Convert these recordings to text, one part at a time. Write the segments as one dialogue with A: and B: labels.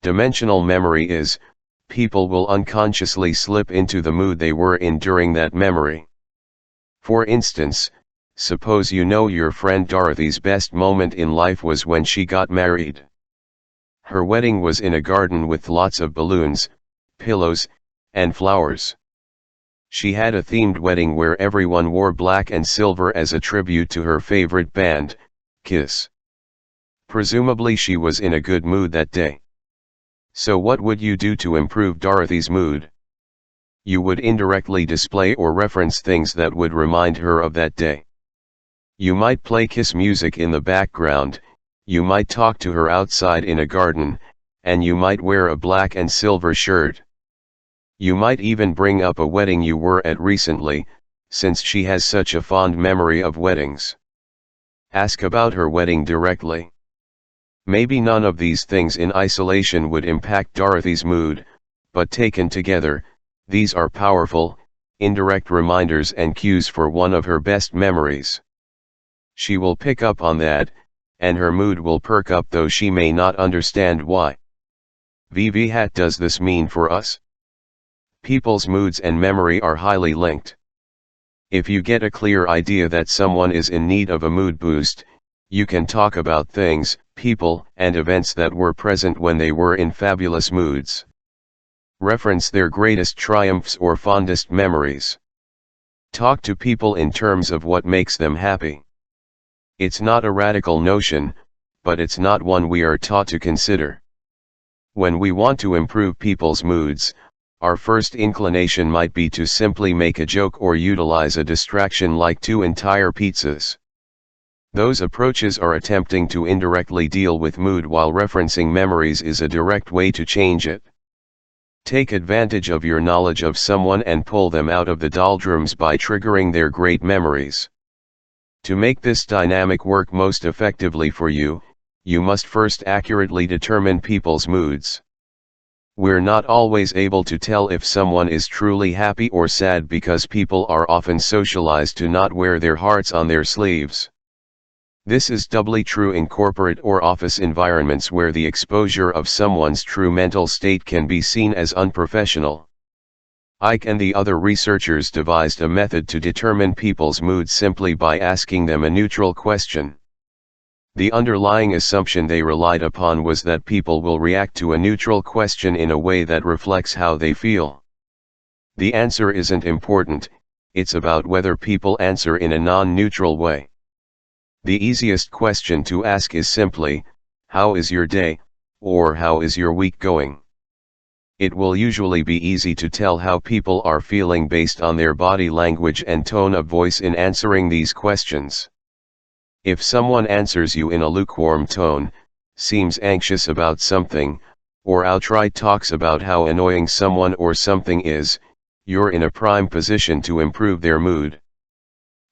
A: Dimensional memory is, people will unconsciously slip into the mood they were in during that memory. For instance, suppose you know your friend Dorothy's best moment in life was when she got married. Her wedding was in a garden with lots of balloons, pillows, and flowers. She had a themed wedding where everyone wore black and silver as a tribute to her favorite band, Kiss. Presumably she was in a good mood that day. So what would you do to improve Dorothy's mood? You would indirectly display or reference things that would remind her of that day. You might play Kiss music in the background, you might talk to her outside in a garden, and you might wear a black and silver shirt. You might even bring up a wedding you were at recently, since she has such a fond memory of weddings. Ask about her wedding directly. Maybe none of these things in isolation would impact Dorothy's mood, but taken together, these are powerful, indirect reminders and cues for one of her best memories. She will pick up on that, and her mood will perk up though she may not understand why. What does this mean for us? People's moods and memory are highly linked. If you get a clear idea that someone is in need of a mood boost, you can talk about things, people, and events that were present when they were in fabulous moods. Reference their greatest triumphs or fondest memories. Talk to people in terms of what makes them happy. It's not a radical notion, but it's not one we are taught to consider. When we want to improve people's moods, our first inclination might be to simply make a joke or utilize a distraction like 2 entire pizzas. Those approaches are attempting to indirectly deal with mood while referencing memories is a direct way to change it. Take advantage of your knowledge of someone and pull them out of the doldrums by triggering their great memories. To make this dynamic work most effectively for you, you must first accurately determine people's moods. We're not always able to tell if someone is truly happy or sad because people are often socialized to not wear their hearts on their sleeves. This is doubly true in corporate or office environments where the exposure of someone's true mental state can be seen as unprofessional. Ike and the other researchers devised a method to determine people's moods simply by asking them a neutral question. The underlying assumption they relied upon was that people will react to a neutral question in a way that reflects how they feel. The answer isn't important, it's about whether people answer in a non-neutral way. The easiest question to ask is simply, "How is your day?" or "How is your week going?" It will usually be easy to tell how people are feeling based on their body language and tone of voice in answering these questions. If someone answers you in a lukewarm tone, seems anxious about something, or outright talks about how annoying someone or something is, you're in a prime position to improve their mood.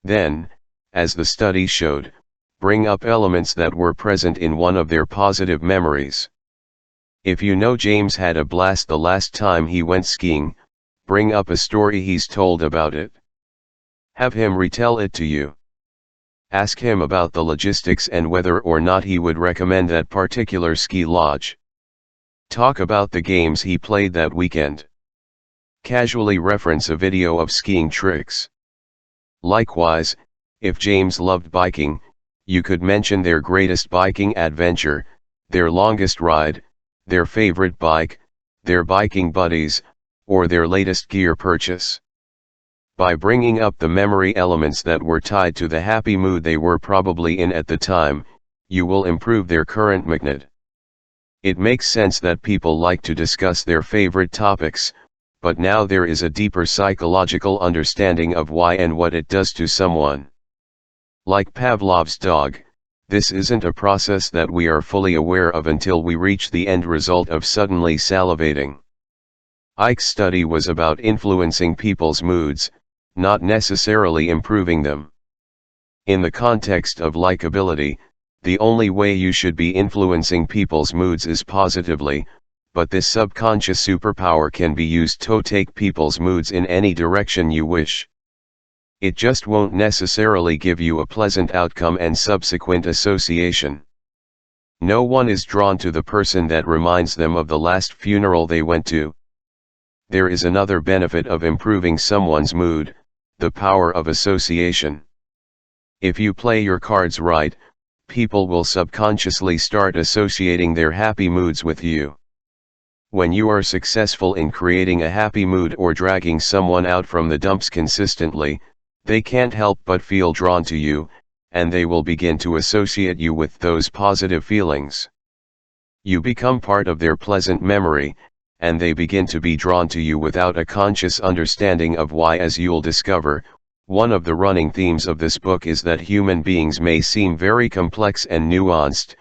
A: Then, as the study showed, bring up elements that were present in one of their positive memories. If you know James had a blast the last time he went skiing, bring up a story he's told about it. Have him retell it to you. Ask him about the logistics and whether or not he would recommend that particular ski lodge. Talk about the games he played that weekend. Casually reference a video of skiing tricks. Likewise, if James loved biking, you could mention their greatest biking adventure, their longest ride, their favorite bike, their biking buddies, or their latest gear purchase. By bringing up the memory elements that were tied to the happy mood they were probably in at the time, you will improve their current mood. It makes sense that people like to discuss their favorite topics, but now there is a deeper psychological understanding of why and what it does to someone. Like Pavlov's dog, this isn't a process that we are fully aware of until we reach the end result of suddenly salivating. Ike's study was about influencing people's moods, not necessarily improving them. In the context of likability, the only way you should be influencing people's moods is positively, but this subconscious superpower can be used to take people's moods in any direction you wish. It just won't necessarily give you a pleasant outcome and subsequent association. No one is drawn to the person that reminds them of the last funeral they went to. There is another benefit of improving someone's mood, the power of association. If you play your cards right, people will subconsciously start associating their happy moods with you. When you are successful in creating a happy mood or dragging someone out from the dumps consistently, they can't help but feel drawn to you, and they will begin to associate you with those positive feelings. You become part of their pleasant memory, and they begin to be drawn to you without a conscious understanding of why. As you'll discover, one of the running themes of this book is that human beings may seem very complex and nuanced,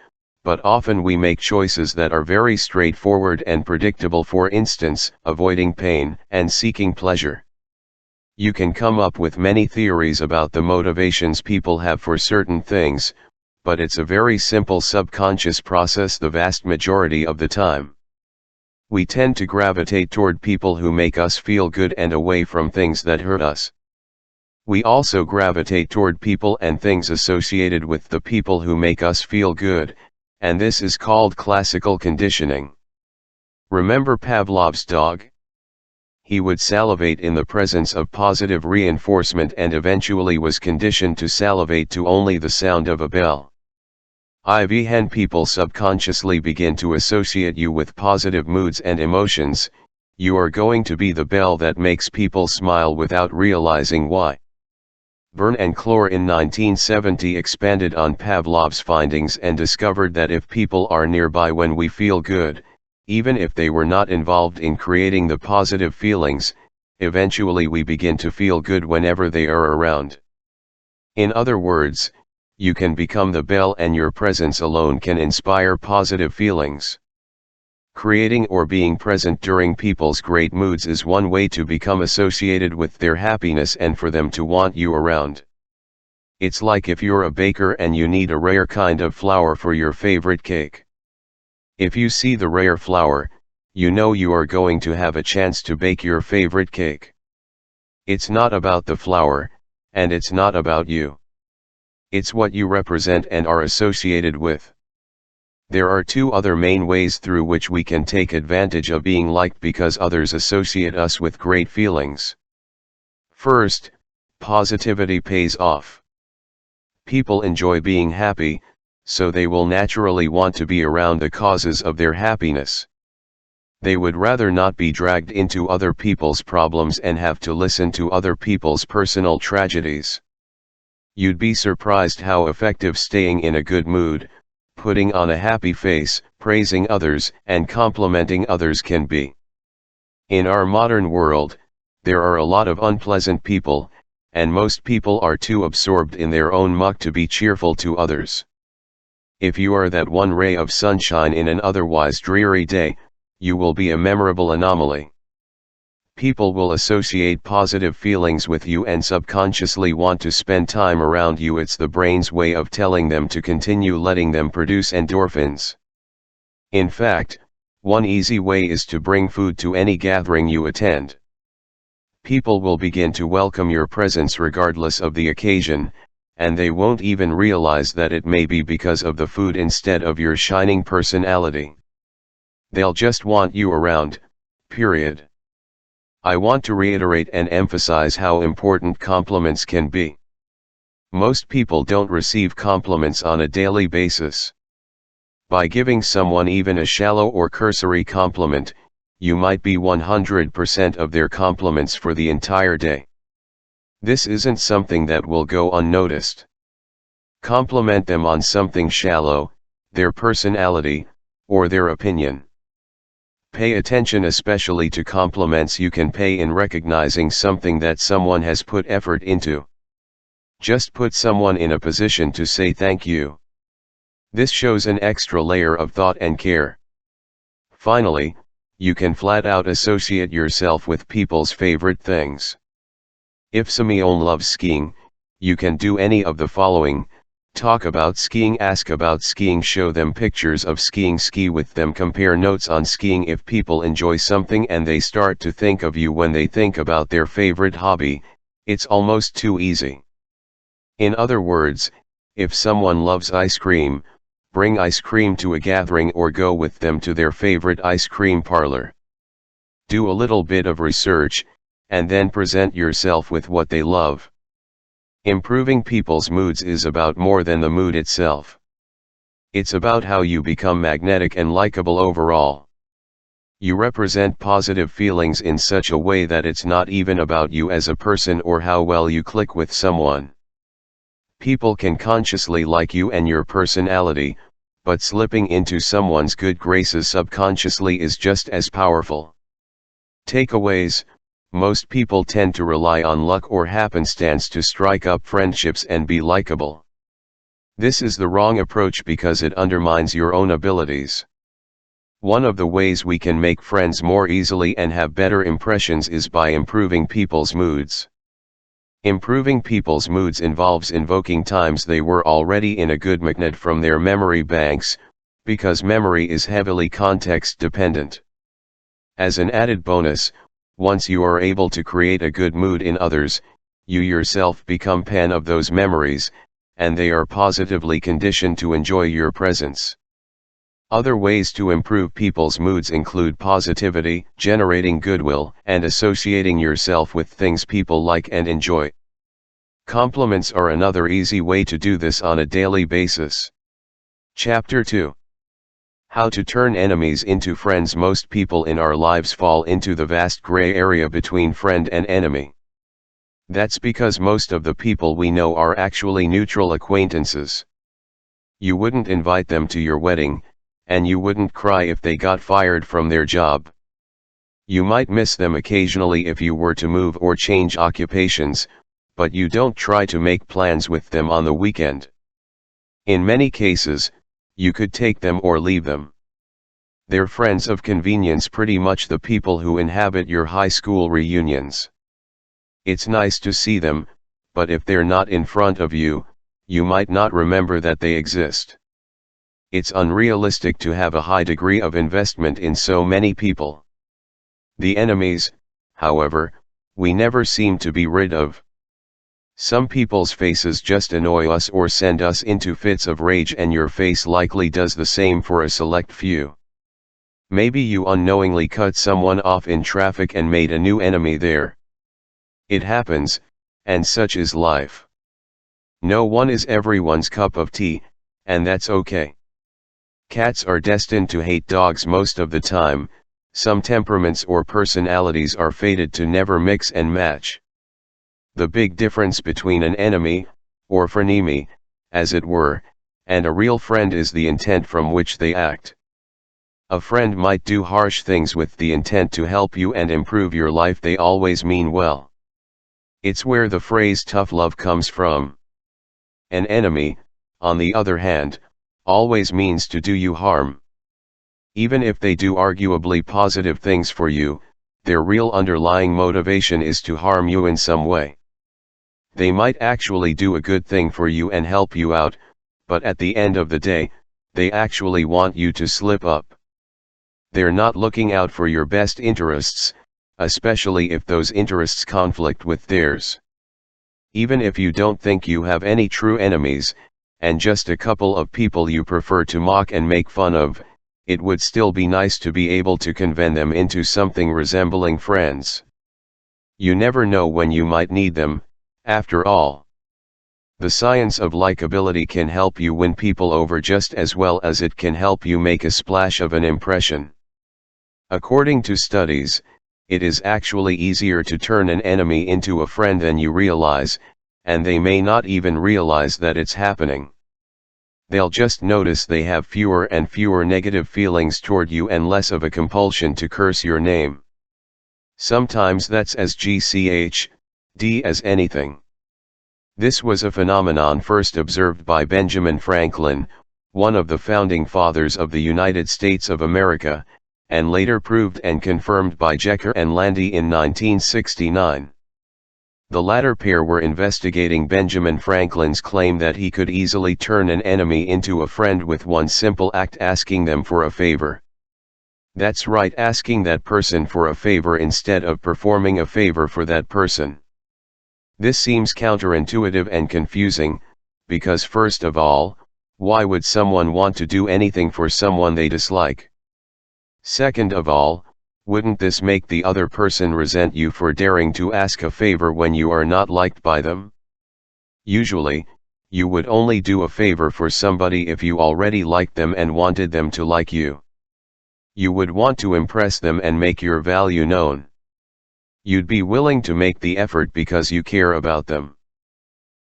A: but often we make choices that are very straightforward and predictable, for instance, avoiding pain and seeking pleasure. You can come up with many theories about the motivations people have for certain things, but it's a very simple subconscious process the vast majority of the time. We tend to gravitate toward people who make us feel good and away from things that hurt us. We also gravitate toward people and things associated with the people who make us feel good, and this is called classical conditioning. Remember Pavlov's dog? He would salivate in the presence of positive reinforcement and eventually was conditioned to salivate to only the sound of a bell. When people subconsciously begin to associate you with positive moods and emotions, you are going to be the bell that makes people smile without realizing why. Byrne and Clore in 1970 expanded on Pavlov's findings and discovered that if people are nearby when we feel good, even if they were not involved in creating the positive feelings, eventually we begin to feel good whenever they are around. In other words, you can become the bell and your presence alone can inspire positive feelings. Creating or being present during people's great moods is one way to become associated with their happiness and for them to want you around. It's like if you're a baker and you need a rare kind of flour for your favorite cake. If you see the rare flour, you know you are going to have a chance to bake your favorite cake. It's not about the flour, and it's not about you. It's what you represent and are associated with. There are two other main ways through which we can take advantage of being liked because others associate us with great feelings. First, positivity pays off. People enjoy being happy, so they will naturally want to be around the causes of their happiness. They would rather not be dragged into other people's problems and have to listen to other people's personal tragedies. You'd be surprised how effective staying in a good mood, putting on a happy face, praising others, and complimenting others can be. In our modern world, there are a lot of unpleasant people, and most people are too absorbed in their own muck to be cheerful to others. If you are that one ray of sunshine in an otherwise dreary day, you will be a memorable anomaly. People will associate positive feelings with you and subconsciously want to spend time around you. It's the brain's way of telling them to continue letting them produce endorphins. In fact, one easy way is to bring food to any gathering you attend. People will begin to welcome your presence regardless of the occasion, and they won't even realize that it may be because of the food instead of your shining personality. They'll just want you around, period. I want to reiterate and emphasize how important compliments can be. Most people don't receive compliments on a daily basis. By giving someone even a shallow or cursory compliment, you might be 100% of their compliments for the entire day. This isn't something that will go unnoticed. Compliment them on something shallow, their personality, or their opinion. Pay attention especially to compliments you can pay in recognizing something that someone has put effort into. Just put someone in a position to say thank you. This shows an extra layer of thought and care. Finally, you can flat out associate yourself with people's favorite things. If someone loves skiing, you can do any of the following: talk about skiing, ask about skiing, show them pictures of skiing, ski with them, compare notes on skiing. If people enjoy something and they start to think of you when they think about their favorite hobby, it's almost too easy. In other words, if someone loves ice cream, bring ice cream to a gathering or go with them to their favorite ice cream parlor. Do a little bit of research, and then present yourself with what they love. Improving people's moods is about more than the mood itself. It's about how you become magnetic and likable overall. You represent positive feelings in such a way that it's not even about you as a person or how well you click with someone. People can consciously like you and your personality, but slipping into someone's good graces subconsciously is just as powerful. Takeaways: most people tend to rely on luck or happenstance to strike up friendships and be likable. This is the wrong approach because it undermines your own abilities. One of the ways we can make friends more easily and have better impressions is by improving people's moods. Improving people's moods involves invoking times they were already in a good mood from their memory banks, because memory is heavily context dependent. As an added bonus, once you are able to create a good mood in others, you yourself become fan of those memories, and they are positively conditioned to enjoy your presence. Other ways to improve people's moods include positivity, generating goodwill, and associating yourself with things people like and enjoy. Compliments are another easy way to do this on a daily basis. Chapter 2. How to turn enemies into friends. Most people in our lives fall into the vast gray area between friend and enemy. That's because most of the people we know are actually neutral acquaintances. You wouldn't invite them to your wedding, and you wouldn't cry if they got fired from their job. You might miss them occasionally if you were to move or change occupations, but you don't try to make plans with them on the weekend. In many cases, you could take them or leave them. They're friends of convenience, pretty much the people who inhabit your high school reunions. It's nice to see them, but if they're not in front of you, you might not remember that they exist. It's unrealistic to have a high degree of investment in so many people. The enemies, however, we never seem to be rid of. Some people's faces just annoy us or send us into fits of rage, and your face likely does the same for a select few. Maybe you unknowingly cut someone off in traffic and made a new enemy there. It happens, and such is life. No one is everyone's cup of tea, and that's okay. Cats are destined to hate dogs most of the time. Some temperaments or personalities are fated to never mix and match. The big difference between an enemy, or frenemy, as it were, and a real friend is the intent from which they act. A friend might do harsh things with the intent to help you and improve your life. They always mean well. It's where the phrase tough love comes from. An enemy, on the other hand, always means to do you harm. Even if they do arguably positive things for you, their real underlying motivation is to harm you in some way. They might actually do a good thing for you and help you out, but at the end of the day, they actually want you to slip up. They're not looking out for your best interests, especially if those interests conflict with theirs. Even if you don't think you have any true enemies, and just a couple of people you prefer to mock and make fun of, it would still be nice to be able to convene them into something resembling friends. You never know when you might need them, after all. The science of likability can help you win people over just as well as it can help you make a splash of an impression. According to studies, it is actually easier to turn an enemy into a friend than you realize, and they may not even realize that it's happening. They'll just notice they have fewer and fewer negative feelings toward you and less of a compulsion to curse your name. Sometimes that's as GCHD as anything. This was a phenomenon first observed by Benjamin Franklin, one of the founding fathers of the United States of America, and later proved and confirmed by Jecker and Landy in 1969. The latter pair were investigating Benjamin Franklin's claim that he could easily turn an enemy into a friend with one simple act: asking them for a favor. That's right, asking that person for a favor instead of performing a favor for that person. This seems counterintuitive and confusing, because first of all, Why would someone want to do anything for someone they dislike? Second of all, wouldn't this make the other person resent you for daring to ask a favor when you are not liked by them? Usually, you would only do a favor for somebody if you already liked them and wanted them to like you. You would want to impress them and make your value known. You'd be willing to make the effort because you care about them.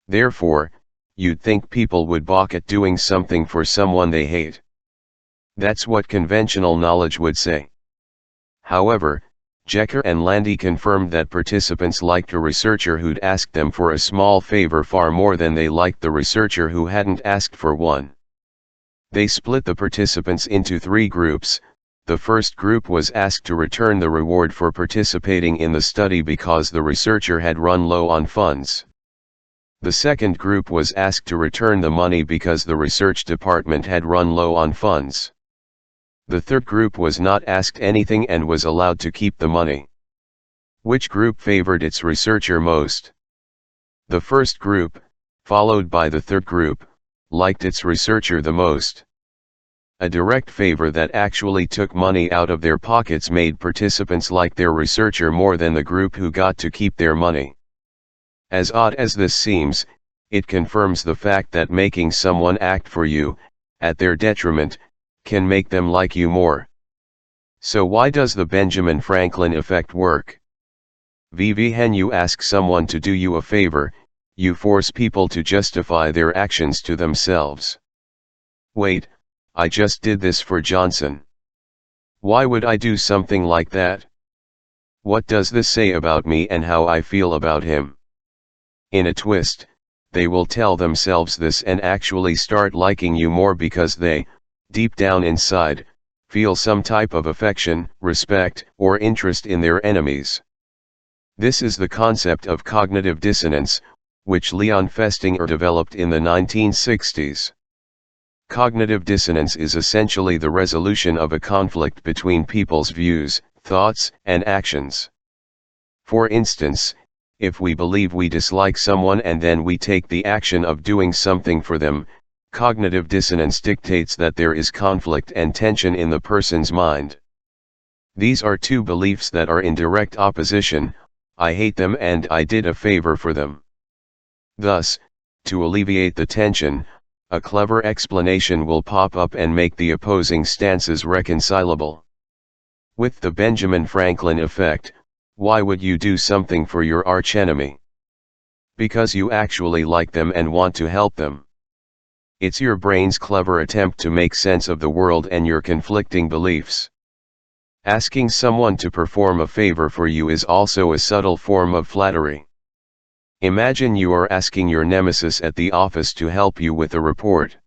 A: Therefore, you'd think people would balk at doing something for someone they hate. That's what conventional knowledge would say. However, Jecker and Landy confirmed that participants liked a researcher who'd asked them for a small favor far more than they liked the researcher who hadn't asked for one. They split the participants into 3 groups. The first group was asked to return the reward for participating in the study because the researcher had run low on funds. The second group was asked to return the money because the research department had run low on funds. The third group was not asked anything and was allowed to keep the money. Which group favored its researcher most? The first group, followed by the third group, liked its researcher the most. A direct favor that actually took money out of their pockets made participants like their researcher more than the group who got to keep their money. As odd as this seems, it confirms the fact that making someone act for you, at their detriment, can make them like you more. So why does the Benjamin Franklin effect work? When you ask someone to do you a favor, you force people to justify their actions to themselves. Wait, I just did this for Johnson. Why would I do something like that? What does this say about me and how I feel about him? In a twist, they will tell themselves this and actually start liking you more because they, deep down inside, feel some type of affection, respect, or interest in their enemies. This is the concept of cognitive dissonance, which Leon Festinger developed in the 1960s. Cognitive dissonance is essentially the resolution of a conflict between people's views, thoughts, and actions. For instance, if we believe we dislike someone and then we take the action of doing something for them, cognitive dissonance dictates that there is conflict and tension in the person's mind. These are 2 beliefs that are in direct opposition: I hate them and I did a favor for them. Thus, to alleviate the tension, a clever explanation will pop up and make the opposing stances reconcilable. With the Benjamin Franklin effect, why would you do something for your archenemy? Because you actually like them and want to help them. It's your brain's clever attempt to make sense of the world and your conflicting beliefs. Asking someone to perform a favor for you is also a subtle form of flattery. Imagine you are asking your nemesis at the office to help you with a report.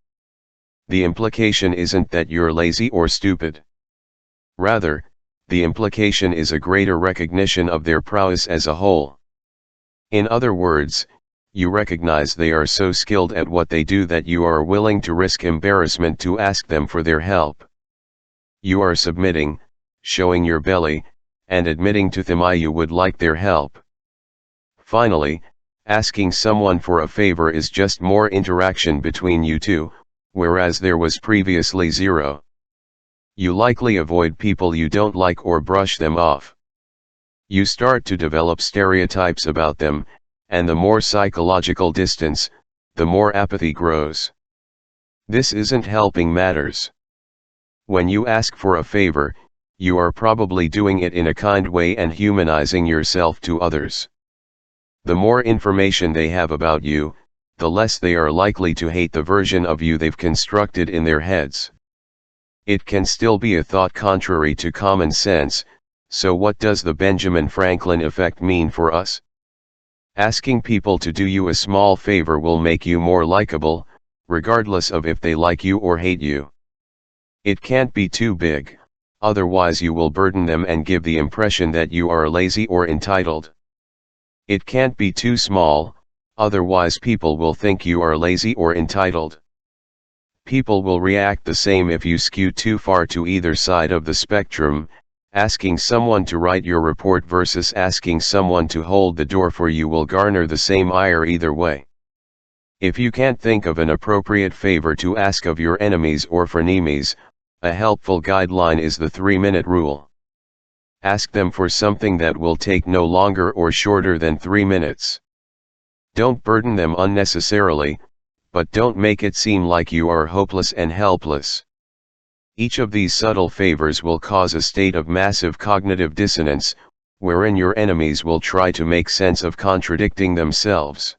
A: The implication isn't that you're lazy or stupid. Rather, the implication is a greater recognition of their prowess as a whole. In other words, you recognize they are so skilled at what they do that you are willing to risk embarrassment to ask them for their help. You are submitting, showing your belly, and admitting to them you would like their help. Finally, asking someone for a favor is just more interaction between you two, whereas there was previously 0. You likely avoid people you don't like or brush them off. You start to develop stereotypes about them, and the more psychological distance, the more apathy grows. This isn't helping matters. When you ask for a favor, you are probably doing it in a kind way and humanizing yourself to others. The more information they have about you, the less they are likely to hate the version of you they've constructed in their heads. It can still be a thought contrary to common sense, so what does the Benjamin Franklin effect mean for us? Asking people to do you a small favor will make you more likable, regardless of if they like you or hate you. It can't be too big, otherwise you will burden them and give the impression that you are lazy or entitled. It can't be too small, otherwise people will think you are lazy or entitled. People will react the same if you skew too far to either side of the spectrum. Asking someone to write your report versus asking someone to hold the door for you will garner the same ire either way. If you can't think of an appropriate favor to ask of your enemies or frenemies, a helpful guideline is the 3-minute rule. Ask them for something that will take no longer or shorter than 3 minutes. Don't burden them unnecessarily, but don't make it seem like you are hopeless and helpless. Each of these subtle favors will cause a state of massive cognitive dissonance, wherein your enemies will try to make sense of contradicting themselves.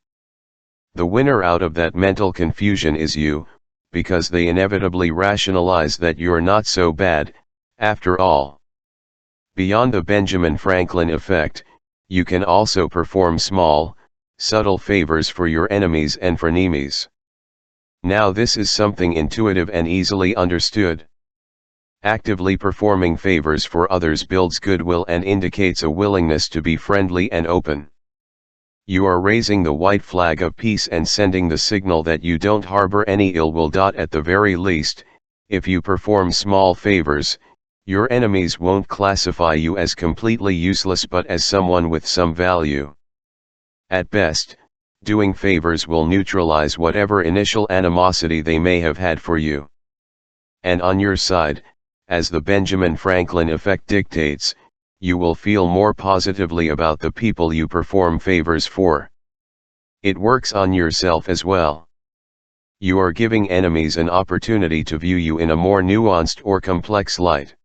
A: The winner out of that mental confusion is you, because they inevitably rationalize that you're not so bad, after all. Beyond the Benjamin Franklin effect, you can also perform small, subtle favors for your enemies and frenemies. Now this is something intuitive and easily understood. Actively performing favors for others builds goodwill and indicates a willingness to be friendly and open. You are raising the white flag of peace and sending the signal that you don't harbor any ill will. At the very least, if you perform small favors, your enemies won't classify you as completely useless but as someone with some value. At best, doing favors will neutralize whatever initial animosity they may have had for you. And on your side, as the Benjamin Franklin effect dictates, you will feel more positively about the people you perform favors for. It works on yourself as well. You are giving enemies an opportunity to view you in a more nuanced or complex light.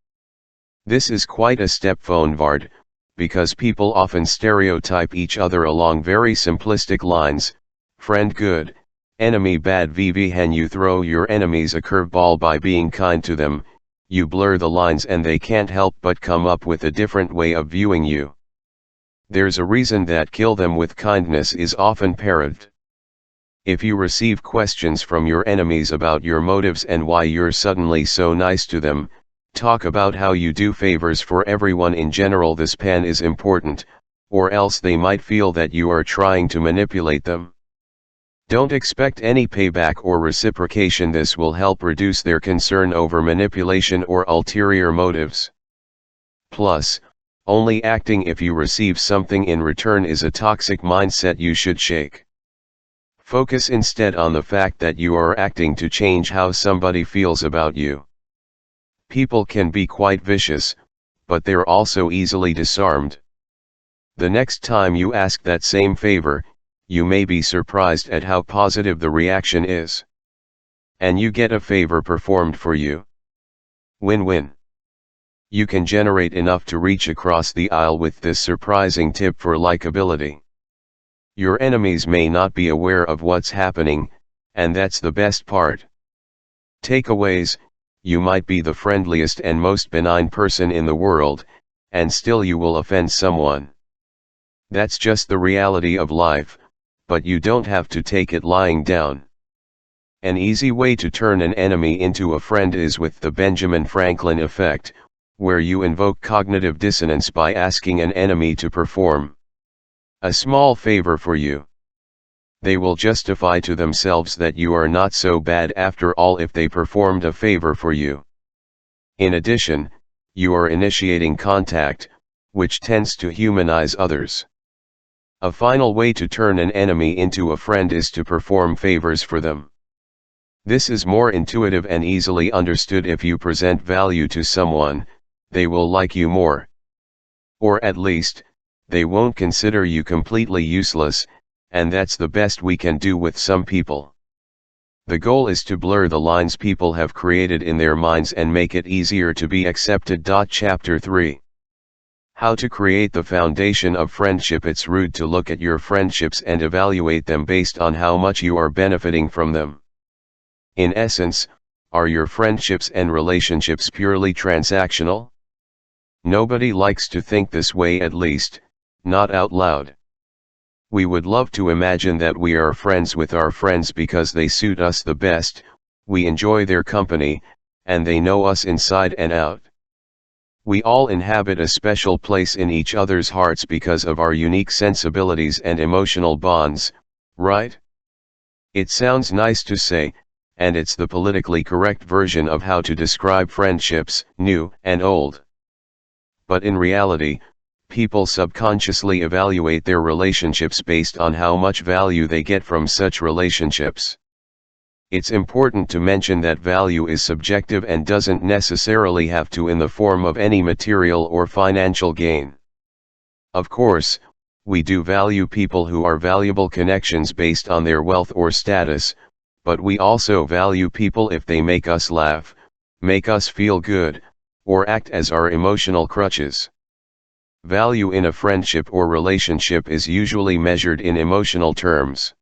A: This is quite a step forward, because people often stereotype each other along very simplistic lines: friend good, enemy bad. When you throw your enemies a curveball by being kind to them, you blur the lines and they can't help but come up with a different way of viewing you. There's a reason that kill them with kindness is often parroted. If you receive questions from your enemies about your motives and why you're suddenly so nice to them, talk about how you do favors for everyone in general. This pan is important, or else they might feel that you are trying to manipulate them. Don't expect any payback or reciprocation. This will help reduce their concern over manipulation or ulterior motives. Plus, only acting if you receive something in return is a toxic mindset you should shake. Focus instead on the fact that you are acting to change how somebody feels about you. People can be quite vicious, but they're also easily disarmed. The next time you ask that same favor, you may be surprised at how positive the reaction is. And you get a favor performed for you. Win-win. You can generate enough to reach across the aisle with this surprising tip for likability. Your enemies may not be aware of what's happening, and that's the best part. Takeaways: you might be the friendliest and most benign person in the world, and still you will offend someone. That's just the reality of life, but you don't have to take it lying down. An easy way to turn an enemy into a friend is with the Benjamin Franklin effect, where you invoke cognitive dissonance by asking an enemy to perform a small favor for you. They will justify to themselves that you are not so bad after all if they performed a favor for you. In addition, you are initiating contact, which tends to humanize others. A final way to turn an enemy into a friend is to perform favors for them. This is more intuitive and easily understood. If you present value to someone, they will like you more. Or at least, they won't consider you completely useless, and that's the best we can do with some people. The goal is to blur the lines people have created in their minds and make it easier to be accepted. Chapter 3. How to create the foundation of friendship. It's rude to look at your friendships and evaluate them based on how much you are benefiting from them. In essence, are your friendships and relationships purely transactional? Nobody likes to think this way, at least, not out loud. We would love to imagine that we are friends with our friends because they suit us the best, we enjoy their company, and they know us inside and out. We all inhabit a special place in each other's hearts because of our unique sensibilities and emotional bonds, right? It sounds nice to say, and it's the politically correct version of how to describe friendships, new and old. But in reality, People subconsciously evaluate their relationships based on how much value they get from such relationships. It's important to mention that value is subjective and doesn't necessarily have to in the form of any material or financial gain. Of course, we do value people who are valuable connections based on their wealth or status, but we also value people if they make us laugh, make us feel good, or act as our emotional crutches. Value in a friendship or relationship is usually measured in emotional terms.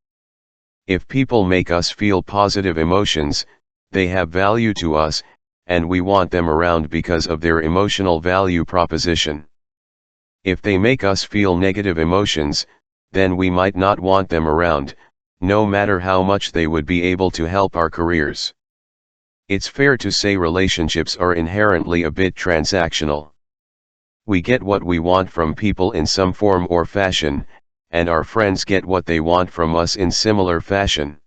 A: If people make us feel positive emotions, they have value to us, and we want them around because of their emotional value proposition. If they make us feel negative emotions, then we might not want them around, no matter how much they would be able to help our careers. It's fair to say relationships are inherently a bit transactional. We get what we want from people in some form or fashion, and our friends get what they want from us in similar fashion.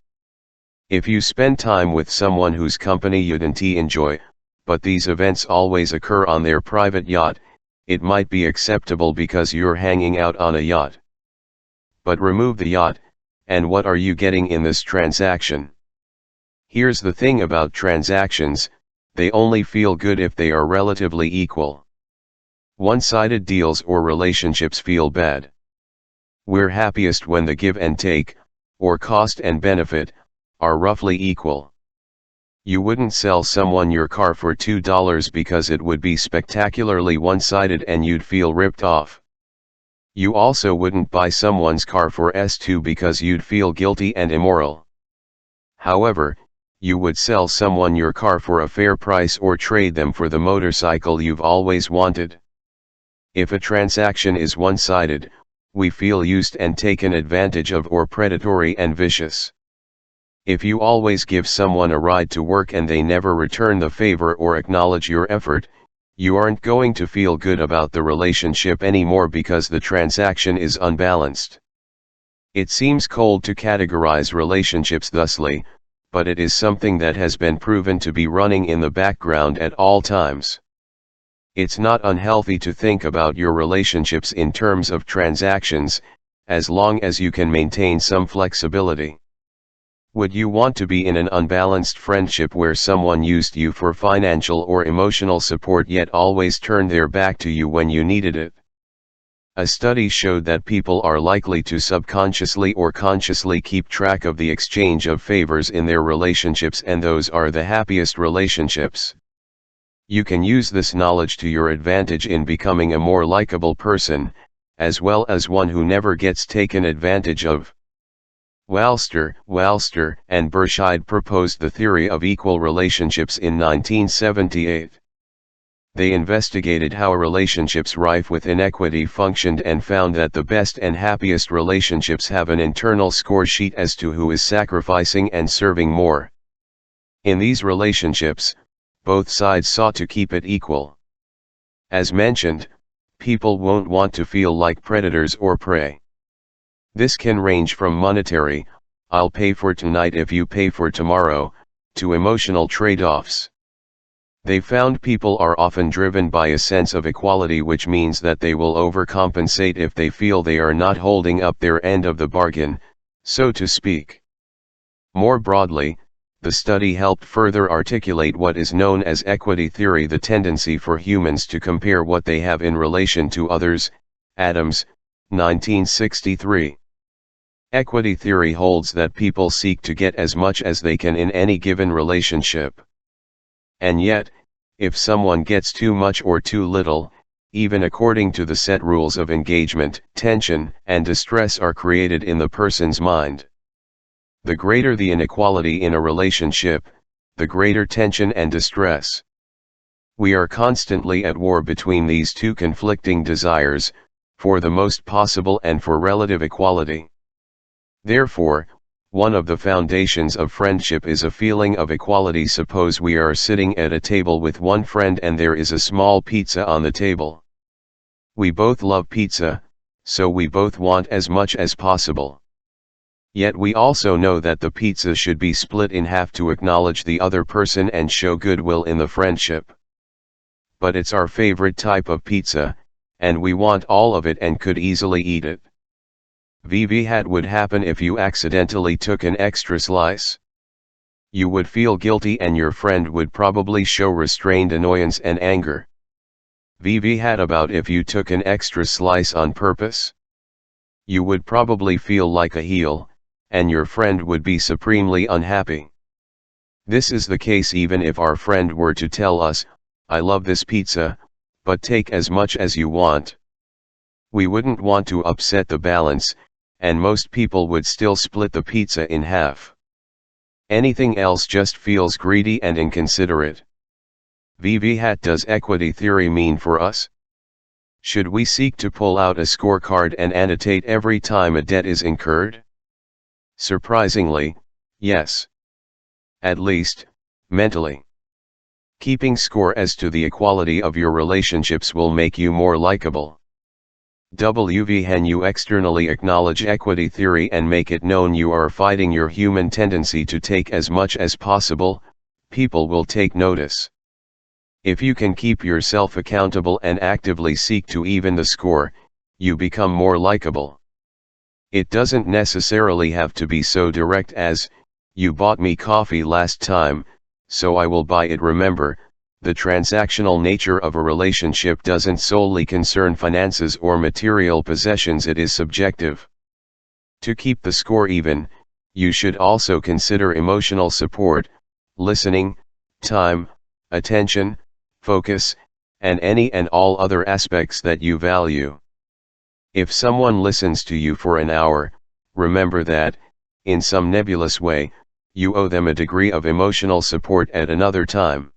A: If you spend time with someone whose company you'd enjoy, but these events always occur on their private yacht, it might be acceptable because you're hanging out on a yacht. But remove the yacht, and what are you getting in this transaction? Here's the thing about transactions, they only feel good if they are relatively equal. One-sided deals or relationships feel bad. We're happiest when the give and take, or cost and benefit, are roughly equal. You wouldn't sell someone your car for $2 because it would be spectacularly one-sided and you'd feel ripped off. You also wouldn't buy someone's car for $2 because you'd feel guilty and immoral. However, you would sell someone your car for a fair price or trade them for the motorcycle you've always wanted. If a transaction is one-sided, we feel used and taken advantage of or predatory and vicious. If you always give someone a ride to work and they never return the favor or acknowledge your effort, you aren't going to feel good about the relationship anymore because the transaction is unbalanced. It seems cold to categorize relationships thusly, but it is something that has been proven to be running in the background at all times. It's not unhealthy to think about your relationships in terms of transactions, as long as you can maintain some flexibility. Would you want to be in an unbalanced friendship where someone used you for financial or emotional support yet always turned their back to you when you needed it? A study showed that people are likely to subconsciously or consciously keep track of the exchange of favors in their relationships, and those are the happiest relationships. You can use this knowledge to your advantage in becoming a more likable person, as well as one who never gets taken advantage of. Walster and Burchide proposed the theory of equal relationships in 1978. They investigated how relationships rife with inequity functioned and found that the best and happiest relationships have an internal score sheet as to who is sacrificing and serving more. In these relationships, both sides sought to keep it equal. As mentioned, people won't want to feel like predators or prey. This can range from monetary, "I'll pay for tonight if you pay for tomorrow," to emotional trade-offs. They found people are often driven by a sense of equality, which means that they will overcompensate if they feel they are not holding up their end of the bargain, so to speak. More broadly, the study helped further articulate what is known as equity theory, the tendency for humans to compare what they have in relation to others. Adams, 1963. Equity theory holds that people seek to get as much as they can in any given relationship. And yet, if someone gets too much or too little, even according to the set rules of engagement, tension and distress are created in the person's mind. The greater the inequality in a relationship, the greater tension and distress. We are constantly at war between these two conflicting desires, for the most possible and for relative equality. Therefore, one of the foundations of friendship is a feeling of equality. Suppose we are sitting at a table with one friend and there is a small pizza on the table. We both love pizza, so we both want as much as possible. Yet we also know that the pizza should be split in half to acknowledge the other person and show goodwill in the friendship. But it's our favorite type of pizza, and we want all of it and could easily eat it. What would happen if you accidentally took an extra slice? You would feel guilty and your friend would probably show restrained annoyance and anger. What about if you took an extra slice on purpose? You would probably feel like a heel, and your friend would be supremely unhappy. This is the case even if our friend were to tell us, "I love this pizza, but take as much as you want." We wouldn't want to upset the balance, and most people would still split the pizza in half. Anything else just feels greedy and inconsiderate. What does equity theory mean for us? Should we seek to pull out a scorecard and annotate every time a debt is incurred? Surprisingly, yes. At least, mentally. Keeping score as to the equality of your relationships will make you more likable. When you externally acknowledge equity theory and make it known you are fighting your human tendency to take as much as possible, people will take notice. If you can keep yourself accountable and actively seek to even the score, you become more likable. It doesn't necessarily have to be so direct as, "You bought me coffee last time, so I will buy it." Remember, the transactional nature of a relationship doesn't solely concern finances or material possessions, it is subjective. To keep the score even, you should also consider emotional support, listening, time, attention, focus, and any and all other aspects that you value. If someone listens to you for an hour, remember that, in some nebulous way, you owe them a degree of emotional support at another time.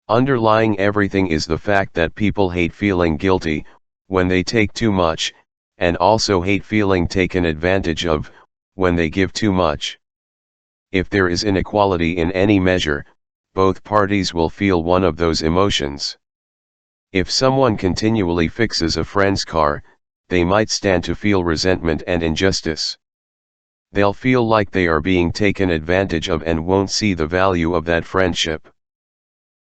A: Underlying everything is the fact that people hate feeling guilty when they take too much, and also hate feeling taken advantage of when they give too much. If there is inequality in any measure, both parties will feel one of those emotions. If someone continually fixes a friend's car, they might stand to feel resentment and injustice. They'll feel like they are being taken advantage of and won't see the value of that friendship.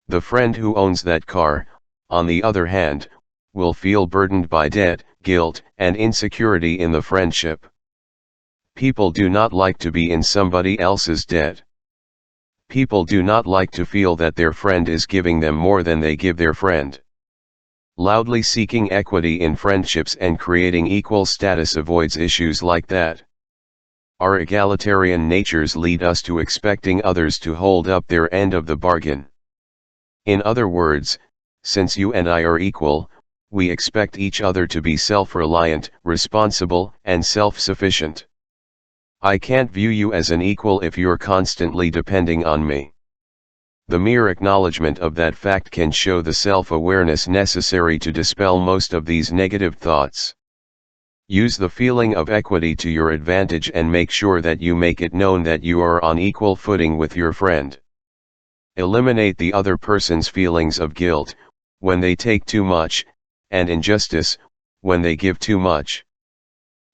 A: The friend who owns that car, on the other hand, will feel burdened by debt, guilt, and insecurity in the friendship. People do not like to be in somebody else's debt. People do not like to feel that their friend is giving them more than they give their friend. Loudly seeking equity in friendships and creating equal status avoids issues like that. Our egalitarian natures lead us to expecting others to hold up their end of the bargain. In other words, since you and I are equal, we expect each other to be self-reliant, responsible, and self-sufficient. I can't view you as an equal if you're constantly depending on me. The mere acknowledgement of that fact can show the self-awareness necessary to dispel most of these negative thoughts. Use the feeling of equity to your advantage and make sure that you make it known that you are on equal footing with your friend. Eliminate the other person's feelings of guilt when they take too much, and injustice when they give too much.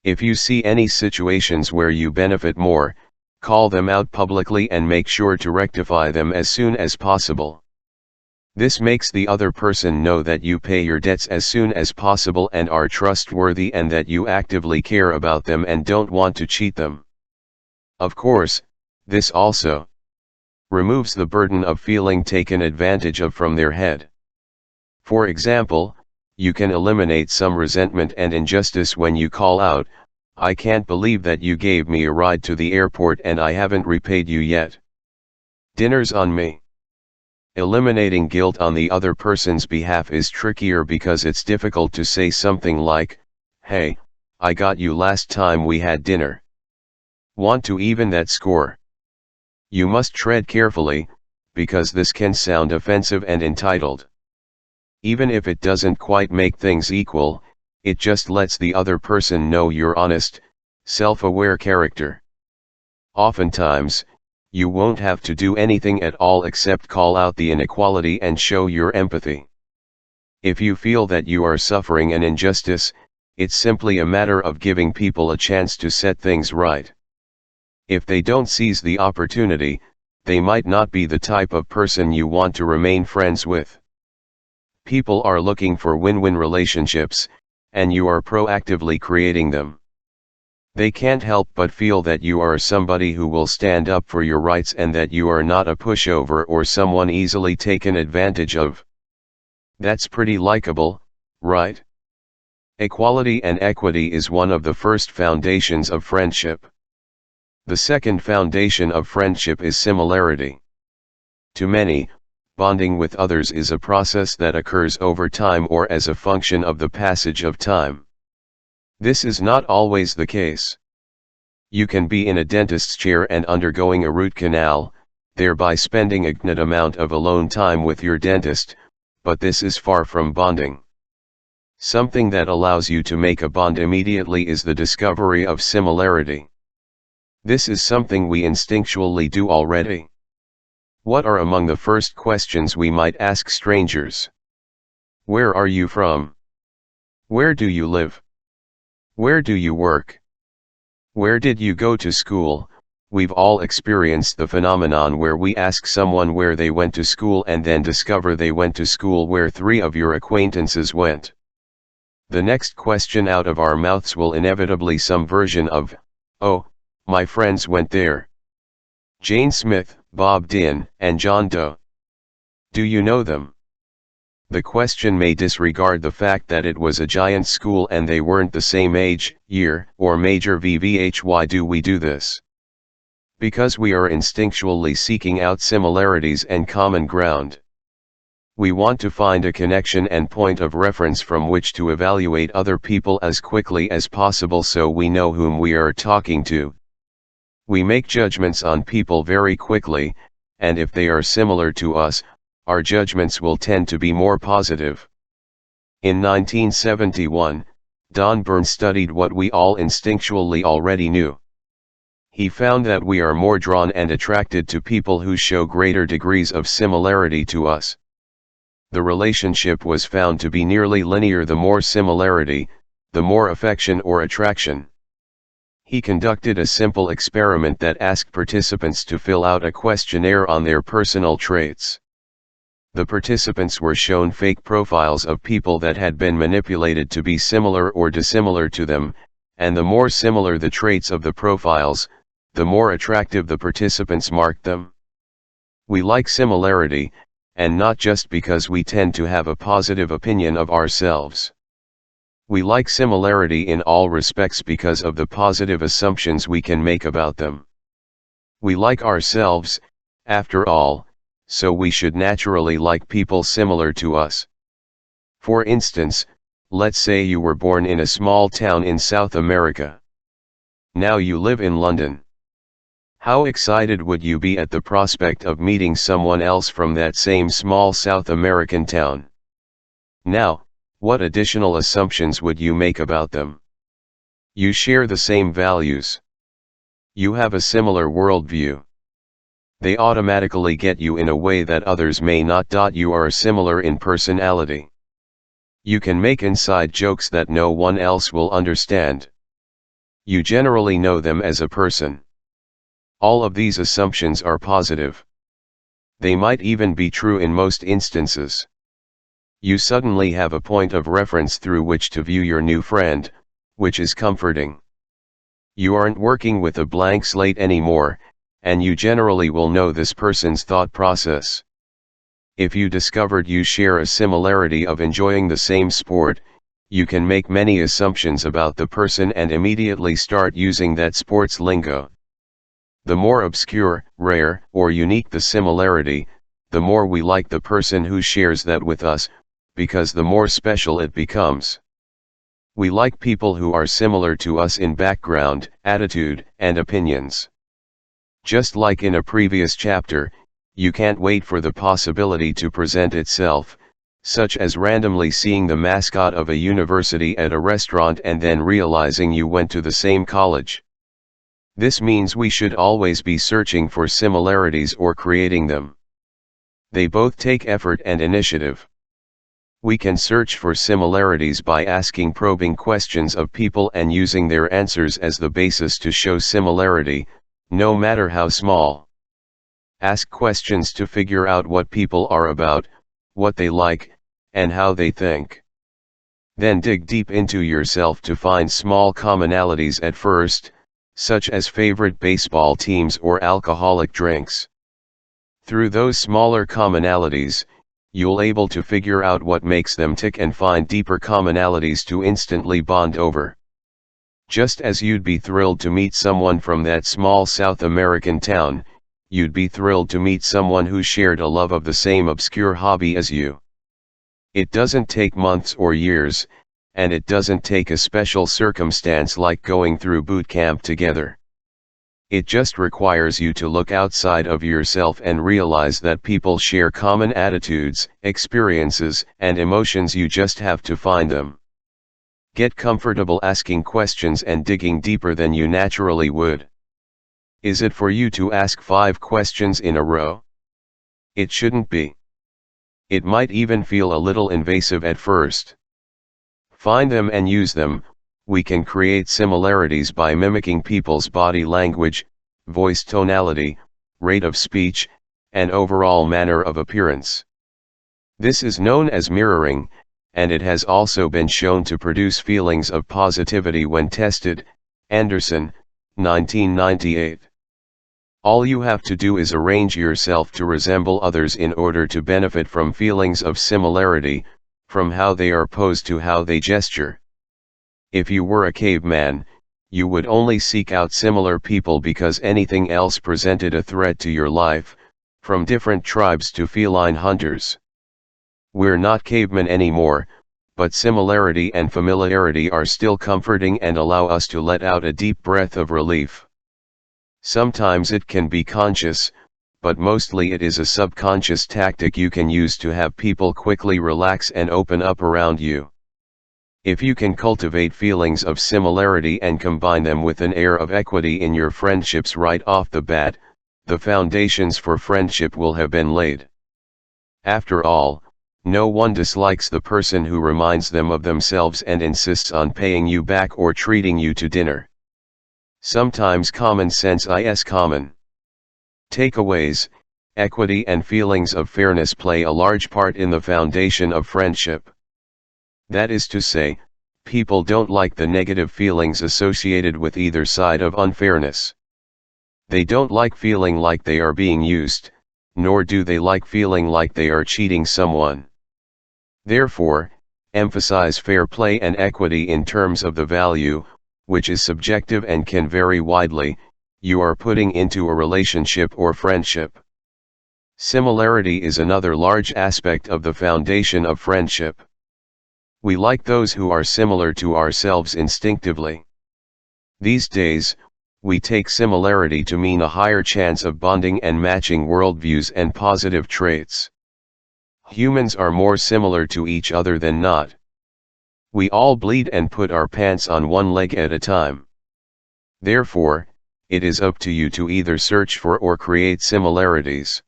A: If you see any situations where you benefit more, call them out publicly and make sure to rectify them as soon as possible. This makes the other person know that you pay your debts as soon as possible and are trustworthy, and that you actively care about them and don't want to cheat them. Of course, this also removes the burden of feeling taken advantage of from their head. For example, you can eliminate some resentment and injustice when you call out, "I can't believe that you gave me a ride to the airport and I haven't repaid you yet. Dinner's on me." Eliminating guilt on the other person's behalf is trickier because it's difficult to say something like, "Hey, I got you last time we had dinner. Want to even that score?" You must tread carefully, because this can sound offensive and entitled. Even if it doesn't quite make things equal, it just lets the other person know your honest, self-aware character. Oftentimes, you won't have to do anything at all except call out the inequality and show your empathy. If you feel that you are suffering an injustice, it's simply a matter of giving people a chance to set things right. If they don't seize the opportunity, they might not be the type of person you want to remain friends with. People are looking for win-win relationships, and you are proactively creating them. They can't help but feel that you are somebody who will stand up for your rights and that you are not a pushover or someone easily taken advantage of. That's pretty likable, right? Equality and equity is one of the first foundations of friendship. The second foundation of friendship is similarity. To many, bonding with others is a process that occurs over time or as a function of the passage of time. This is not always the case. You can be in a dentist's chair and undergoing a root canal, thereby spending a great amount of alone time with your dentist, but this is far from bonding. Something that allows you to make a bond immediately is the discovery of similarity. This is something we instinctually do already. What are among the first questions we might ask strangers? Where are you from? Where do you live? Where do you work? Where did you go to school? We've all experienced the phenomenon where we ask someone where they went to school and then discover they went to school where 3 of your acquaintances went. The next question out of our mouths will inevitably some version of, "Oh, my friends went there. Jane Smith, Bob Dylan, and John Doe. Do you know them?" The question may disregard the fact that it was a giant school and they weren't the same age, year, or major VVH. Why do we do this? Because we are instinctually seeking out similarities and common ground. We want to find a connection and point of reference from which to evaluate other people as quickly as possible so we know whom we are talking to. We make judgments on people very quickly, and if they are similar to us, our judgments will tend to be more positive. In 1971, Don Byrne studied what we all instinctually already knew. He found that we are more drawn and attracted to people who show greater degrees of similarity to us. The relationship was found to be nearly linear. The more similarity, the more affection or attraction. He conducted a simple experiment that asked participants to fill out a questionnaire on their personal traits. The participants were shown fake profiles of people that had been manipulated to be similar or dissimilar to them, and the more similar the traits of the profiles, the more attractive the participants marked them. We like similarity, and not just because we tend to have a positive opinion of ourselves. We like similarity in all respects because of the positive assumptions we can make about them. We like ourselves, after all, so we should naturally like people similar to us. For instance, let's say you were born in a small town in South America. Now you live in London. How excited would you be at the prospect of meeting someone else from that same small South American town? Now, what additional assumptions would you make about them? You share the same values. You have a similar worldview. They automatically get you in a way that others may not. You are similar in personality. You can make inside jokes that no one else will understand. You generally know them as a person. All of these assumptions are positive. They might even be true in most instances. You suddenly have a point of reference through which to view your new friend, which is comforting. You aren't working with a blank slate anymore, and you generally will know this person's thought process. If you discovered you share a similarity of enjoying the same sport, you can make many assumptions about the person and immediately start using that sports lingo. The more obscure, rare, or unique the similarity, the more we like the person who shares that with us, because the more special it becomes. We like people who are similar to us in background, attitude, and opinions. Just like in a previous chapter, you can't wait for the possibility to present itself, such as randomly seeing the mascot of a university at a restaurant and then realizing you went to the same college. This means we should always be searching for similarities or creating them. They both take effort and initiative. We can search for similarities by asking probing questions of people and using their answers as the basis to show similarity, no matter how small. Ask questions to figure out what people are about, what they like, and how they think. Then dig deep into yourself to find small commonalities at first, such as favorite baseball teams or alcoholic drinks. Through those smaller commonalities, you'll able to figure out what makes them tick and find deeper commonalities to instantly bond over. Just as you'd be thrilled to meet someone from that small South American town, you'd be thrilled to meet someone who shared a love of the same obscure hobby as you. It doesn't take months or years, and it doesn't take a special circumstance like going through boot camp together. It just requires you to look outside of yourself and realize that people share common attitudes, experiences, and emotions. You just have to find them. Get comfortable asking questions and digging deeper than you naturally would. Is it for you to ask 5 questions in a row? It shouldn't be. It might even feel a little invasive at first. Find them and use them. We can create similarities by mimicking people's body language, voice tonality, rate of speech, and overall manner of appearance. This is known as mirroring, and it has also been shown to produce feelings of positivity when tested. Anderson, 1998. All you have to do is arrange yourself to resemble others in order to benefit from feelings of similarity, from how they are posed to how they gesture. If you were a caveman, you would only seek out similar people because anything else presented a threat to your life, from different tribes to feline hunters. We're not cavemen anymore, but similarity and familiarity are still comforting and allow us to let out a deep breath of relief. Sometimes it can be conscious, but mostly it is a subconscious tactic you can use to have people quickly relax and open up around you. If you can cultivate feelings of similarity and combine them with an air of equity in your friendships right off the bat, the foundations for friendship will have been laid. After all, no one dislikes the person who reminds them of themselves and insists on paying you back or treating you to dinner. Sometimes common sense is common. Takeaways: equity and feelings of fairness play a large part in the foundation of friendship. That is to say, people don't like the negative feelings associated with either side of unfairness. They don't like feeling like they are being used, nor do they like feeling like they are cheating someone. Therefore, emphasize fair play and equity in terms of the value, which is subjective and can vary widely, you are putting into a relationship or friendship. Similarity is another large aspect of the foundation of friendship. We like those who are similar to ourselves instinctively. These days, we take similarity to mean a higher chance of bonding and matching worldviews and positive traits. Humans are more similar to each other than not. We all bleed and put our pants on one leg at a time. Therefore, it is up to you to either search for or create similarities.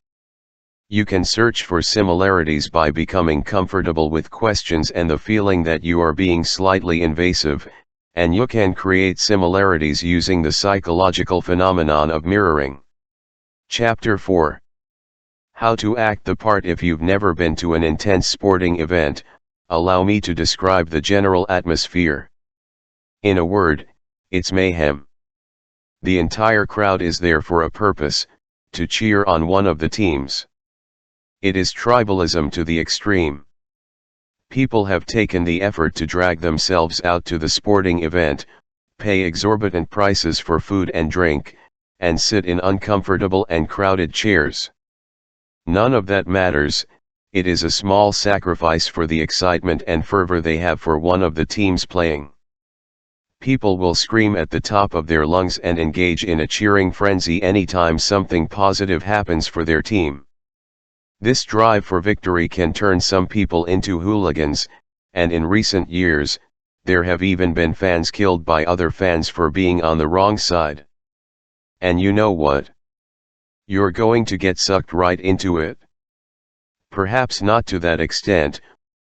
A: You can search for similarities by becoming comfortable with questions and the feeling that you are being slightly invasive, and you can create similarities using the psychological phenomenon of mirroring. Chapter 4. How to act the part. If you've never been to an intense sporting event, allow me to describe the general atmosphere. In a word, it's mayhem. The entire crowd is there for a purpose, to cheer on one of the teams. It is tribalism to the extreme. People have taken the effort to drag themselves out to the sporting event, pay exorbitant prices for food and drink, and sit in uncomfortable and crowded chairs. None of that matters. It is a small sacrifice for the excitement and fervor they have for one of the teams playing. People will scream at the top of their lungs and engage in a cheering frenzy anytime something positive happens for their team. This drive for victory can turn some people into hooligans, and in recent years, there have even been fans killed by other fans for being on the wrong side. And you know what? You're going to get sucked right into it. Perhaps not to that extent,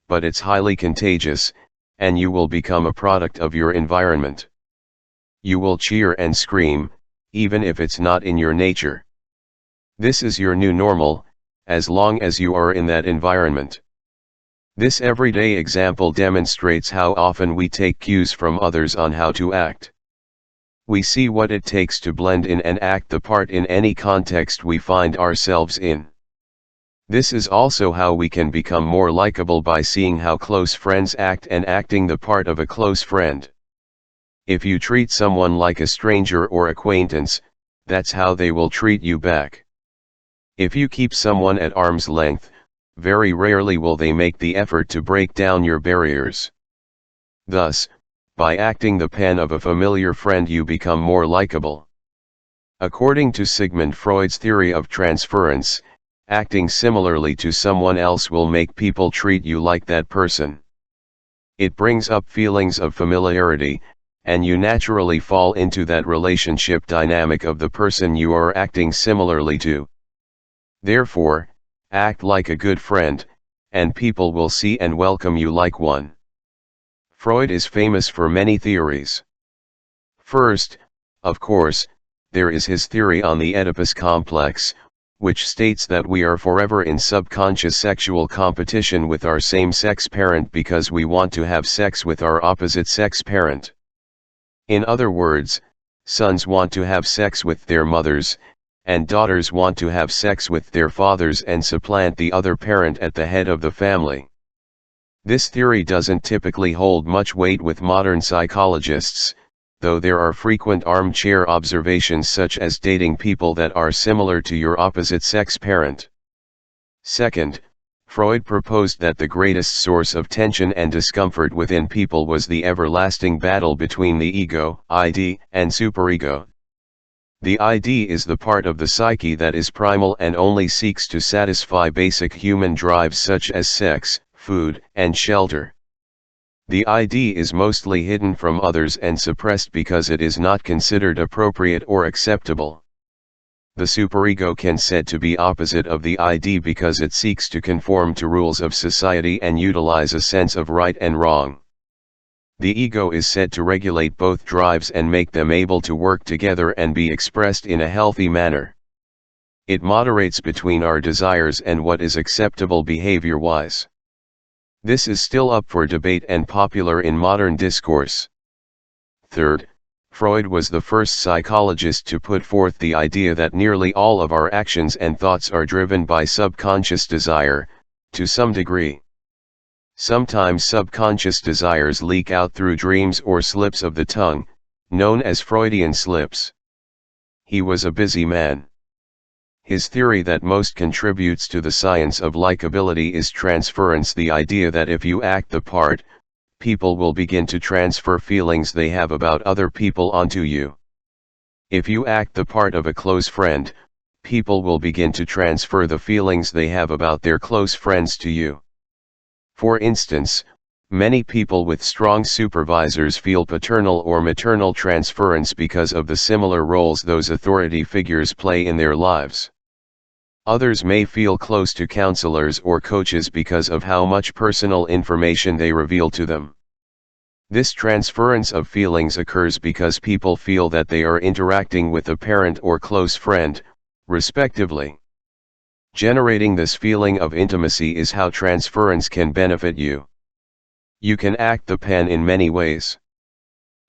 A: but it's highly contagious, and you will become a product of your environment. You will cheer and scream, even if it's not in your nature. This is your new normal, as long as you are in that environment. This everyday example demonstrates how often we take cues from others on how to act. We see what it takes to blend in and act the part in any context we find ourselves in. This is also how we can become more likable, by seeing how close friends act and acting the part of a close friend. If you treat someone like a stranger or acquaintance, that's how they will treat you back. If you keep someone at arm's length, very rarely will they make the effort to break down your barriers. Thus, by acting the pen of a familiar friend, you become more likable. According to Sigmund Freud's theory of transference, acting similarly to someone else will make people treat you like that person. It brings up feelings of familiarity, and you naturally fall into that relationship dynamic of the person you are acting similarly to. Therefore, act like a good friend, and people will see and welcome you like one. Freud is famous for many theories. First, of course, there is his theory on the Oedipus complex, which states that we are forever in subconscious sexual competition with our same-sex parent because we want to have sex with our opposite-sex parent. In other words, sons want to have sex with their mothers, and daughters want to have sex with their fathers and supplant the other parent at the head of the family. This theory doesn't typically hold much weight with modern psychologists, though there are frequent armchair observations such as dating people that are similar to your opposite-sex parent. Second, Freud proposed that the greatest source of tension and discomfort within people was the everlasting battle between the ego, id, and superego. The id is the part of the psyche that is primal and only seeks to satisfy basic human drives such as sex, food, and shelter. The id is mostly hidden from others and suppressed because it is not considered appropriate or acceptable. The superego can said to be opposite of the id because it seeks to conform to rules of society and utilize a sense of right and wrong. The ego is said to regulate both drives and make them able to work together and be expressed in a healthy manner. It moderates between our desires and what is acceptable behavior-wise. This is still up for debate and popular in modern discourse. Third, Freud was the first psychologist to put forth the idea that nearly all of our actions and thoughts are driven by subconscious desire, to some degree. Sometimes subconscious desires leak out through dreams or slips of the tongue, known as Freudian slips. He was a busy man. His theory that most contributes to the science of likability is transference, the idea that if you act the part, people will begin to transfer feelings they have about other people onto you. If you act the part of a close friend, people will begin to transfer the feelings they have about their close friends to you. For instance, many people with strong supervisors feel paternal or maternal transference because of the similar roles those authority figures play in their lives. Others may feel close to counselors or coaches because of how much personal information they reveal to them. This transference of feelings occurs because people feel that they are interacting with a parent or close friend, respectively. Generating this feeling of intimacy is how transference can benefit you. You can act the pen in many ways.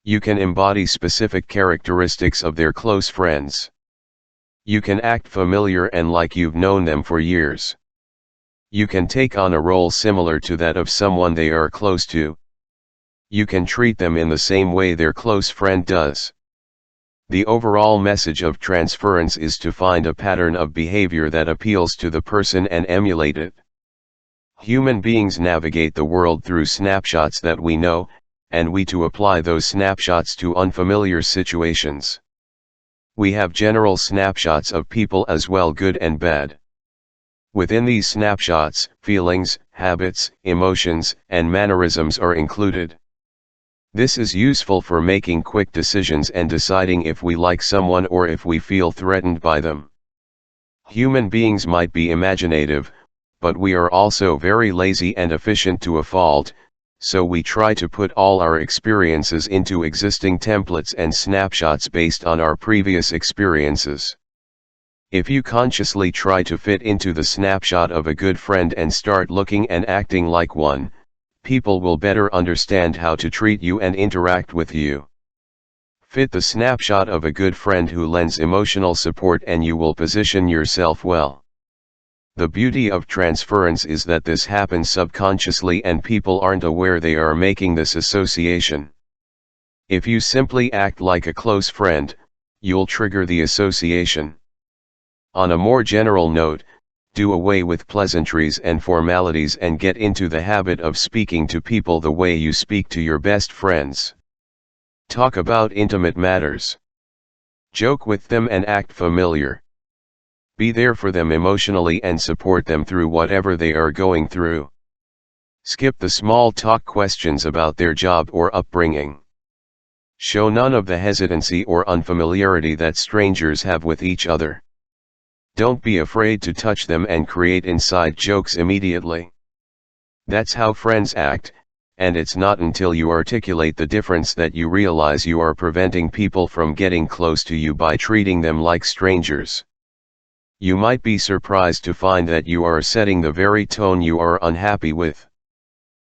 A: You can embody specific characteristics of their close friends. You can act familiar and like you've known them for years. You can take on a role similar to that of someone they are close to. You can treat them in the same way their close friend does. The overall message of transference is to find a pattern of behavior that appeals to the person and emulate it. Human beings navigate the world through snapshots that we know, and we to apply those snapshots to unfamiliar situations. We have general snapshots of people as well, good and bad. Within these snapshots, feelings, habits, emotions, and mannerisms are included. This is useful for making quick decisions and deciding if we like someone or if we feel threatened by them. Human beings might be imaginative, but we are also very lazy and efficient to a fault, so we try to put all our experiences into existing templates and snapshots based on our previous experiences. If you consciously try to fit into the snapshot of a good friend and start looking and acting like one, people will better understand how to treat you and interact with you. Fit the snapshot of a good friend who lends emotional support and you will position yourself well. The beauty of transference is that this happens subconsciously and people aren't aware they are making this association. If you simply act like a close friend, you'll trigger the association. On a more general note, do away with pleasantries and formalities and get into the habit of speaking to people the way you speak to your best friends. Talk about intimate matters. Joke with them and act familiar. Be there for them emotionally and support them through whatever they are going through. Skip the small talk questions about their job or upbringing. Show none of the hesitancy or unfamiliarity that strangers have with each other. Don't be afraid to touch them and create inside jokes immediately. That's how friends act, and it's not until you articulate the difference that you realize you are preventing people from getting close to you by treating them like strangers. You might be surprised to find that you are setting the very tone you are unhappy with.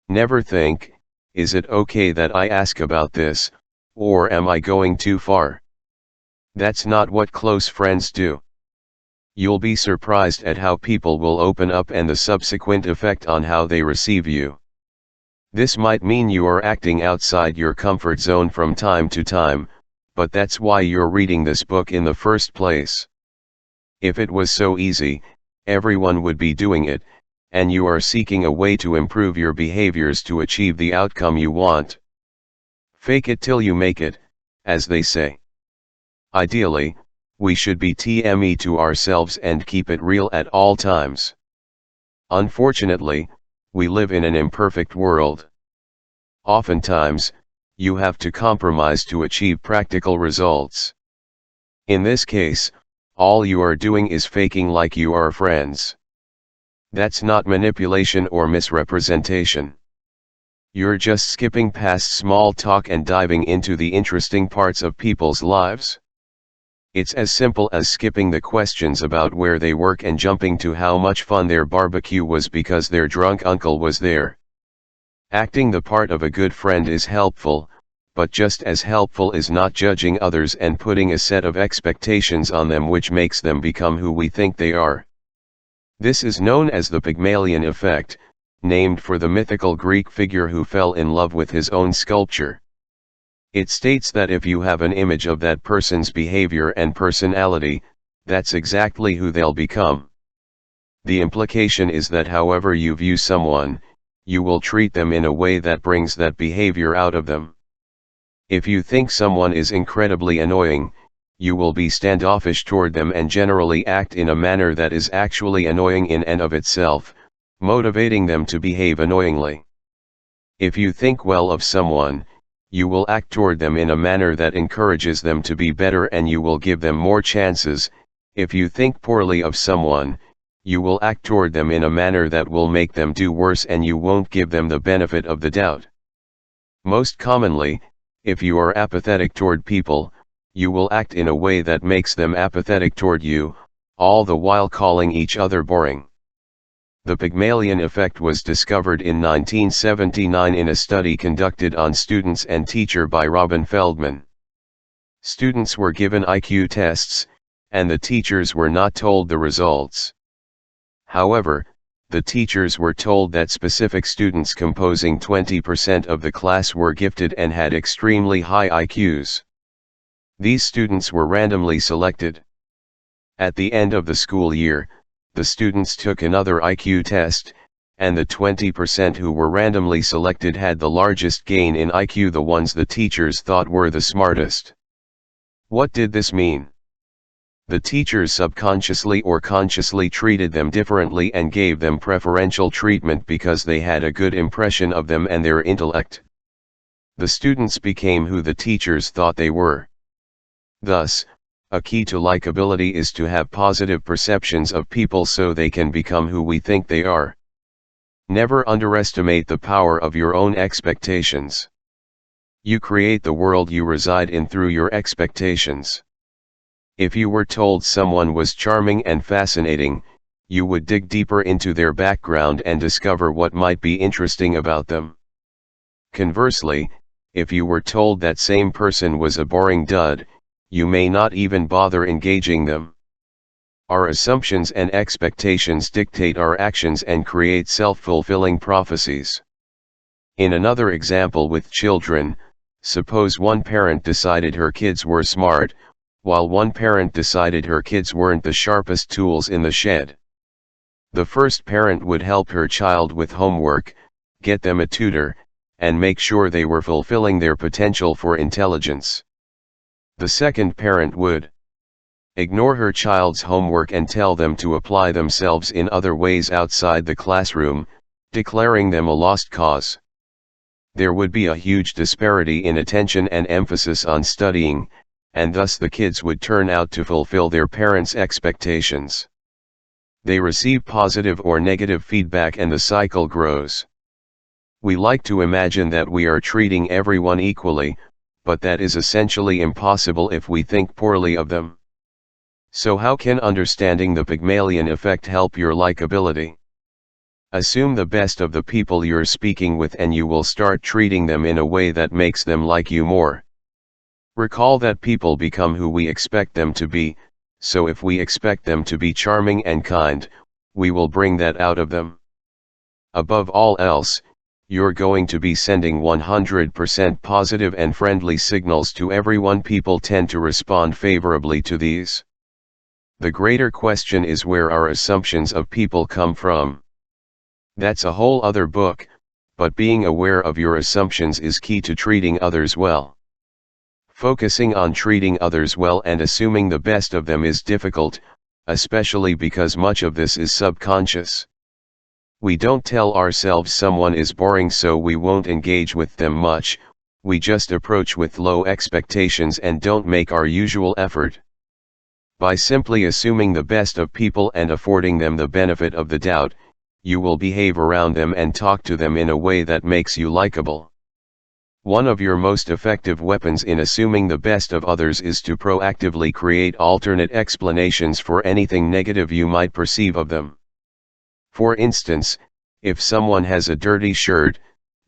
A: Never think, is it okay that I ask about this, or am I going too far? That's not what close friends do. You'll be surprised at how people will open up and the subsequent effect on how they receive you. This might mean you are acting outside your comfort zone from time to time, but that's why you're reading this book in the first place. If it was so easy, everyone would be doing it, and you are seeking a way to improve your behaviors to achieve the outcome you want. Fake it till you make it, as they say. Ideally, we should be TME to ourselves and keep it real at all times. Unfortunately, we live in an imperfect world. Oftentimes, you have to compromise to achieve practical results. In this case, all you are doing is faking like you are friends. That's not manipulation or misrepresentation. You're just skipping past small talk and diving into the interesting parts of people's lives. It's as simple as skipping the questions about where they work and jumping to how much fun their barbecue was because their drunk uncle was there. Acting the part of a good friend is helpful, but just as helpful is not judging others and putting a set of expectations on them which makes them become who we think they are. This is known as the Pygmalion effect, named for the mythical Greek figure who fell in love with his own sculpture. It states that if you have an image of that person's behavior and personality, that's exactly who they'll become. The implication is that however you view someone, you will treat them in a way that brings that behavior out of them. If you think someone is incredibly annoying, you will be standoffish toward them and generally act in a manner that is actually annoying in and of itself, motivating them to behave annoyingly. If you think well of someone, you will act toward them in a manner that encourages them to be better and you will give them more chances. If you think poorly of someone, you will act toward them in a manner that will make them do worse and you won't give them the benefit of the doubt. Most commonly, if you are apathetic toward people, you will act in a way that makes them apathetic toward you, all the while calling each other boring. The Pygmalion effect was discovered in 1979 in a study conducted on students and teacher by Robin Feldman. Students were given IQ tests, and the teachers were not told the results. However, the teachers were told that specific students composing 20% of the class were gifted and had extremely high IQs. These students were randomly selected. At the end of the school year, the students took another IQ test, and the 20% who were randomly selected had the largest gain in IQ, the ones the teachers thought were the smartest. What did this mean? The teachers subconsciously or consciously treated them differently and gave them preferential treatment because they had a good impression of them and their intellect. The students became who the teachers thought they were. Thus, a key to likability is to have positive perceptions of people so they can become who we think they are. Never underestimate the power of your own expectations. You create the world you reside in through your expectations. If you were told someone was charming and fascinating, you would dig deeper into their background and discover what might be interesting about them. Conversely, if you were told that same person was a boring dud, you may not even bother engaging them. Our assumptions and expectations dictate our actions and create self-fulfilling prophecies. In another example with children, suppose one parent decided her kids were smart, while one parent decided her kids weren't the sharpest tools in the shed. The first parent would help her child with homework, get them a tutor, and make sure they were fulfilling their potential for intelligence. The second parent would ignore her child's homework and tell them to apply themselves in other ways outside the classroom, declaring them a lost cause. There would be a huge disparity in attention and emphasis on studying, and thus the kids would turn out to fulfill their parents' expectations. They receive positive or negative feedback and the cycle grows. We like to imagine that we are treating everyone equally, but that is essentially impossible if we think poorly of them. So how can understanding the Pygmalion effect help your likability? Assume the best of the people you're speaking with and you will start treating them in a way that makes them like you more. Recall that people become who we expect them to be, so if we expect them to be charming and kind, we will bring that out of them. Above all else, you're going to be sending 100% positive and friendly signals to everyone. People tend to respond favorably to these. The greater question is where our assumptions of people come from. That's a whole other book, but being aware of your assumptions is key to treating others well. Focusing on treating others well and assuming the best of them is difficult, especially because much of this is subconscious. We don't tell ourselves someone is boring so we won't engage with them much, we just approach with low expectations and don't make our usual effort. By simply assuming the best of people and affording them the benefit of the doubt, you will behave around them and talk to them in a way that makes you likable. One of your most effective weapons in assuming the best of others is to proactively create alternate explanations for anything negative you might perceive of them. For instance, if someone has a dirty shirt,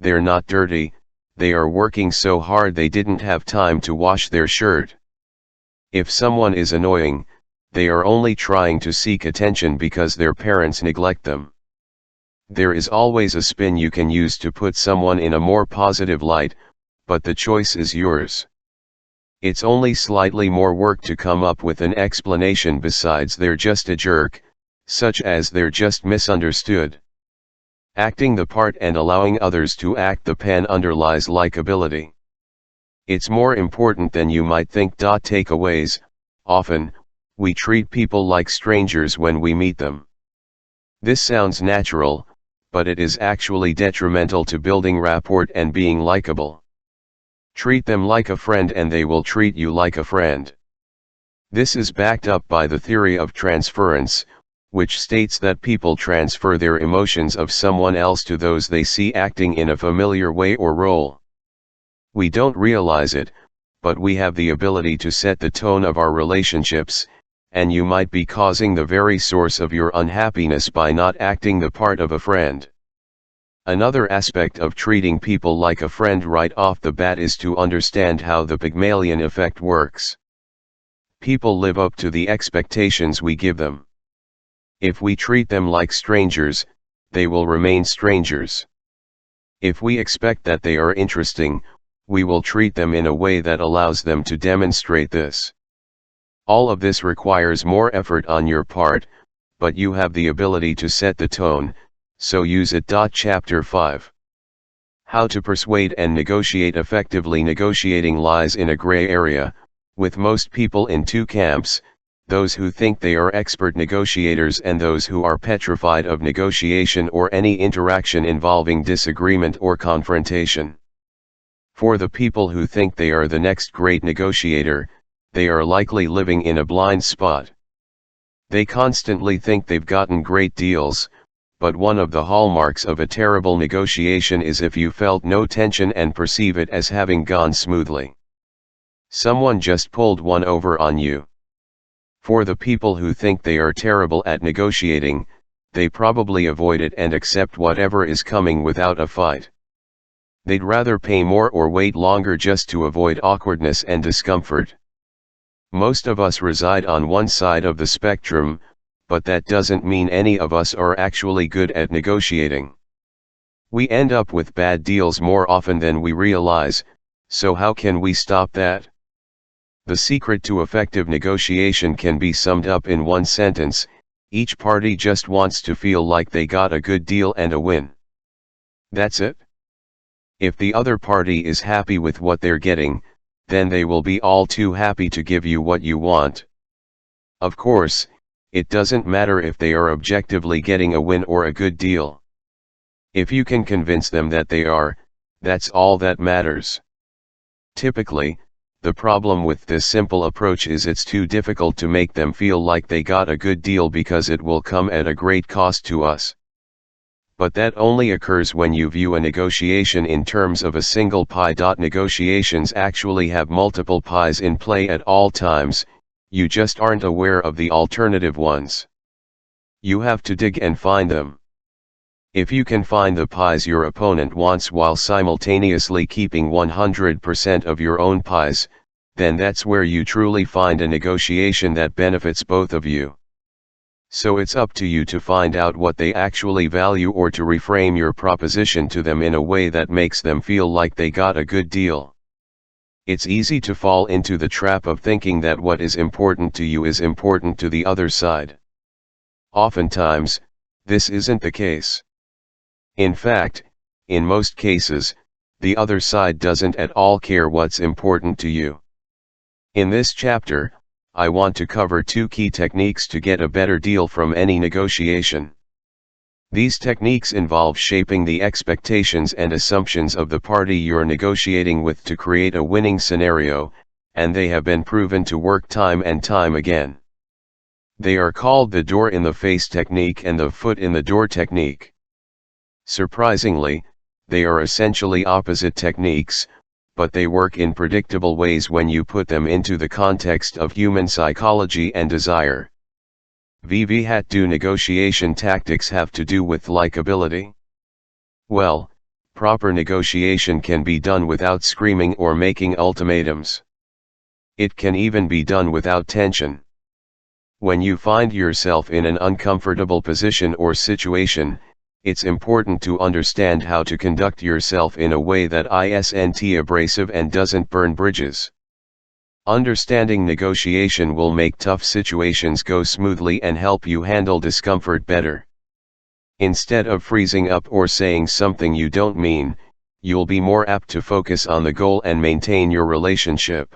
A: they're not dirty, they are working so hard they didn't have time to wash their shirt. If someone is annoying, they are only trying to seek attention because their parents neglect them. There is always a spin you can use to put someone in a more positive light, but the choice is yours. It's only slightly more work to come up with an explanation besides they're just a jerk, such as they're just misunderstood. Acting the part and allowing others to act the pen underlies likability. It's more important than you might think. Takeaways: often, we treat people like strangers when we meet them. This sounds natural, but it is actually detrimental to building rapport and being likable. Treat them like a friend and they will treat you like a friend. This is backed up by the theory of transference, which states that people transfer their emotions of someone else to those they see acting in a familiar way or role. We don't realize it, but we have the ability to set the tone of our relationships, and you might be causing the very source of your unhappiness by not acting the part of a friend. Another aspect of treating people like a friend right off the bat is to understand how the Pygmalion effect works. People live up to the expectations we give them. If we treat them like strangers, they will remain strangers. If we expect that they are interesting, we will treat them in a way that allows them to demonstrate this. All of this requires more effort on your part, but you have the ability to set the tone, so use it. Chapter 5. How to persuade and negotiate effectively. Negotiating lies in a gray area, with most people in two camps: those who think they are expert negotiators and those who are petrified of negotiation or any interaction involving disagreement or confrontation. For the people who think they are the next great negotiator, they are likely living in a blind spot. They constantly think they've gotten great deals, but one of the hallmarks of a terrible negotiation is if you felt no tension and perceive it as having gone smoothly. Someone just pulled one over on you. For the people who think they are terrible at negotiating, they probably avoid it and accept whatever is coming without a fight. They'd rather pay more or wait longer just to avoid awkwardness and discomfort. Most of us reside on one side of the spectrum, but that doesn't mean any of us are actually good at negotiating. We end up with bad deals more often than we realize, so how can we stop that? The secret to effective negotiation can be summed up in one sentence: each party just wants to feel like they got a good deal and a win. That's it. If the other party is happy with what they're getting, then they will be all too happy to give you what you want. Of course, it doesn't matter if they are objectively getting a win or a good deal. If you can convince them that they are, that's all that matters. Typically, the problem with this simple approach is it's too difficult to make them feel like they got a good deal because it will come at a great cost to us. But that only occurs when you view a negotiation in terms of a single pie. Negotiations actually have multiple pies in play at all times, you just aren't aware of the alternative ones. You have to dig and find them. If you can find the pies your opponent wants while simultaneously keeping 100% of your own pies, then that's where you truly find a negotiation that benefits both of you. So it's up to you to find out what they actually value or to reframe your proposition to them in a way that makes them feel like they got a good deal. It's easy to fall into the trap of thinking that what is important to you is important to the other side. Oftentimes, this isn't the case. In fact, in most cases, the other side doesn't at all care what's important to you. In this chapter, I want to cover 2 key techniques to get a better deal from any negotiation. These techniques involve shaping the expectations and assumptions of the party you're negotiating with to create a winning scenario, and they have been proven to work time and time again. They are called the door in the face technique and the foot in the door technique. Surprisingly, they are essentially opposite techniques, but they work in predictable ways when you put them into the context of human psychology and desire. What do negotiation tactics have to do with likability? Well, proper negotiation can be done without screaming or making ultimatums. It can even be done without tension. When you find yourself in an uncomfortable position or situation, it's important to understand how to conduct yourself in a way that isn't abrasive and doesn't burn bridges. Understanding negotiation will make tough situations go smoothly and help you handle discomfort better. Instead of freezing up or saying something you don't mean, you'll be more apt to focus on the goal and maintain your relationship.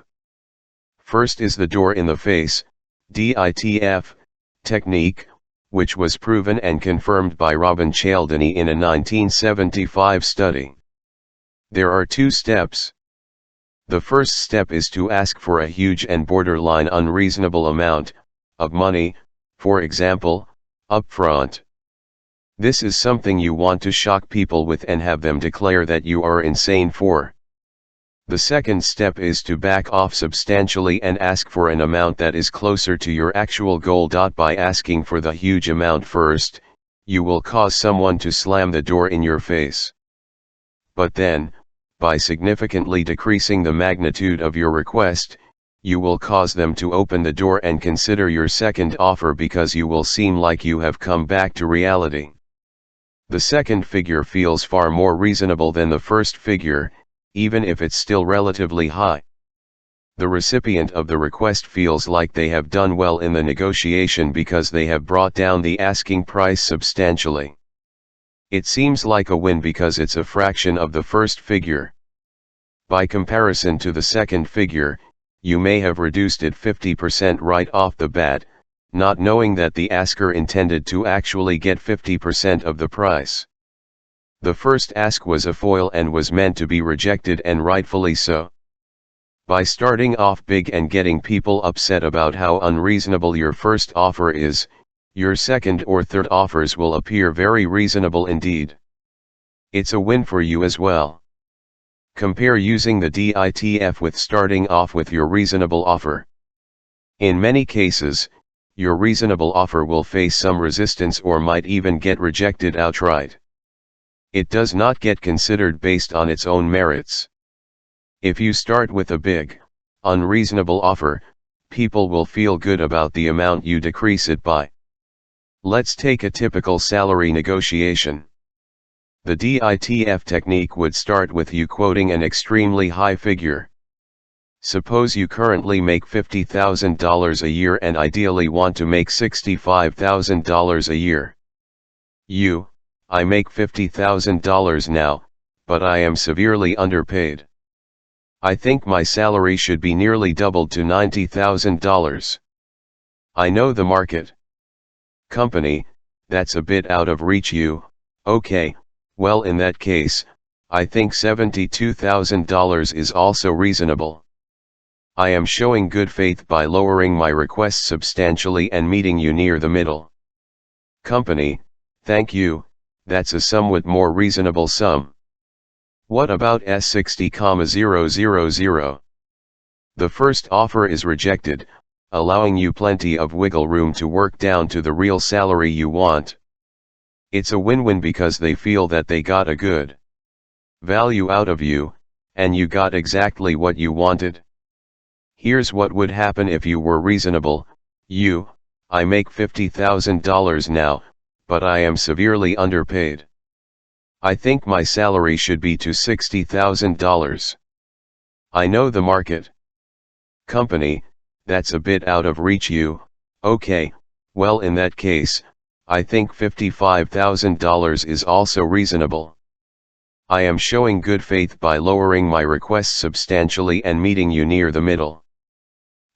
A: First is the door in the face, DITF, technique, which was proven and confirmed by Robin Cialdini in a 1975 study. There are 2 steps. The first step is to ask for a huge and borderline unreasonable amount of money, for example, upfront. This is something you want to shock people with and have them declare that you are insane for. The second step is to back off substantially and ask for an amount that is closer to your actual goal. By asking for the huge amount first, you will cause someone to slam the door in your face. But then, by significantly decreasing the magnitude of your request, you will cause them to open the door and consider your second offer because you will seem like you have come back to reality. The second figure feels far more reasonable than the first figure, even if it's still relatively high. The recipient of the request feels like they have done well in the negotiation because they have brought down the asking price substantially. It seems like a win because it's a fraction of the first figure. By comparison to the second figure, you may have reduced it 50% right off the bat, not knowing that the asker intended to actually get 50% of the price. The first ask was a foil and was meant to be rejected, and rightfully so. By starting off big and getting people upset about how unreasonable your first offer is, your second or third offers will appear very reasonable indeed. It's a win for you as well. Compare using the DITF with starting off with your reasonable offer. In many cases, your reasonable offer will face some resistance or might even get rejected outright. It does not get considered based on its own merits. If you start with a big, unreasonable offer, people will feel good about the amount you decrease it by. Let's take a typical salary negotiation. The DITF technique would start with you quoting an extremely high figure. Suppose you currently make $50,000 a year and ideally want to make $65,000 a year. I make $50,000 now, but I am severely underpaid. I think my salary should be nearly doubled to $90,000. I know the market. Company, that's a bit out of reach. Okay, well in that case, I think $72,000 is also reasonable. I am showing good faith by lowering my request substantially and meeting you near the middle. Company, thank you, that's a somewhat more reasonable sum. What about S60,000? The first offer is rejected, allowing you plenty of wiggle room to work down to the real salary you want. It's a win-win because they feel that they got a good value out of you, and you got exactly what you wanted. Here's what would happen if you were reasonable. I make $50,000 now, but I am severely underpaid. I think my salary should be to $60,000. I know the market. Company, that's a bit out of reach. Okay, well in that case, I think $55,000 is also reasonable. I am showing good faith by lowering my request substantially and meeting you near the middle.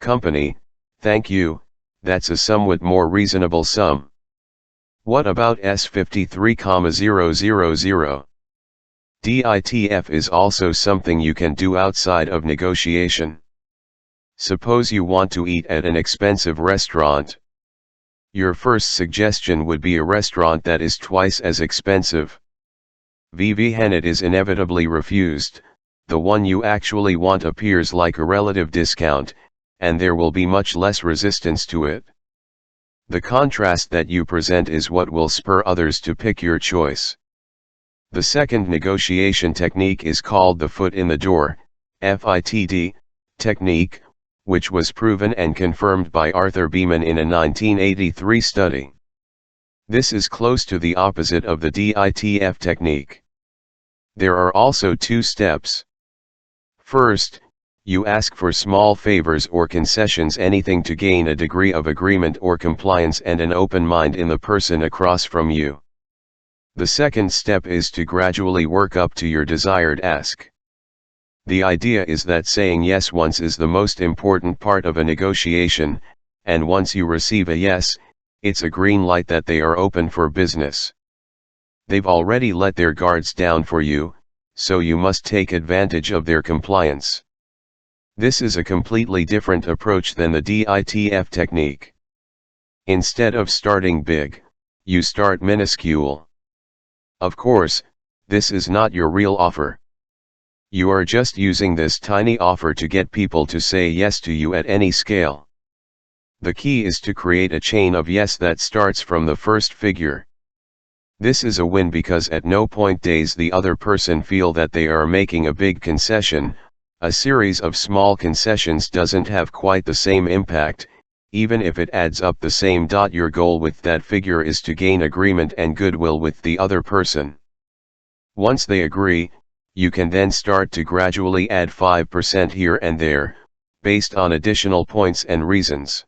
A: Company, thank you, that's a somewhat more reasonable sum. What about S53,000? DITF is also something you can do outside of negotiation. Suppose you want to eat at an expensive restaurant. Your first suggestion would be a restaurant that is twice as expensive. When it is inevitably refused, the one you actually want appears like a relative discount, and there will be much less resistance to it. The contrast that you present is what will spur others to pick your choice. The second negotiation technique is called the foot in the door, FITD, technique, which was proven and confirmed by Arthur Beeman in a 1983 study. This is close to the opposite of the DITF technique. There are also two steps. First, you ask for small favors or concessions, anything to gain a degree of agreement or compliance and an open mind in the person across from you. The second step is to gradually work up to your desired ask. The idea is that saying yes once is the most important part of a negotiation, and once you receive a yes, it's a green light that they are open for business. They've already let their guards down for you, so you must take advantage of their compliance. This is a completely different approach than the DITF technique. Instead of starting big, you start minuscule. Of course, this is not your real offer. You are just using this tiny offer to get people to say yes to you at any scale. The key is to create a chain of yes that starts from the first figure. This is a win because at no point does the other person feel that they are making a big concession. A series of small concessions doesn't have quite the same impact, even if it adds up the same. Your goal with that figure is to gain agreement and goodwill with the other person. Once they agree, you can then start to gradually add 5% here and there, based on additional points and reasons.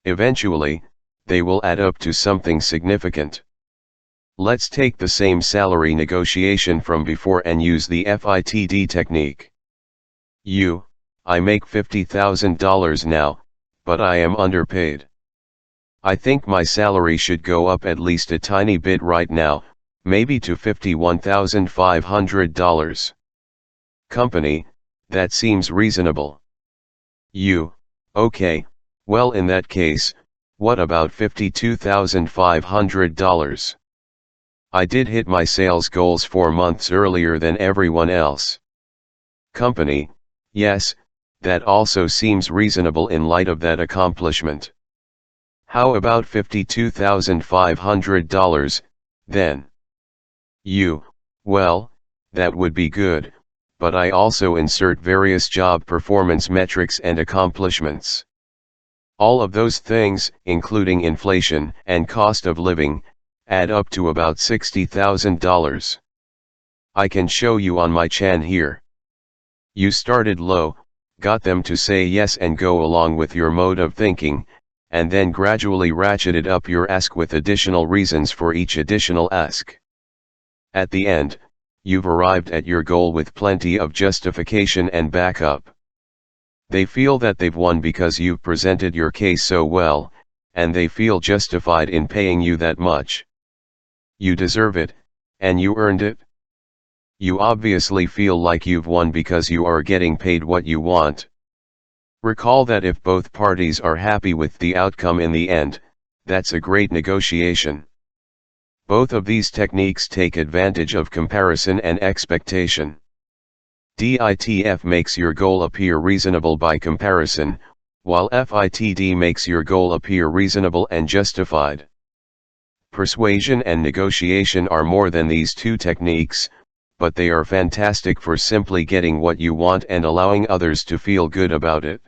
A: Eventually, they will add up to something significant. Let's take the same salary negotiation from before and use the FITD technique. I make $50,000 now, but I am underpaid. I think my salary should go up at least a tiny bit right now, maybe to $51,500. Company, that seems reasonable. Okay, well in that case, what about $52,500? I did hit my sales goals 4 months earlier than everyone else. Company, yes, that also seems reasonable in light of that accomplishment. How about $52,500, then? Well, that would be good, but I also insert various job performance metrics and accomplishments. All of those things, including inflation and cost of living, add up to about $60,000. I can show you on my chan here. You started low, got them to say yes and go along with your mode of thinking, and then gradually ratcheted up your ask with additional reasons for each additional ask. At the end, you've arrived at your goal with plenty of justification and backup. They feel that they've won because you've presented your case so well, and they feel justified in paying you that much. You deserve it, and you earned it. You obviously feel like you've won because you are getting paid what you want. Recall that if both parties are happy with the outcome in the end, that's a great negotiation. Both of these techniques take advantage of comparison and expectation. DITF makes your goal appear reasonable by comparison, while FITD makes your goal appear reasonable and justified. Persuasion and negotiation are more than these two techniques, but they are fantastic for simply getting what you want and allowing others to feel good about it.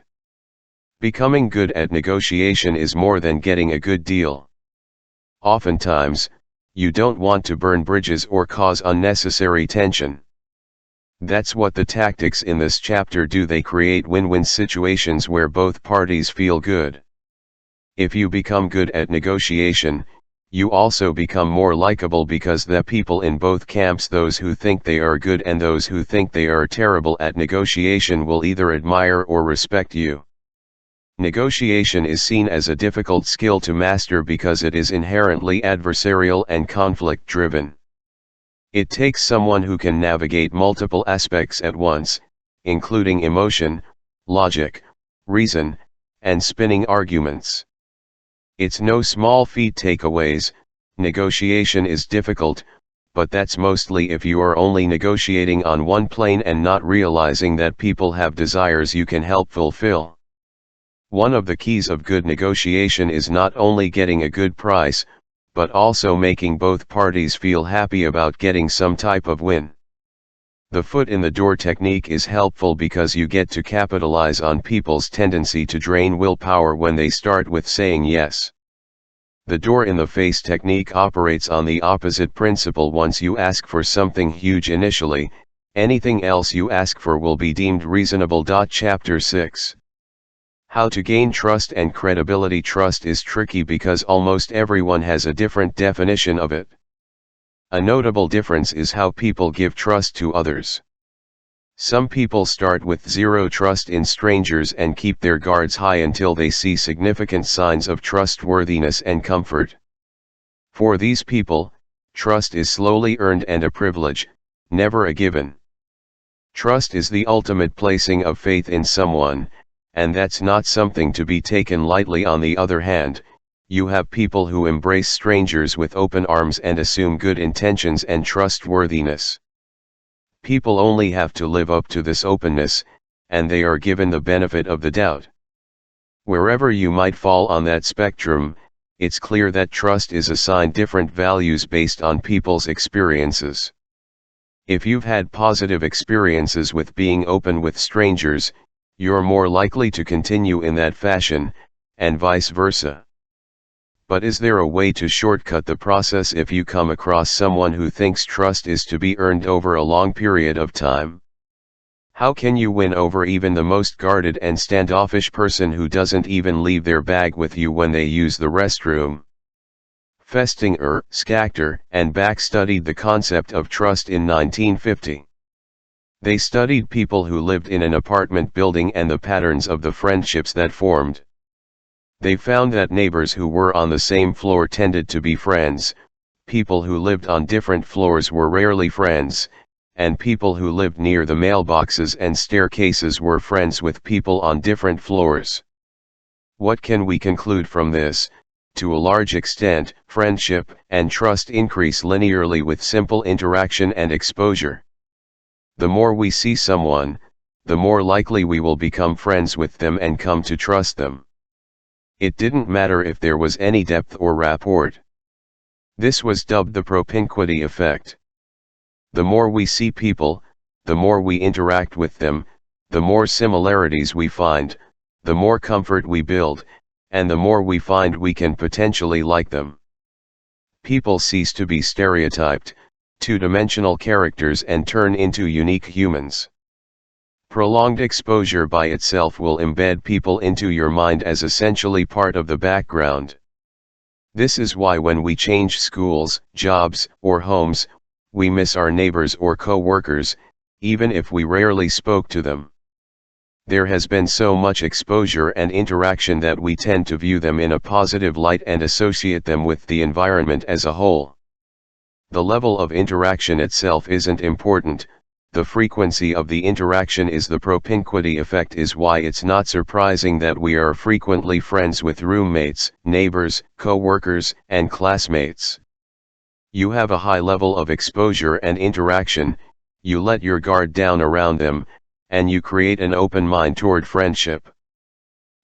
A: Becoming good at negotiation is more than getting a good deal. Oftentimes, you don't want to burn bridges or cause unnecessary tension. That's what the tactics in this chapter do. They create win-win situations where both parties feel good. If you become good at negotiation, you also become more likable because the people in both camps, those who think they are good and those who think they are terrible at negotiation, will either admire or respect you. Negotiation is seen as a difficult skill to master because it is inherently adversarial and conflict-driven. It takes someone who can navigate multiple aspects at once, including emotion, logic, reason, and spinning arguments. It's no small feat. Takeaways: negotiation is difficult, but that's mostly if you are only negotiating on one plane and not realizing that people have desires you can help fulfill. One of the keys of good negotiation is not only getting a good price, but also making both parties feel happy about getting some type of win. The foot in the door technique is helpful because you get to capitalize on people's tendency to drain willpower when they start with saying yes. The door in the face technique operates on the opposite principle. Once you ask for something huge initially, anything else you ask for will be deemed reasonable. Chapter 6. How to gain trust and credibility. Trust is tricky because almost everyone has a different definition of it. A notable difference is how people give trust to others. Some people start with zero trust in strangers and keep their guards high until they see significant signs of trustworthiness and comfort. For these people, trust is slowly earned and a privilege, never a given. Trust is the ultimate placing of faith in someone, and that's not something to be taken lightly. On the other hand, you have people who embrace strangers with open arms and assume good intentions and trustworthiness. People only have to live up to this openness, and they are given the benefit of the doubt. Wherever you might fall on that spectrum, it's clear that trust is assigned different values based on people's experiences. If you've had positive experiences with being open with strangers, you're more likely to continue in that fashion, and vice versa. But is there a way to shortcut the process if you come across someone who thinks trust is to be earned over a long period of time? How can you win over even the most guarded and standoffish person who doesn't even leave their bag with you when they use the restroom? Festinger, Schachter, and Bach studied the concept of trust in 1950. They studied people who lived in an apartment building and the patterns of the friendships that formed. They found that neighbors who were on the same floor tended to be friends, people who lived on different floors were rarely friends, and people who lived near the mailboxes and staircases were friends with people on different floors. What can we conclude from this? To a large extent, friendship and trust increase linearly with simple interaction and exposure. The more we see someone, the more likely we will become friends with them and come to trust them. It didn't matter if there was any depth or rapport. This was dubbed the propinquity effect. The more we see people, the more we interact with them, the more similarities we find, the more comfort we build, and the more we find we can potentially like them. People cease to be stereotyped, two-dimensional characters and turn into unique humans. Prolonged exposure by itself will embed people into your mind as essentially part of the background. This is why when we change schools, jobs, or homes, we miss our neighbors or co-workers, even if we rarely spoke to them. There has been so much exposure and interaction that we tend to view them in a positive light and associate them with the environment as a whole. The level of interaction itself isn't important, the frequency of the interaction is. The propinquity effect is why it's not surprising that we are frequently friends with roommates, neighbors, co-workers, and classmates. You have a high level of exposure and interaction, you let your guard down around them, and you create an open mind toward friendship.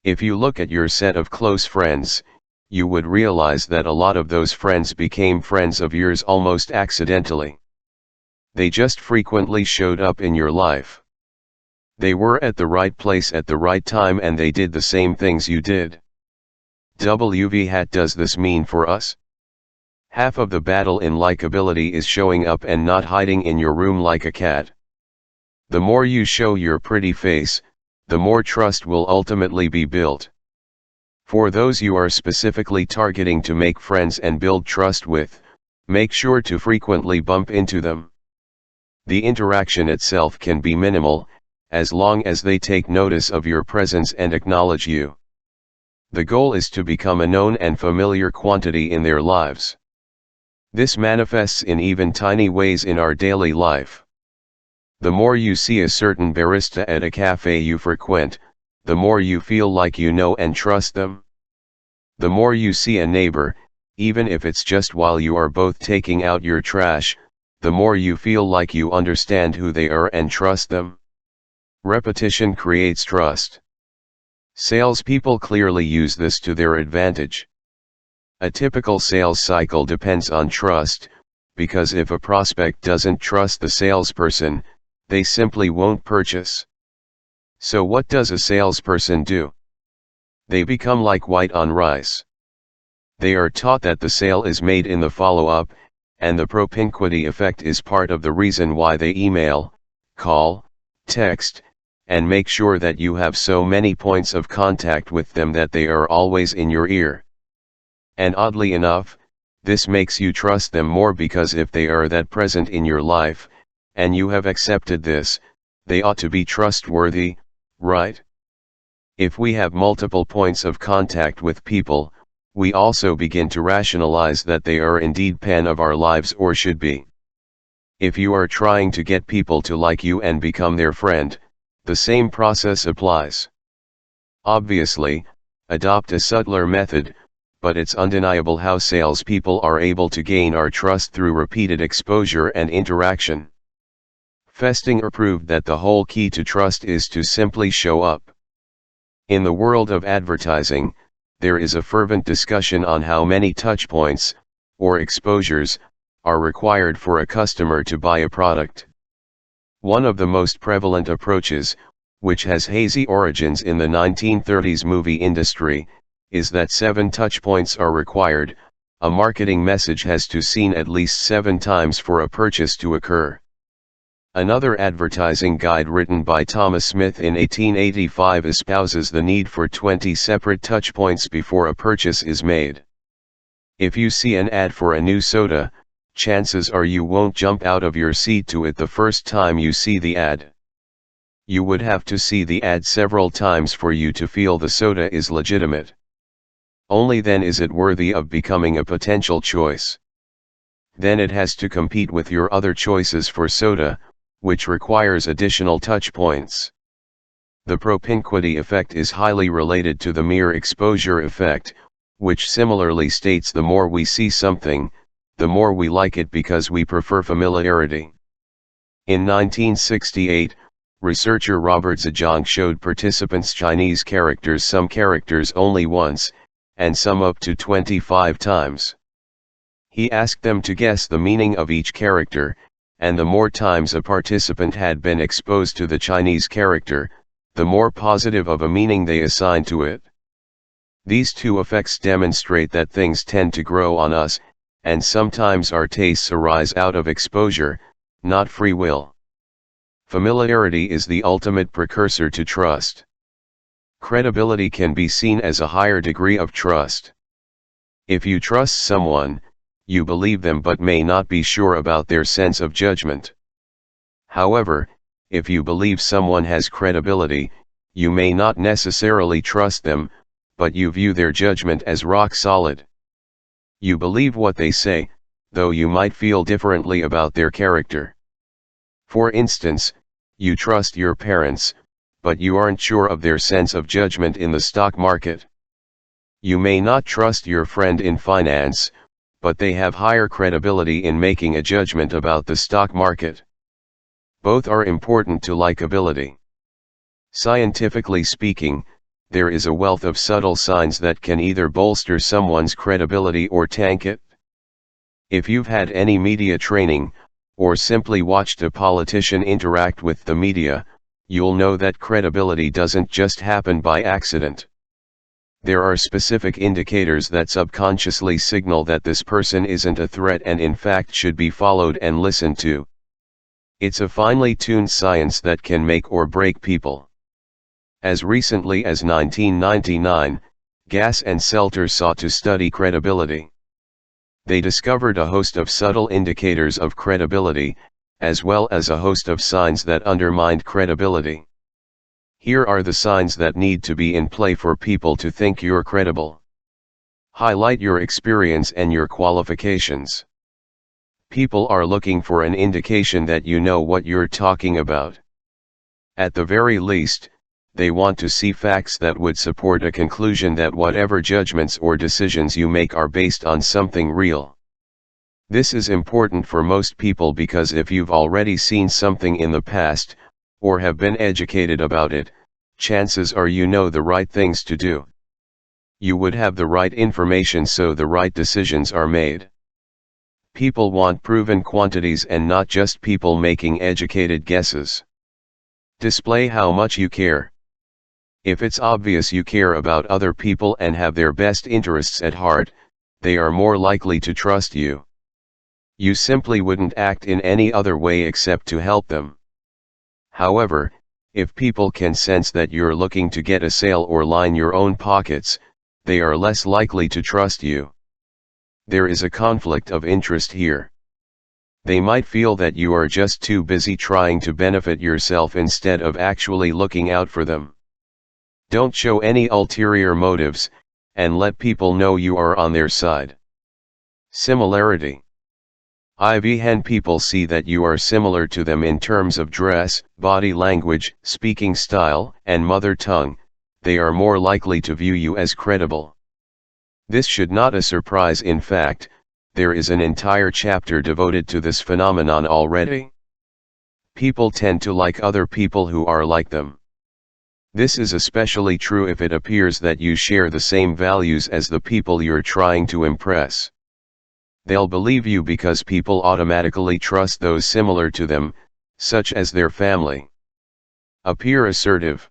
A: If you look at your set of close friends, you would realize that a lot of those friends became friends of yours almost accidentally. They just frequently showed up in your life. They were at the right place at the right time and they did the same things you did. What does this mean for us? Half of the battle in likability is showing up and not hiding in your room like a cat. The more you show your pretty face, the more trust will ultimately be built. For those you are specifically targeting to make friends and build trust with, make sure to frequently bump into them. The interaction itself can be minimal, as long as they take notice of your presence and acknowledge you. The goal is to become a known and familiar quantity in their lives. This manifests in even tiny ways in our daily life. The more you see a certain barista at a cafe you frequent, the more you feel like you know and trust them. The more you see a neighbor, even if it's just while you are both taking out your trash, the more you feel like you understand who they are and trust them. Repetition creates trust. Salespeople clearly use this to their advantage. A typical sales cycle depends on trust, because if a prospect doesn't trust the salesperson, they simply won't purchase. So what does a salesperson do? They become like white on rice. They are taught that the sale is made in the follow-up, and the propinquity effect is part of the reason why they email, call, text, and make sure that you have so many points of contact with them that they are always in your ear. And oddly enough, this makes you trust them more because if they are that present in your life, and you have accepted this, they ought to be trustworthy, right? If we have multiple points of contact with people, we also begin to rationalize that they are indeed part of our lives or should be. If you are trying to get people to like you and become their friend, the same process applies. Obviously, adopt a subtler method, but it's undeniable how salespeople are able to gain our trust through repeated exposure and interaction. Festinger proved that the whole key to trust is to simply show up. In the world of advertising, there is a fervent discussion on how many touchpoints, or exposures, are required for a customer to buy a product. One of the most prevalent approaches, which has hazy origins in the 1930s movie industry, is that 7 touchpoints are required. A marketing message has to be seen at least 7 times for a purchase to occur. Another advertising guide written by Thomas Smith in 1885 espouses the need for 20 separate touchpoints before a purchase is made. If you see an ad for a new soda, chances are you won't jump out of your seat to it the first time you see the ad. You would have to see the ad several times for you to feel the soda is legitimate. Only then is it worthy of becoming a potential choice. Then it has to compete with your other choices for soda, which requires additional touch points. The propinquity effect is highly related to the mere exposure effect, which similarly states the more we see something, the more we like it because we prefer familiarity. In 1968, researcher Robert Zhejiang showed participants Chinese characters, some characters only once, and some up to 25 times. He asked them to guess the meaning of each character, and the more times a participant had been exposed to the Chinese character, the more positive of a meaning they assigned to it. These two effects demonstrate that things tend to grow on us, and sometimes our tastes arise out of exposure, not free will. Familiarity is the ultimate precursor to trust. Credibility can be seen as a higher degree of trust. If you trust someone, you believe them but may not be sure about their sense of judgment. However, if you believe someone has credibility, you may not necessarily trust them, but you view their judgment as rock solid. You believe what they say, though you might feel differently about their character. For instance, you trust your parents, but you aren't sure of their sense of judgment in the stock market. You may not trust your friend in finance, but they have higher credibility in making a judgment about the stock market. Both are important to likability. Scientifically speaking, there is a wealth of subtle signs that can either bolster someone's credibility or tank it. If you've had any media training, or simply watched a politician interact with the media, you'll know that credibility doesn't just happen by accident. There are specific indicators that subconsciously signal that this person isn't a threat and in fact should be followed and listened to. It's a finely tuned science that can make or break people. As recently as 1999, Gass and Selter sought to study credibility. They discovered a host of subtle indicators of credibility, as well as a host of signs that undermined credibility. Here are the signs that need to be in play for people to think you're credible. Highlight your experience and your qualifications. People are looking for an indication that you know what you're talking about. At the very least, they want to see facts that would support a conclusion that whatever judgments or decisions you make are based on something real. This is important for most people because if you've already seen something in the past, or have been educated about it, chances are you know the right things to do. You would have the right information so the right decisions are made. People want proven quantities and not just people making educated guesses. Display how much you care. If it's obvious you care about other people and have their best interests at heart, they are more likely to trust you. You simply wouldn't act in any other way except to help them. However, if people can sense that you're looking to get a sale or line your own pockets, they are less likely to trust you. There is a conflict of interest here. They might feel that you are just too busy trying to benefit yourself instead of actually looking out for them. Don't show any ulterior motives, and let people know you are on their side. Similarity. When people see that you are similar to them in terms of dress, body language, speaking style, and mother tongue, they are more likely to view you as credible. This should not be a surprise. In fact, there is an entire chapter devoted to this phenomenon already. People tend to like other people who are like them. This is especially true if it appears that you share the same values as the people you're trying to impress. They'll believe you because people automatically trust those similar to them, such as their family. Appear assertive.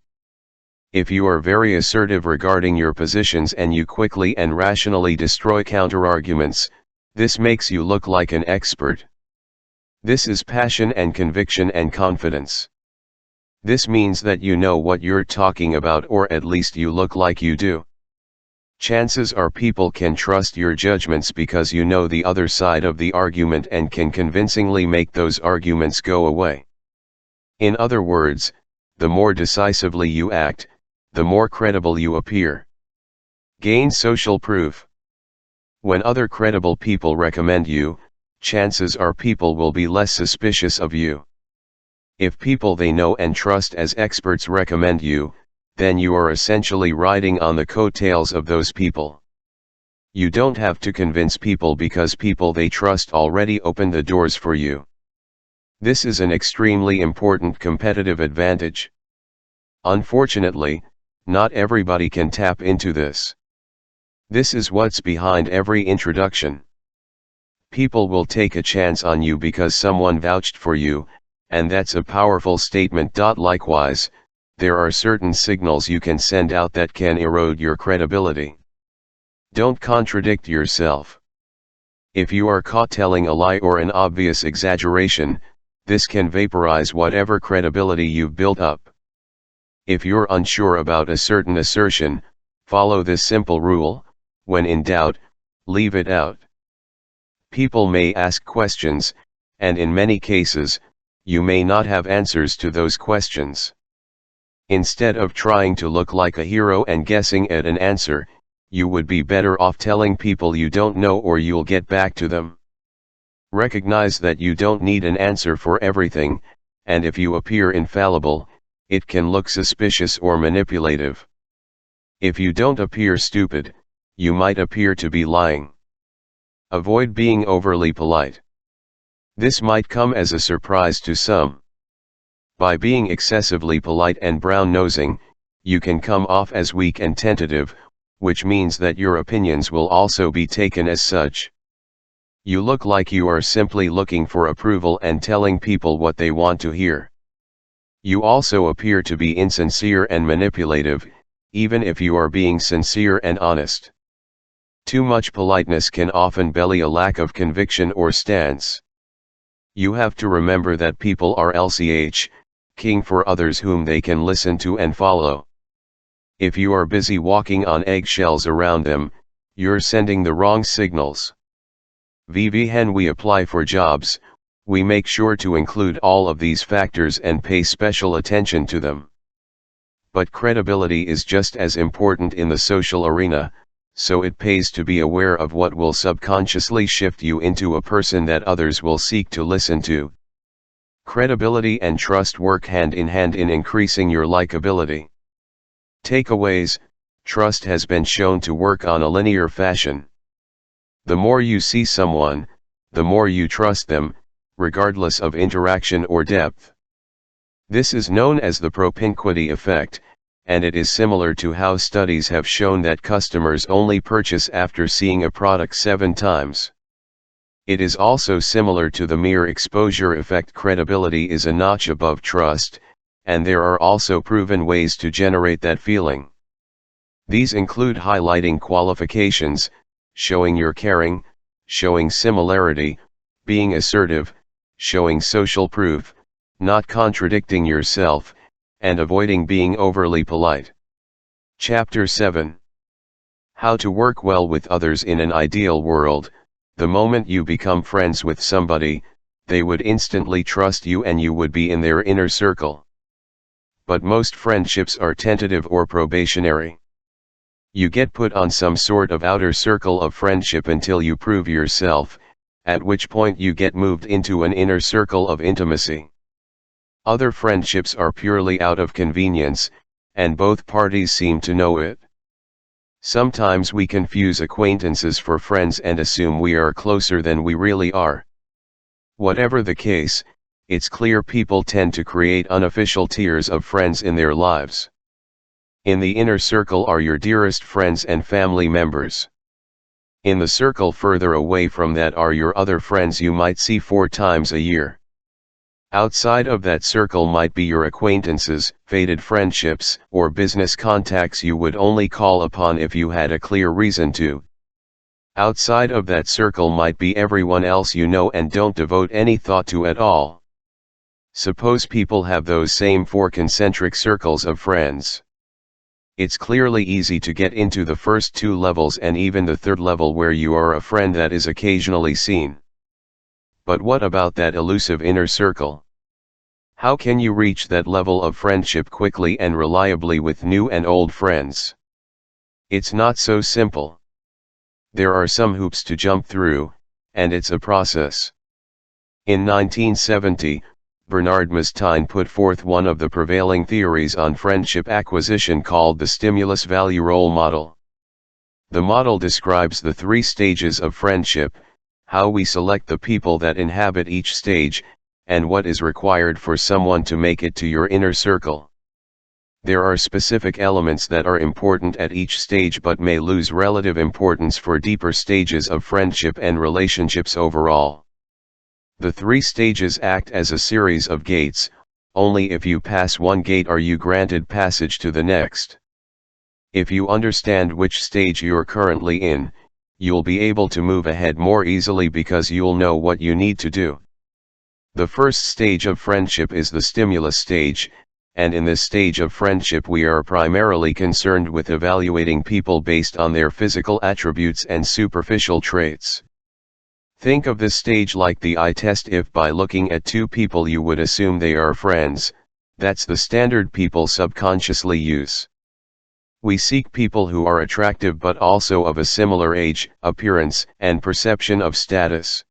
A: If you are very assertive regarding your positions and you quickly and rationally destroy counterarguments, this makes you look like an expert. This is passion and conviction and confidence. This means that you know what you're talking about, or at least you look like you do. Chances are people can trust your judgments because you know the other side of the argument and can convincingly make those arguments go away. In other words, the more decisively you act, the more credible you appear. Gain social proof. When other credible people recommend you, chances are people will be less suspicious of you. If people they know and trust as experts recommend you, then you are essentially riding on the coattails of those people. You don't have to convince people because people they trust already open the doors for you. This is an extremely important competitive advantage. Unfortunately, not everybody can tap into this. This is what's behind every introduction. People will take a chance on you because someone vouched for you, and that's a powerful statement. Likewise, there are certain signals you can send out that can erode your credibility. Don't contradict yourself. If you are caught telling a lie or an obvious exaggeration, this can vaporize whatever credibility you've built up. If you're unsure about a certain assertion, follow this simple rule: when in doubt, leave it out. People may ask questions, and in many cases, you may not have answers to those questions. Instead of trying to look like a hero and guessing at an answer, you would be better off telling people you don't know, or you'll get back to them. Recognize that you don't need an answer for everything, and if you appear infallible, it can look suspicious or manipulative. If you don't appear stupid, you might appear to be lying. Avoid being overly polite. This might come as a surprise to some. By being excessively polite and brown-nosing, you can come off as weak and tentative, which means that your opinions will also be taken as such. You look like you are simply looking for approval and telling people what they want to hear. You also appear to be insincere and manipulative, even if you are being sincere and honest. Too much politeness can often belly a lack of conviction or stance. You have to remember that people are king for others whom they can listen to and follow. If you are busy walking on eggshells around them, you're sending the wrong signals. When we apply for jobs, we make sure to include all of these factors and pay special attention to them. But credibility is just as important in the social arena, so it pays to be aware of what will subconsciously shift you into a person that others will seek to listen to. Credibility and trust work hand in hand in increasing your likability. Takeaways: trust has been shown to work on a linear fashion. The more you see someone, the more you trust them, regardless of interaction or depth. This is known as the propinquity effect, and it is similar to how studies have shown that customers only purchase after seeing a product 7 times. It is also similar to the mere exposure effect. Credibility is a notch above trust, and there are also proven ways to generate that feeling. These include highlighting qualifications, showing you're caring, showing similarity, being assertive, showing social proof, not contradicting yourself, and avoiding being overly polite. Chapter 7. How to work well with others in an ideal world. The moment you become friends with somebody, they would instantly trust you and you would be in their inner circle. But most friendships are tentative or probationary. You get put on some sort of outer circle of friendship until you prove yourself, at which point you get moved into an inner circle of intimacy. Other friendships are purely out of convenience, and both parties seem to know it. Sometimes we confuse acquaintances for friends and assume we are closer than we really are. Whatever the case, it's clear people tend to create unofficial tiers of friends in their lives. In the inner circle are your dearest friends and family members. In the circle further away from that are your other friends you might see 4 times a year. Outside of that circle might be your acquaintances, faded friendships, or business contacts you would only call upon if you had a clear reason to. Outside of that circle might be everyone else you know and don't devote any thought to at all. Suppose people have those same 4 concentric circles of friends. It's clearly easy to get into the first 2 levels and even the 3rd level where you are a friend that is occasionally seen. But what about that elusive inner circle? How can you reach that level of friendship quickly and reliably with new and old friends? It's not so simple. There are some hoops to jump through, and it's a process. In 1970, Bernard Mastine put forth one of the prevailing theories on friendship acquisition called the stimulus value role model. The model describes the 3 stages of friendship, how we select the people that inhabit each stage, and what is required for someone to make it to your inner circle. There are specific elements that are important at each stage but may lose relative importance for deeper stages of friendship and relationships overall. The three stages act as a series of gates. Only if you pass one gate are you granted passage to the next. If you understand which stage you're currently in, you'll be able to move ahead more easily because you'll know what you need to do. The first stage of friendship is the stimulus stage, and in this stage of friendship we are primarily concerned with evaluating people based on their physical attributes and superficial traits. Think of this stage like the eye test. If by looking at two people you would assume they are friends, that's the standard people subconsciously use. We seek people who are attractive but also of a similar age, appearance, and perception of status.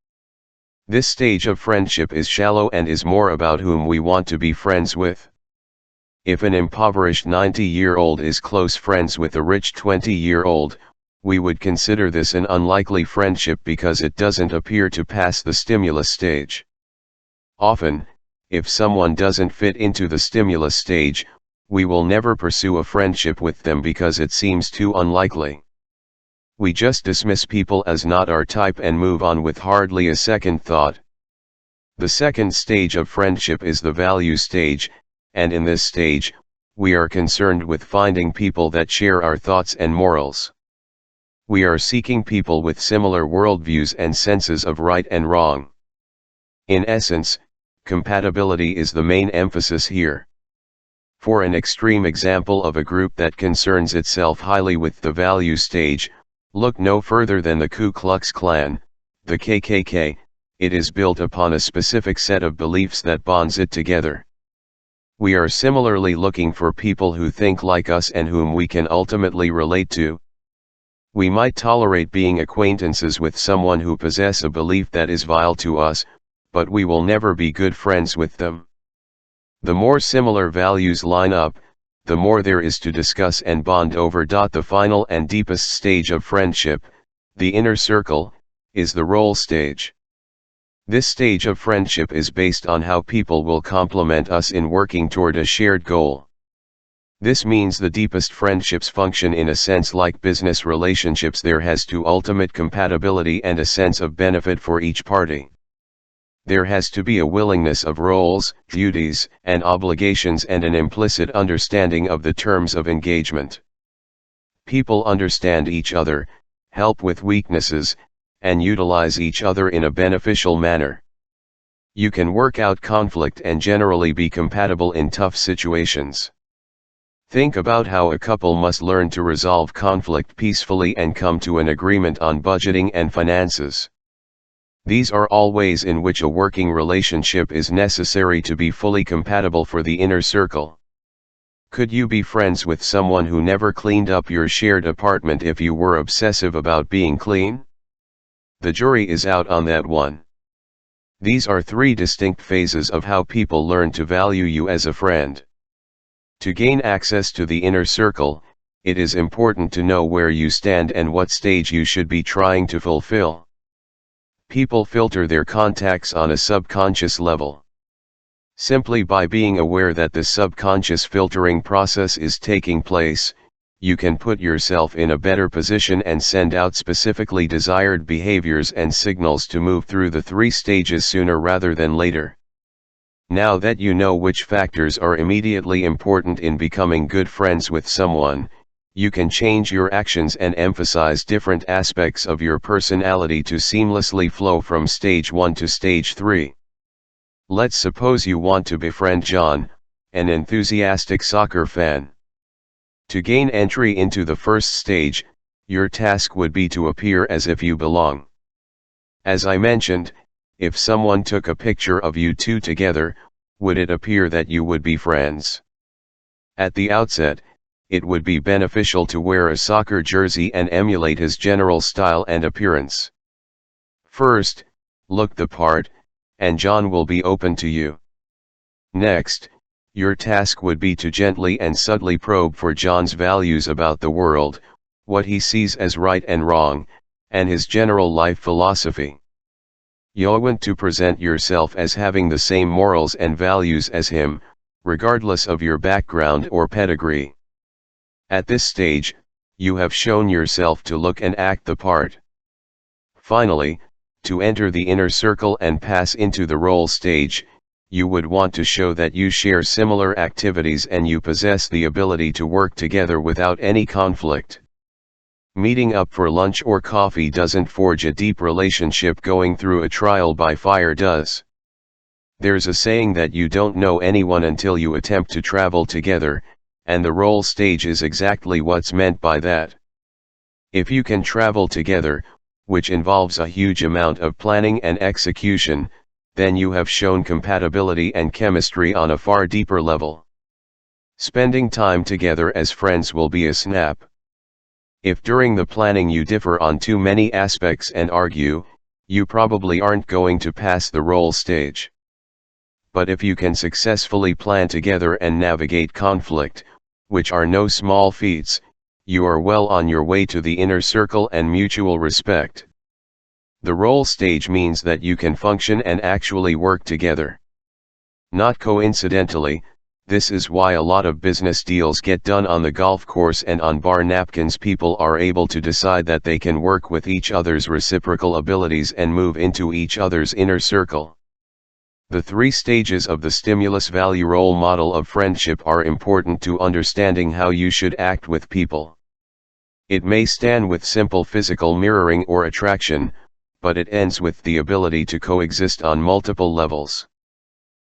A: This stage of friendship is shallow and is more about whom we want to be friends with. If an impoverished 90-year-old is close friends with a rich 20-year-old, we would consider this an unlikely friendship because it doesn't appear to pass the stimulus stage. Often, if someone doesn't fit into the stimulus stage, we will never pursue a friendship with them because it seems too unlikely. We just dismiss people as not our type and move on with hardly a second thought. The second stage of friendship is the value stage, and in this stage, we are concerned with finding people that share our thoughts and morals. We are seeking people with similar worldviews and senses of right and wrong. In essence, compatibility is the main emphasis here. For an extreme example of a group that concerns itself highly with the value stage, look no further than the Ku Klux Klan, the KKK. It is built upon a specific set of beliefs that bonds it together. We are similarly looking for people who think like us and whom we can ultimately relate to. We might tolerate being acquaintances with someone who possess a belief that is vile to us, but we will never be good friends with them. The more similar values line up, the more there is to discuss and bond over. The final and deepest stage of friendship, the inner circle, is the role stage. This stage of friendship is based on how people will complement us in working toward a shared goal. This means the deepest friendships function in a sense like business relationships. There has to ultimate compatibility and a sense of benefit for each party. There has to be a willingness of roles, duties, and obligations and an implicit understanding of the terms of engagement. People understand each other, help with weaknesses, and utilize each other in a beneficial manner. You can work out conflict and generally be compatible in tough situations. Think about how a couple must learn to resolve conflict peacefully and come to an agreement on budgeting and finances. These are all ways in which a working relationship is necessary to be fully compatible for the inner circle. Could you be friends with someone who never cleaned up your shared apartment if you were obsessive about being clean? The jury is out on that one. These are three distinct phases of how people learn to value you as a friend. To gain access to the inner circle, it is important to know where you stand and what stage you should be trying to fulfill. People filter their contacts on a subconscious level. Simply by being aware that this subconscious filtering process is taking place, you can put yourself in a better position and send out specifically desired behaviors and signals to move through the three stages sooner rather than later. Now that you know which factors are immediately important in becoming good friends with someone, you can change your actions and emphasize different aspects of your personality to seamlessly flow from stage 1 to stage 3. Let's suppose you want to befriend John, an enthusiastic soccer fan. To gain entry into the first stage, your task would be to appear as if you belong. As I mentioned, if someone took a picture of you two together, would it appear that you would be friends? At the outset, it would be beneficial to wear a soccer jersey and emulate his general style and appearance. First, look the part, and John will be open to you. Next, your task would be to gently and subtly probe for John's values about the world, what he sees as right and wrong, and his general life philosophy. You want to present yourself as having the same morals and values as him, regardless of your background or pedigree. At this stage, you have shown yourself to look and act the part. Finally, to enter the inner circle and pass into the role stage, you would want to show that you share similar activities and you possess the ability to work together without any conflict. Meeting up for lunch or coffee doesn't forge a deep relationship, going through a trial by fire does. There's a saying that you don't know anyone until you attempt to travel together, and the role stage is exactly what's meant by that. If you can travel together, which involves a huge amount of planning and execution, then you have shown compatibility and chemistry on a far deeper level. Spending time together as friends will be a snap. If during the planning you differ on too many aspects and argue, you probably aren't going to pass the role stage. But if you can successfully plan together and navigate conflict, which are no small feats, you are well on your way to the inner circle and mutual respect. The role stage means that you can function and actually work together. Not coincidentally, this is why a lot of business deals get done on the golf course and on bar napkins. People are able to decide that they can work with each other's reciprocal abilities and move into each other's inner circle. The 3 stages of the stimulus value role model of friendship are important to understanding how you should act with people. It may stand with simple physical mirroring or attraction, but it ends with the ability to coexist on multiple levels.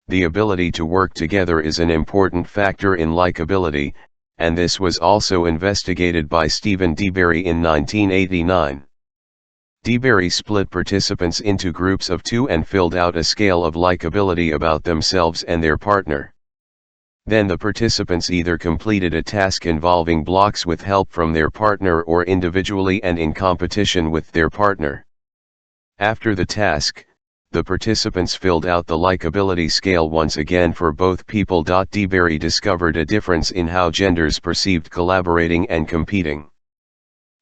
A: The ability to work together is an important factor in likability, and this was also investigated by Stephen DeBerry in 1989. DeBerry split participants into groups of 2 and filled out a scale of likability about themselves and their partner. Then the participants either completed a task involving blocks with help from their partner or individually and in competition with their partner. After the task, the participants filled out the likability scale once again for both people. DeBerry discovered a difference in how genders perceived collaborating and competing.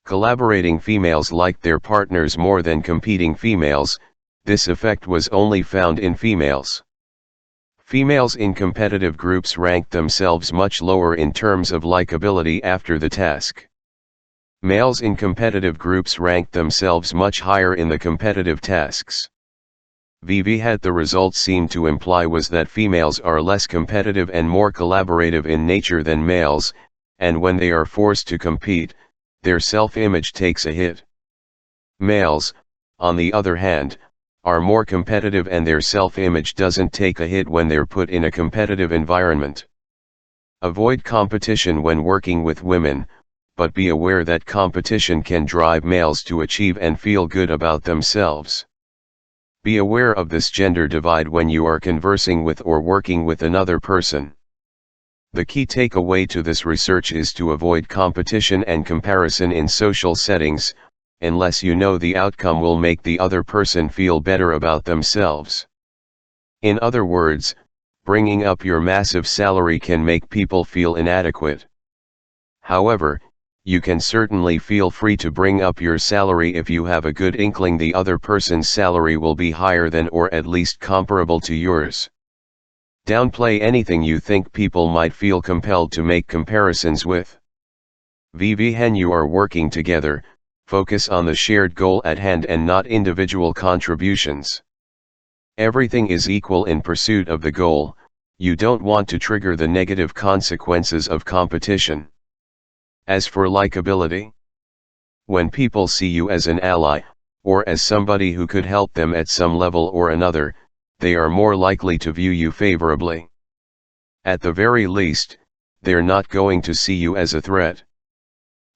A: Collaborating females liked their partners more than competing females. This effect was only found in females. Females in competitive groups ranked themselves much lower in terms of likability after the task. Males in competitive groups ranked themselves much higher in the competitive tasks. What the results seemed to imply was that females are less competitive and more collaborative in nature than males, and when they are forced to compete, their self-image takes a hit. Males, on the other hand, are more competitive and their self-image doesn't take a hit when they're put in a competitive environment. Avoid competition when working with women, but be aware that competition can drive males to achieve and feel good about themselves. Be aware of this gender divide when you are conversing with or working with another person. The key takeaway to this research is to avoid competition and comparison in social settings, unless you know the outcome will make the other person feel better about themselves. In other words, bringing up your massive salary can make people feel inadequate. However, you can certainly feel free to bring up your salary if you have a good inkling the other person's salary will be higher than or at least comparable to yours. Downplay anything you think people might feel compelled to make comparisons with. When you are working together, focus on the shared goal at hand and not individual contributions. Everything is equal in pursuit of the goal. You don't want to trigger the negative consequences of competition. As for likability, when people see you as an ally, or as somebody who could help them at some level or another, they are more likely to view you favorably. At the very least, they're not going to see you as a threat.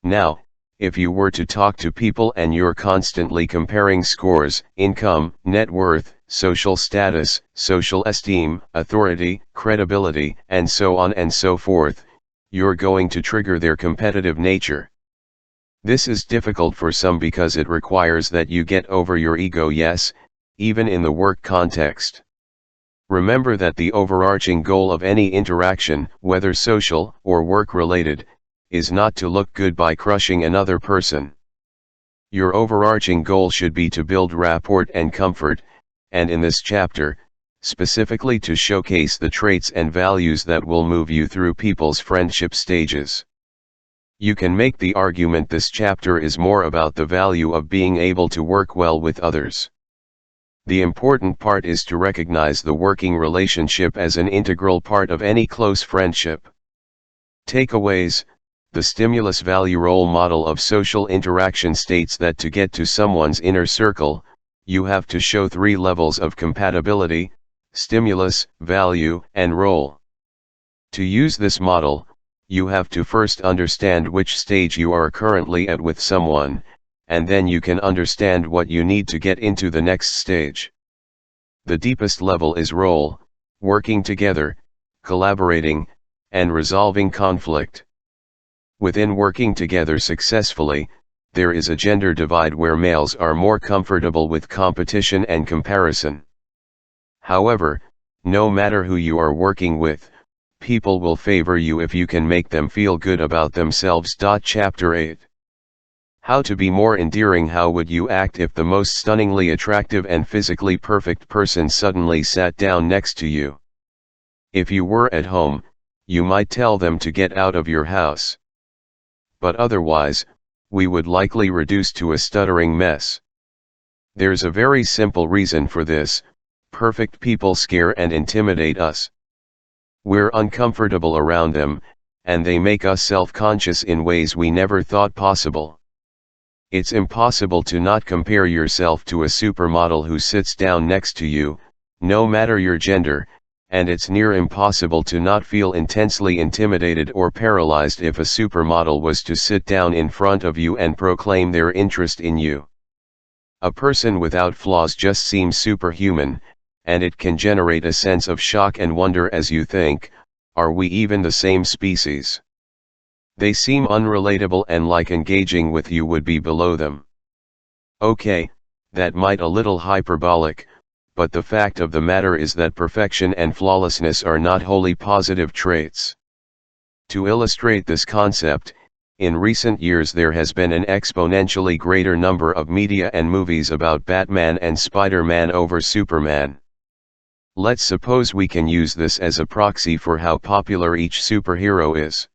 A: Now, if you were to talk to people and you're constantly comparing scores, income, net worth, social status, social esteem, authority, credibility, and so on and so forth, you're going to trigger their competitive nature. This is difficult for some because it requires that you get over your ego, yes, even in the work context. Remember that the overarching goal of any interaction, whether social or work-related, is not to look good by crushing another person. Your overarching goal should be to build rapport and comfort, and in this chapter, specifically to showcase the traits and values that will move you through people's friendship stages. You can make the argument this chapter is more about the value of being able to work well with others. The important part is to recognize the working relationship as an integral part of any close friendship. Takeaways: the stimulus value role model of social interaction states that to get to someone's inner circle, you have to show 3 levels of compatibility: stimulus, value, and role. To use this model, you have to first understand which stage you are currently at with someone, and then you can understand what you need to get into the next stage. The deepest level is role, working together, collaborating, and resolving conflict. Within working together successfully, there is a gender divide where males are more comfortable with competition and comparison. However, no matter who you are working with, people will favor you if you can make them feel good about themselves. Chapter 8. How to be more endearing. How would you act if the most stunningly attractive and physically perfect person suddenly sat down next to you? If you were at home, you might tell them to get out of your house. But otherwise, we would likely reduce to a stuttering mess. There's a very simple reason for this: perfect people scare and intimidate us. We're uncomfortable around them, and they make us self-conscious in ways we never thought possible. It's impossible to not compare yourself to a supermodel who sits down next to you, no matter your gender, and it's near impossible to not feel intensely intimidated or paralyzed if a supermodel was to sit down in front of you and proclaim their interest in you. A person without flaws just seems superhuman, and it can generate a sense of shock and wonder as you think, are we even the same species? They seem unrelatable and like engaging with you would be below them. Okay, that might a little hyperbolic, but the fact of the matter is that perfection and flawlessness are not wholly positive traits. To illustrate this concept, in recent years there has been an exponentially greater number of media and movies about Batman and Spider-Man over Superman. Let's suppose we can use this as a proxy for how popular each superhero is.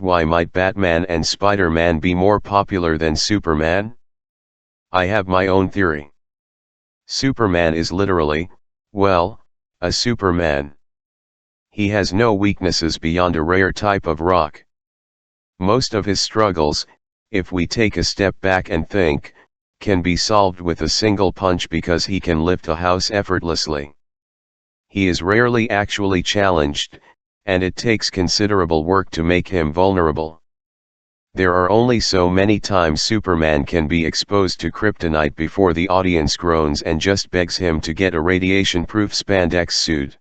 A: Why might Batman and Spider-Man be more popular than Superman? I have my own theory. Superman is literally, well, a Superman. He has no weaknesses beyond a rare type of rock. Most of his struggles, if we take a step back and think, can be solved with a single punch because he can lift a house effortlessly. He is rarely actually challenged, and it takes considerable work to make him vulnerable. There are only so many times Superman can be exposed to kryptonite before the audience groans and just begs him to get a radiation-proof spandex suit.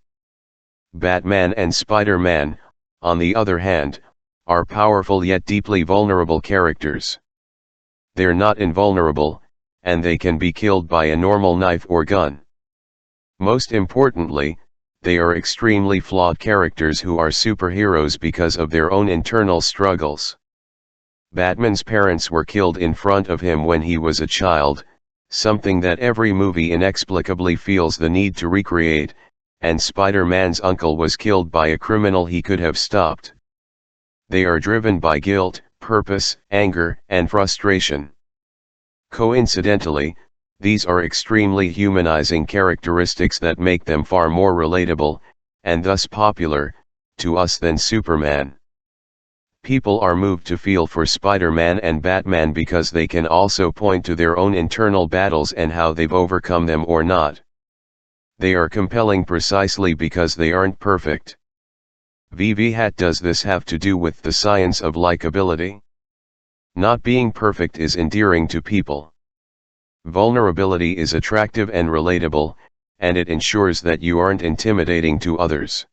A: Batman and Spider-Man, on the other hand, are powerful yet deeply vulnerable characters. They're not invulnerable, and they can be killed by a normal knife or gun. Most importantly, they are extremely flawed characters who are superheroes because of their own internal struggles. Batman's parents were killed in front of him when he was a child, something that every movie inexplicably feels the need to recreate, and Spider-Man's uncle was killed by a criminal he could have stopped. They are driven by guilt, purpose, anger, and frustration. Coincidentally, these are extremely humanizing characteristics that make them far more relatable, and thus popular, to us than Superman. People are moved to feel for Spider-Man and Batman because they can also point to their own internal battles and how they've overcome them or not. They are compelling precisely because they aren't perfect. Does this have to do with the science of likability? Not being perfect is endearing to people. Vulnerability is attractive and relatable, and it ensures that you aren't intimidating to others.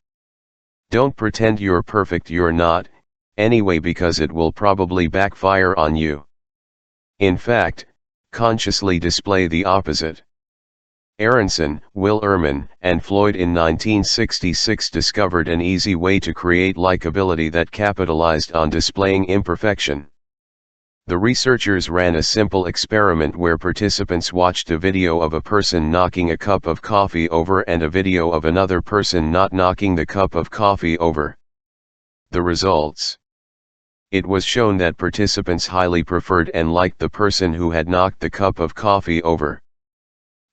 A: Don't pretend you're perfect, you're not, anyway, because it will probably backfire on you. In fact, consciously display the opposite. Aronson, Will Ehrman, and Floyd in 1966 discovered an easy way to create likability that capitalized on displaying imperfection. The researchers ran a simple experiment where participants watched a video of a person knocking a cup of coffee over and a video of another person not knocking the cup of coffee over. The results. It was shown that participants highly preferred and liked the person who had knocked the cup of coffee over.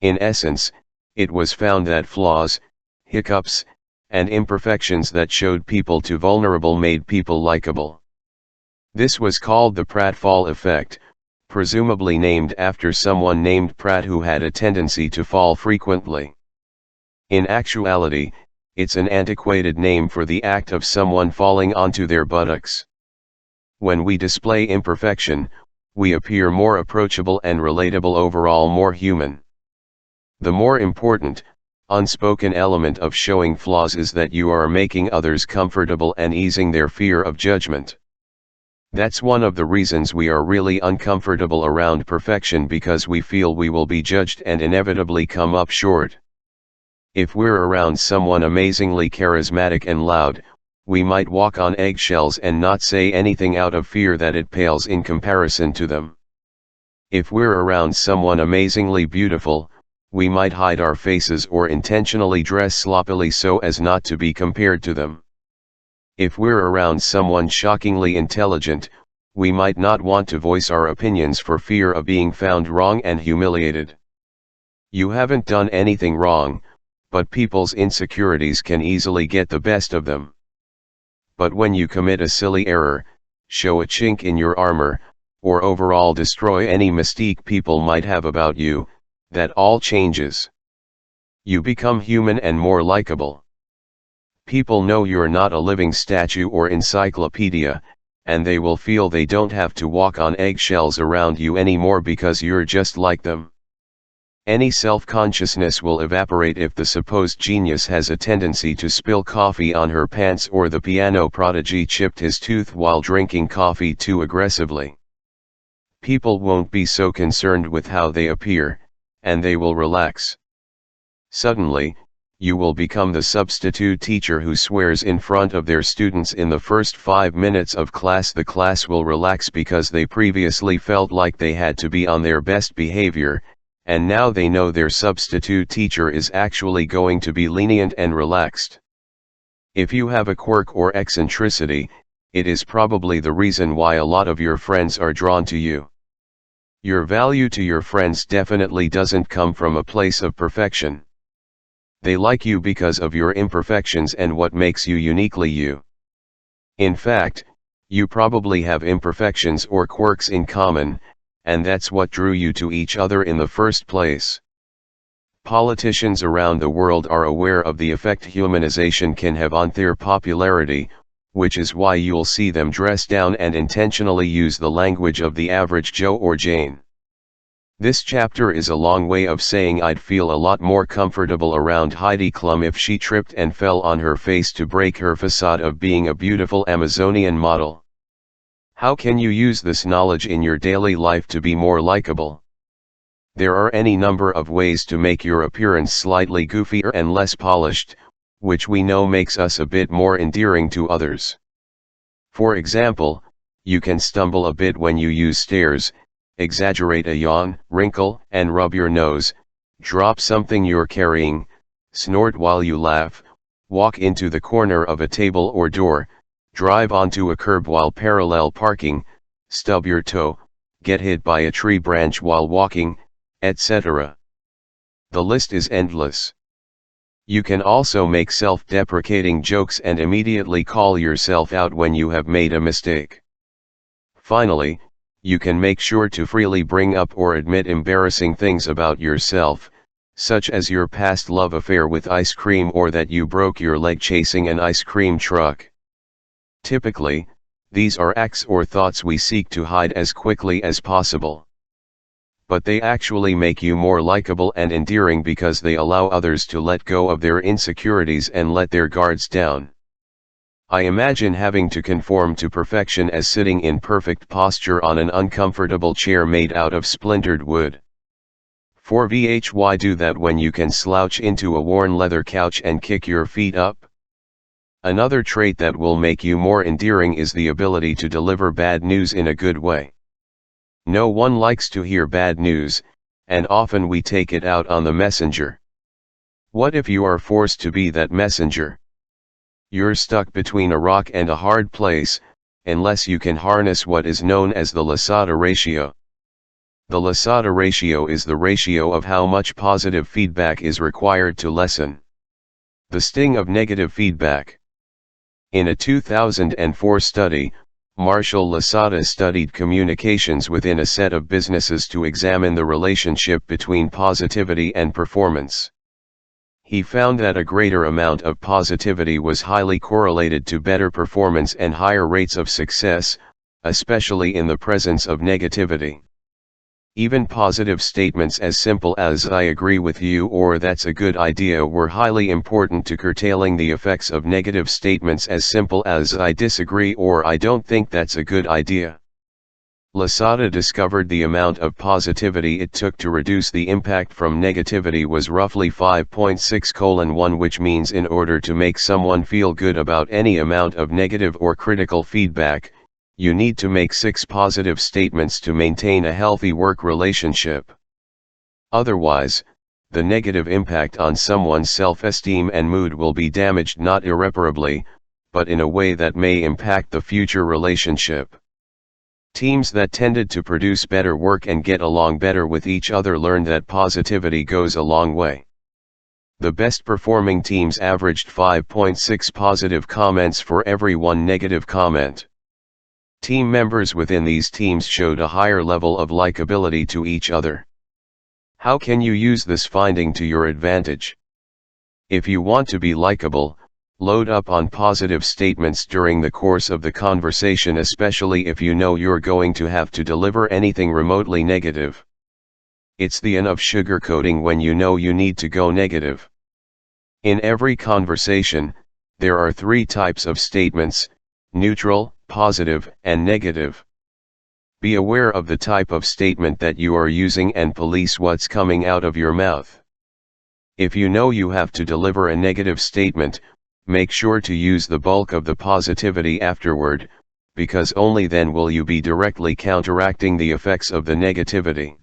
A: In essence, it was found that flaws, hiccups, and imperfections that showed people too vulnerable made people likable. This was called the pratfall effect, presumably named after someone named Pratt who had a tendency to fall frequently. In actuality, it's an antiquated name for the act of someone falling onto their buttocks. When we display imperfection, we appear more approachable and relatable, overall more human. The more important, unspoken element of showing flaws is that you are making others comfortable and easing their fear of judgment. That's one of the reasons we are really uncomfortable around perfection, because we feel we will be judged and inevitably come up short. If we're around someone amazingly charismatic and loud, we might walk on eggshells and not say anything out of fear that it pales in comparison to them. If we're around someone amazingly beautiful, we might hide our faces or intentionally dress sloppily so as not to be compared to them. If we're around someone shockingly intelligent, we might not want to voice our opinions for fear of being found wrong and humiliated. You haven't done anything wrong, but people's insecurities can easily get the best of them. But when you commit a silly error, show a chink in your armor, or overall destroy any mystique people might have about you, that all changes. You become human and more likable. People know you're not a living statue or encyclopedia, and they will feel they don't have to walk on eggshells around you anymore because you're just like them. Any self-consciousness will evaporate if the supposed genius has a tendency to spill coffee on her pants, or the piano prodigy chipped his tooth while drinking coffee too aggressively. People won't be so concerned with how they appear, and they will relax. Suddenly, you will become the substitute teacher who swears in front of their students in the first 5 minutes of class. The class will relax because they previously felt like they had to be on their best behavior, and now they know their substitute teacher is actually going to be lenient and relaxed. If you have a quirk or eccentricity, it is probably the reason why a lot of your friends are drawn to you. Your value to your friends definitely doesn't come from a place of perfection. They like you because of your imperfections and what makes you uniquely you. In fact, you probably have imperfections or quirks in common, and that's what drew you to each other in the first place. Politicians around the world are aware of the effect humanization can have on their popularity, which is why you'll see them dress down and intentionally use the language of the average Joe or Jane. This chapter is a long way of saying I'd feel a lot more comfortable around Heidi Klum if she tripped and fell on her face to break her facade of being a beautiful Amazonian model. How can you use this knowledge in your daily life to be more likable? There are any number of ways to make your appearance slightly goofier and less polished, which we know makes us a bit more endearing to others. For example, you can stumble a bit when you use stairs, exaggerate a yawn, wrinkle, and rub your nose, drop something you're carrying, snort while you laugh, walk into the corner of a table or door, drive onto a curb while parallel parking, stub your toe, get hit by a tree branch while walking, etc. The list is endless. You can also make self-deprecating jokes and immediately call yourself out when you have made a mistake. Finally, you can make sure to freely bring up or admit embarrassing things about yourself, such as your past love affair with ice cream or that you broke your leg chasing an ice cream truck. Typically, these are acts or thoughts we seek to hide as quickly as possible. But they actually make you more likable and endearing because they allow others to let go of their insecurities and let their guards down. I imagine having to conform to perfection as sitting in perfect posture on an uncomfortable chair made out of splintered wood. For why do that when you can slouch into a worn leather couch and kick your feet up? Another trait that will make you more endearing is the ability to deliver bad news in a good way. No one likes to hear bad news, and often we take it out on the messenger. What if you are forced to be that messenger? You're stuck between a rock and a hard place, unless you can harness what is known as the Lasada ratio. The Lasada ratio is the ratio of how much positive feedback is required to lessen the sting of negative feedback. In a 2004 study, Marshall Lasada studied communications within a set of businesses to examine the relationship between positivity and performance. He found that a greater amount of positivity was highly correlated to better performance and higher rates of success, especially in the presence of negativity. Even positive statements as simple as "I agree with you" or "that's a good idea" were highly important to curtailing the effects of negative statements as simple as "I disagree" or "I don't think that's a good idea." Lasada discovered the amount of positivity it took to reduce the impact from negativity was roughly 5.6:1, which means in order to make someone feel good about any amount of negative or critical feedback, you need to make 6 positive statements to maintain a healthy work relationship. Otherwise, the negative impact on someone's self-esteem and mood will be damaged not irreparably, but in a way that may impact the future relationship. Teams that tended to produce better work and get along better with each other learned that positivity goes a long way. The best performing teams averaged 5.6 positive comments for every 1 negative comment. Team members within these teams showed a higher level of likability to each other. How can you use this finding to your advantage? If you want to be likable, load up on positive statements during the course of the conversation, especially if you know you're going to have to deliver anything remotely negative. It's the end of sugarcoating when you know you need to go negative. In every conversation, there are 3 types of statements: neutral, positive, and negative. Be aware of the type of statement that you are using and police what's coming out of your mouth. If you know you have to deliver a negative statement, make sure to use the bulk of the positivity afterward, because only then will you be directly counteracting the effects of the negativity.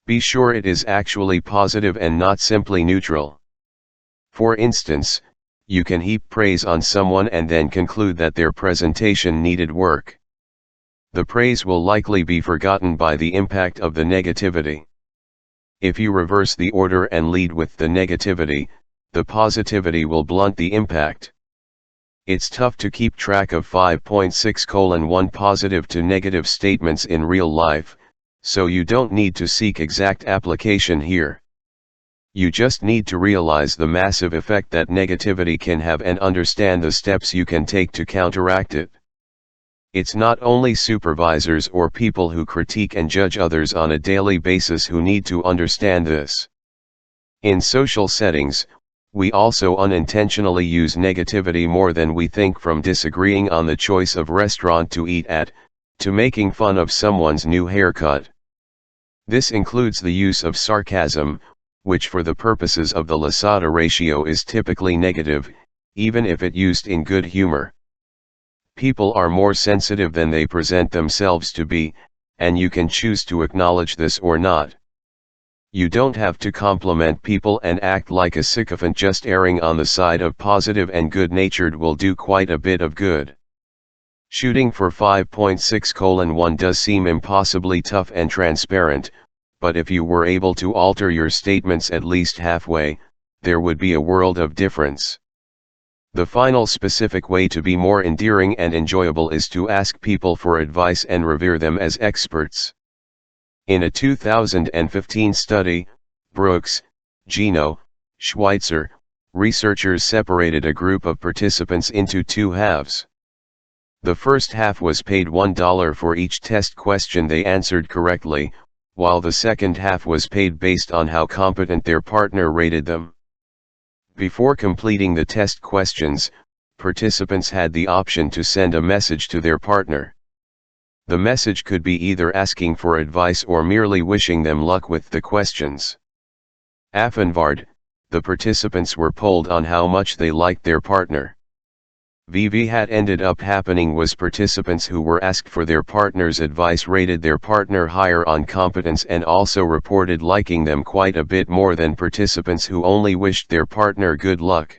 A: Be sure it is actually positive and not simply neutral. For instance, you can heap praise on someone and then conclude that their presentation needed work. The praise will likely be forgotten by the impact of the negativity. If you reverse the order and lead with the negativity, the positivity will blunt the impact. It's tough to keep track of 5.6:1 positive to negative statements in real life, so you don't need to seek exact application here. You just need to realize the massive effect that negativity can have and understand the steps you can take to counteract it. It's not only supervisors or people who critique and judge others on a daily basis who need to understand this. In social settings, we also unintentionally use negativity more than we think, from disagreeing on the choice of restaurant to eat at, to making fun of someone's new haircut. This includes the use of sarcasm, which for the purposes of the Lasada ratio is typically negative, even if it used in good humor. People are more sensitive than they present themselves to be, and you can choose to acknowledge this or not. You don't have to compliment people and act like a sycophant. Just erring on the side of positive and good-natured will do quite a bit of good. Shooting for 5.6:1 does seem impossibly tough and transparent, but if you were able to alter your statements at least halfway, there would be a world of difference. The final specific way to be more endearing and enjoyable is to ask people for advice and revere them as experts. In a 2015 study, Brooks, Gino, Schweitzer, researchers separated a group of participants into 2 halves. The first half was paid $1 for each test question they answered correctly, while the second half was paid based on how competent their partner rated them. Before completing the test questions, participants had the option to send a message to their partner. The message could be either asking for advice or merely wishing them luck with the questions. Afterward, the participants were polled on how much they liked their partner. VV had ended up happening was participants who were asked for their partner's advice rated their partner higher on competence and also reported liking them quite a bit more than participants who only wished their partner good luck.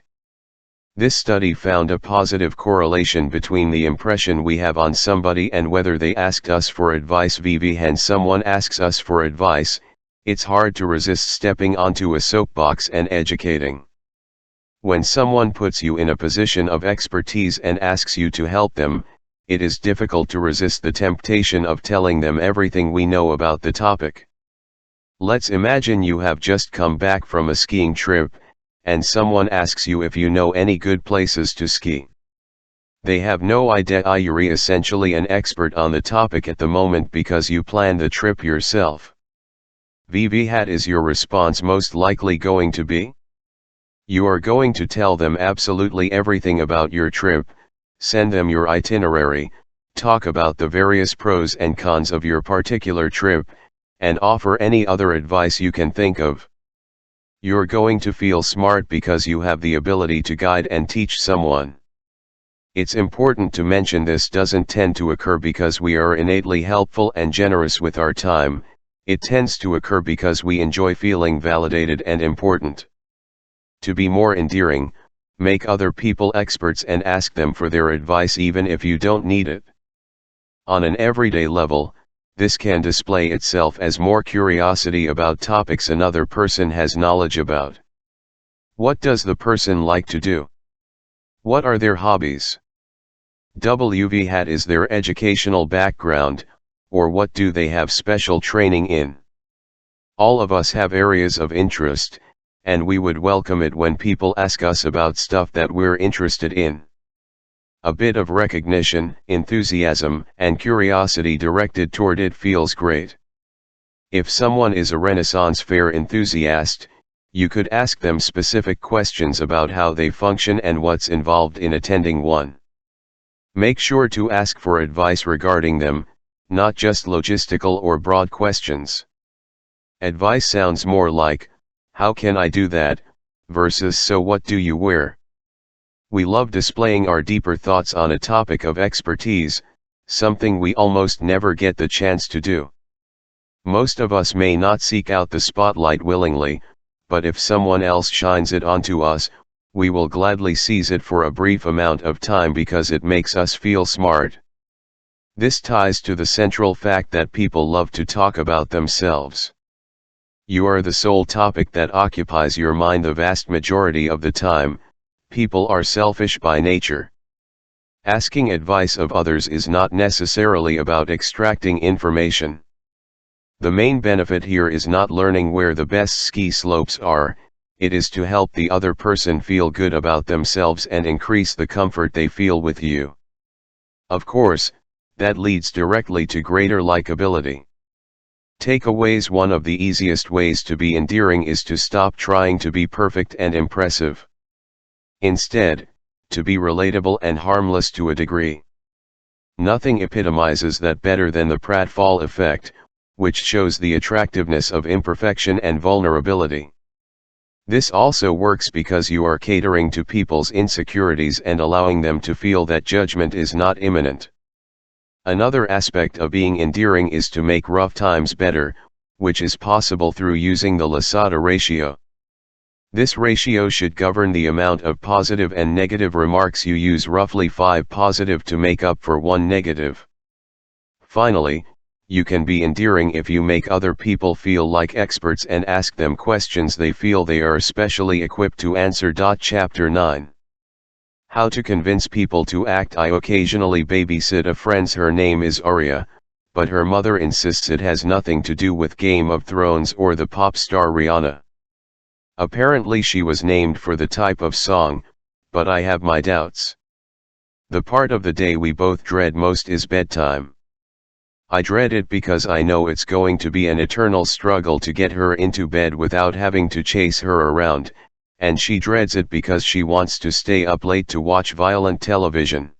A: This study found a positive correlation between the impression we have on somebody and whether they asked us for advice. VV when someone asks us for advice, it's hard to resist stepping onto a soapbox and educating. When someone puts you in a position of expertise and asks you to help them, it is difficult to resist the temptation of telling them everything we know about the topic. Let's imagine you have just come back from a skiing trip, and someone asks you if you know any good places to ski. They have no idea you're essentially an expert on the topic at the moment because you planned the trip yourself. VV is your response most likely going to be? You are going to tell them absolutely everything about your trip, send them your itinerary, talk about the various pros and cons of your particular trip, and offer any other advice you can think of. You're going to feel smart because you have the ability to guide and teach someone. It's important to mention this doesn't tend to occur because we are innately helpful and generous with our time, it tends to occur because we enjoy feeling validated and important. To be more endearing, make other people experts and ask them for their advice even if you don't need it. On an everyday level, this can display itself as more curiosity about topics another person has knowledge about. What does the person like to do? What are their hobbies? WV is their educational background, or what do they have special training in? All of us have areas of interest, and we would welcome it when people ask us about stuff that we're interested in. A bit of recognition, enthusiasm, and curiosity directed toward it feels great. If someone is a Renaissance fair enthusiast, you could ask them specific questions about how they function and what's involved in attending one. Make sure to ask for advice regarding them, not just logistical or broad questions. Advice sounds more like, "How can I do that?" versus "So what do you wear?" We love displaying our deeper thoughts on a topic of expertise, something we almost never get the chance to do. Most of us may not seek out the spotlight willingly, but if someone else shines it onto us, we will gladly seize it for a brief amount of time because it makes us feel smart. This ties to the central fact that people love to talk about themselves. You are the sole topic that occupies your mind the vast majority of the time. People are selfish by nature. Asking advice of others is not necessarily about extracting information. The main benefit here is not learning where the best ski slopes are, it is to help the other person feel good about themselves and increase the comfort they feel with you. Of course, that leads directly to greater likability. Takeaways: one of the easiest ways to be endearing is to stop trying to be perfect and impressive. Instead, to be relatable and harmless to a degree. Nothing epitomizes that better than the pratfall effect, which shows the attractiveness of imperfection and vulnerability. This also works because you are catering to people's insecurities and allowing them to feel that judgment is not imminent. Another aspect of being endearing is to make rough times better, which is possible through using the Lasada ratio. This ratio should govern the amount of positive and negative remarks you use, roughly 5 positive to make up for 1 negative. Finally, you can be endearing if you make other people feel like experts and ask them questions they feel they are especially equipped to answer. Chapter 9. How to convince people to act. I occasionally babysit a friend's. Her name is Arya, but her mother insists it has nothing to do with Game of Thrones or the pop star Rihanna. Apparently she was named for the type of song, but I have my doubts. The part of the day we both dread most is bedtime. I dread it because I know it's going to be an eternal struggle to get her into bed without having to chase her around, and she dreads it because she wants to stay up late to watch violent television.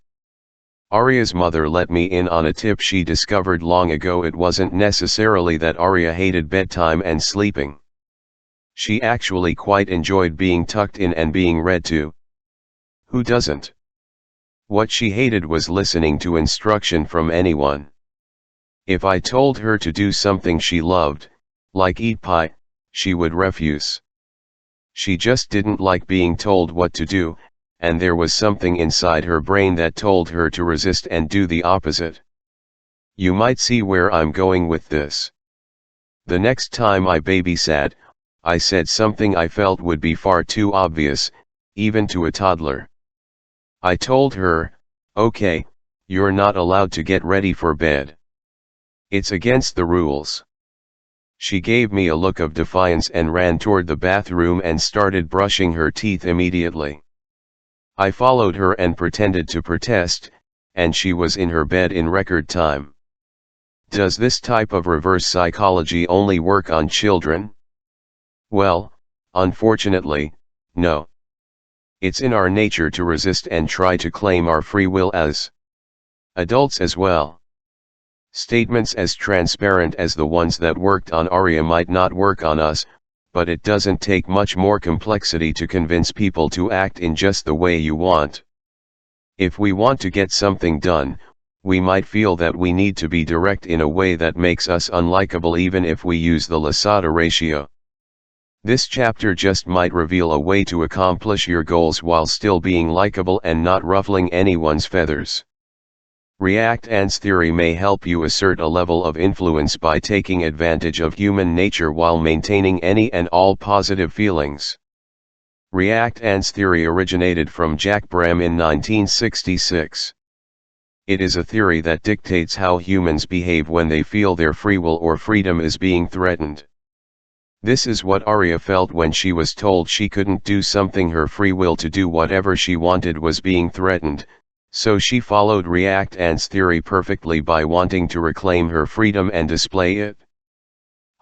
A: Arya's mother let me in on a tip she discovered long ago. It wasn't necessarily that Arya hated bedtime and sleeping. She actually quite enjoyed being tucked in and being read to. Who doesn't? What she hated was listening to instruction from anyone. If I told her to do something she loved, like eat pie, she would refuse. She just didn't like being told what to do, and there was something inside her brain that told her to resist and do the opposite. You might see where I'm going with this. The next time I babysat, I said something I felt would be far too obvious, even to a toddler. I told her, "Okay, you're not allowed to get ready for bed. It's against the rules." She gave me a look of defiance and ran toward the bathroom and started brushing her teeth immediately. I followed her and pretended to protest, and she was in her bed in record time. Does this type of reverse psychology only work on children? Well, unfortunately, no. It's in our nature to resist and try to claim our free will as adults as well. Statements as transparent as the ones that worked on Arya might not work on us, but it doesn't take much more complexity to convince people to act in just the way you want. If we want to get something done, we might feel that we need to be direct in a way that makes us unlikable even if we use the Lasada ratio. This chapter just might reveal a way to accomplish your goals while still being likable and not ruffling anyone's feathers. React Ants theory may help you assert a level of influence by taking advantage of human nature while maintaining any and all positive feelings. React Ants theory originated from Jack Bram in 1966. It is a theory that dictates how humans behave when they feel their free will or freedom is being threatened. This is what Arya felt when she was told she couldn't do something. Her free will to do whatever she wanted was being threatened, so she followed React Ants theory perfectly by wanting to reclaim her freedom and display it.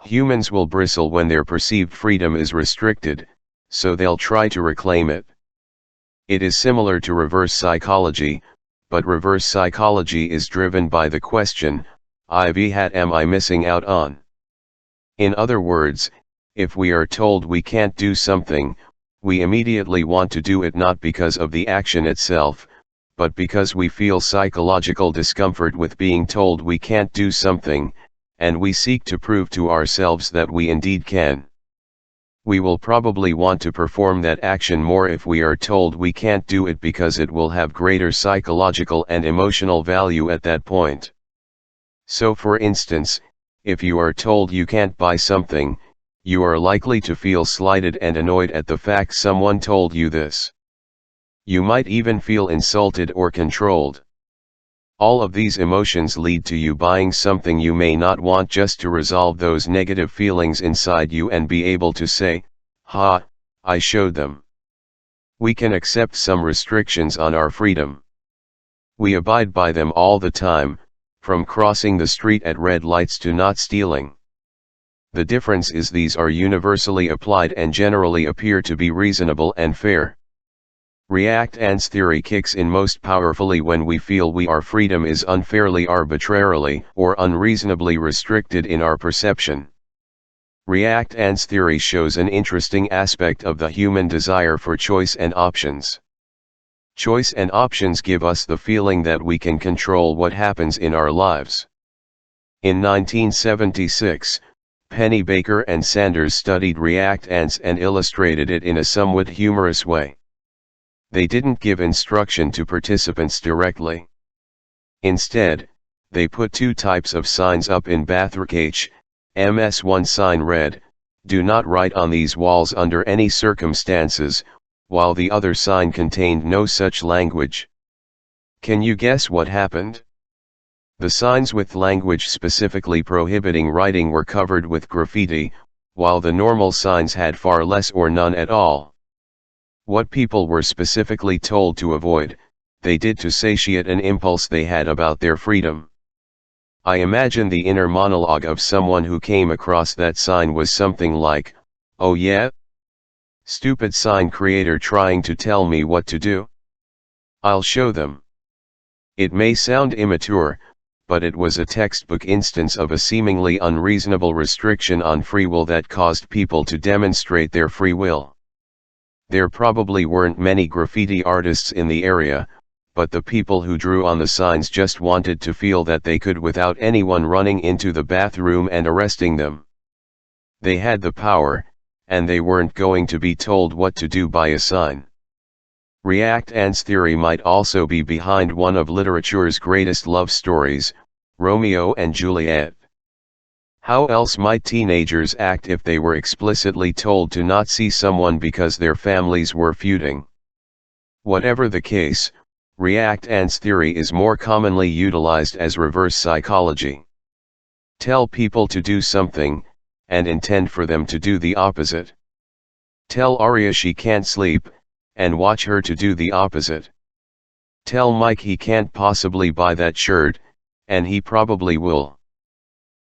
A: Humans will bristle when their perceived freedom is restricted, so they'll try to reclaim it. It is similar to reverse psychology, but reverse psychology is driven by the question, am I missing out on? In other words, if we are told we can't do something, we immediately want to do it not because of the action itself, but because we feel psychological discomfort with being told we can't do something, and we seek to prove to ourselves that we indeed can. We will probably want to perform that action more if we are told we can't do it because it will have greater psychological and emotional value at that point. So for instance, if you are told you can't buy something, you are likely to feel slighted and annoyed at the fact someone told you this. You might even feel insulted or controlled. All of these emotions lead to you buying something you may not want just to resolve those negative feelings inside you and be able to say, "Ha, I showed them." We can accept some restrictions on our freedom. We abide by them all the time, from crossing the street at red lights to not stealing. The difference is these are universally applied and generally appear to be reasonable and fair. React Ants theory kicks in most powerfully when we feel our freedom is unfairly, arbitrarily, or unreasonably restricted in our perception. React Ants theory shows an interesting aspect of the human desire for choice and options. Choice and options give us the feeling that we can control what happens in our lives. In 1976, Penny Baker and Sanders studied React Ants and illustrated it in a somewhat humorous way. They didn't give instruction to participants directly. Instead, they put two types of signs up in bathroom. One sign read, "Do not write on these walls under any circumstances," while the other sign contained no such language. Can you guess what happened? The signs with language specifically prohibiting writing were covered with graffiti, while the normal signs had far less or none at all. What people were specifically told to avoid, they did to satiate an impulse they had about their freedom. I imagine the inner monologue of someone who came across that sign was something like, "Oh yeah? Stupid sign creator trying to tell me what to do? I'll show them." It may sound immature, but it was a textbook instance of a seemingly unreasonable restriction on free will that caused people to demonstrate their free will. There probably weren't many graffiti artists in the area, but the people who drew on the signs just wanted to feel that they could without anyone running into the bathroom and arresting them. They had the power, and they weren't going to be told what to do by a sign. React Ants theory might also be behind one of literature's greatest love stories, Romeo and Juliet. How else might teenagers act if they were explicitly told to not see someone because their families were feuding? Whatever the case, React Ants theory is more commonly utilized as reverse psychology. Tell people to do something, and intend for them to do the opposite. Tell Arya she can't sleep, and watch her to do the opposite. Tell Mike he can't possibly buy that shirt, and he probably will.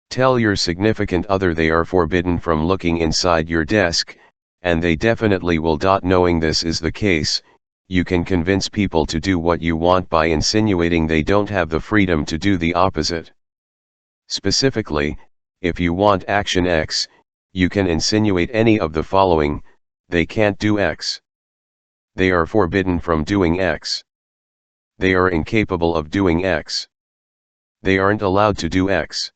A: Tell your significant other they are forbidden from looking inside your desk, and they definitely will. Knowing this is the case, you can convince people to do what you want by insinuating they don't have the freedom to do the opposite. Specifically, if you want action X, you can insinuate any of the following: they can't do X. They are forbidden from doing X. They are incapable of doing X. They aren't allowed to do X.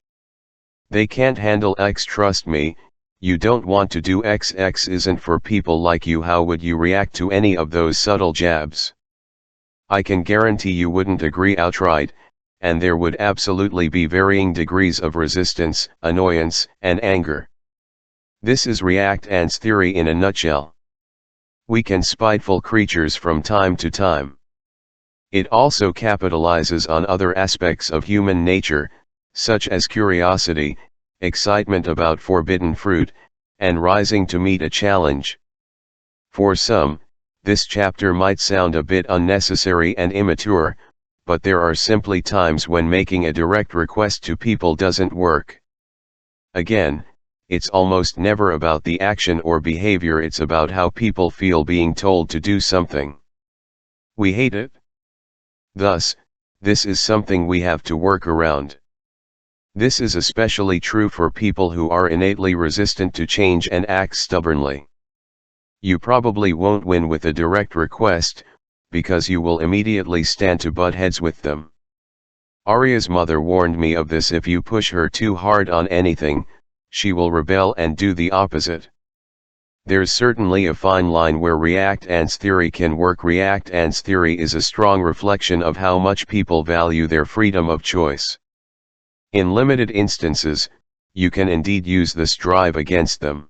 A: They can't handle X. Trust me, you don't want to do X. X isn't for people like you. How would you react to any of those subtle jabs? I can guarantee you wouldn't agree outright, and there would absolutely be varying degrees of resistance, annoyance, and anger. This is React Ants theory in a nutshell. We can spiteful creatures from time to time. It also capitalizes on other aspects of human nature, such as curiosity, excitement about forbidden fruit, and rising to meet a challenge. For some, this chapter might sound a bit unnecessary and immature, but there are simply times when making a direct request to people doesn't work. Again, it's almost never about the action or behavior, it's about how people feel being told to do something. We hate it. Thus, this is something we have to work around. This is especially true for people who are innately resistant to change and act stubbornly. You probably won't win with a direct request, because you will immediately stand to butt heads with them. Arya's mother warned me of this: if you push her too hard on anything, she will rebel and do the opposite. There's certainly a fine line where React Ants theory can work. React Ants theory is a strong reflection of how much people value their freedom of choice. In limited instances, you can indeed use this drive against them.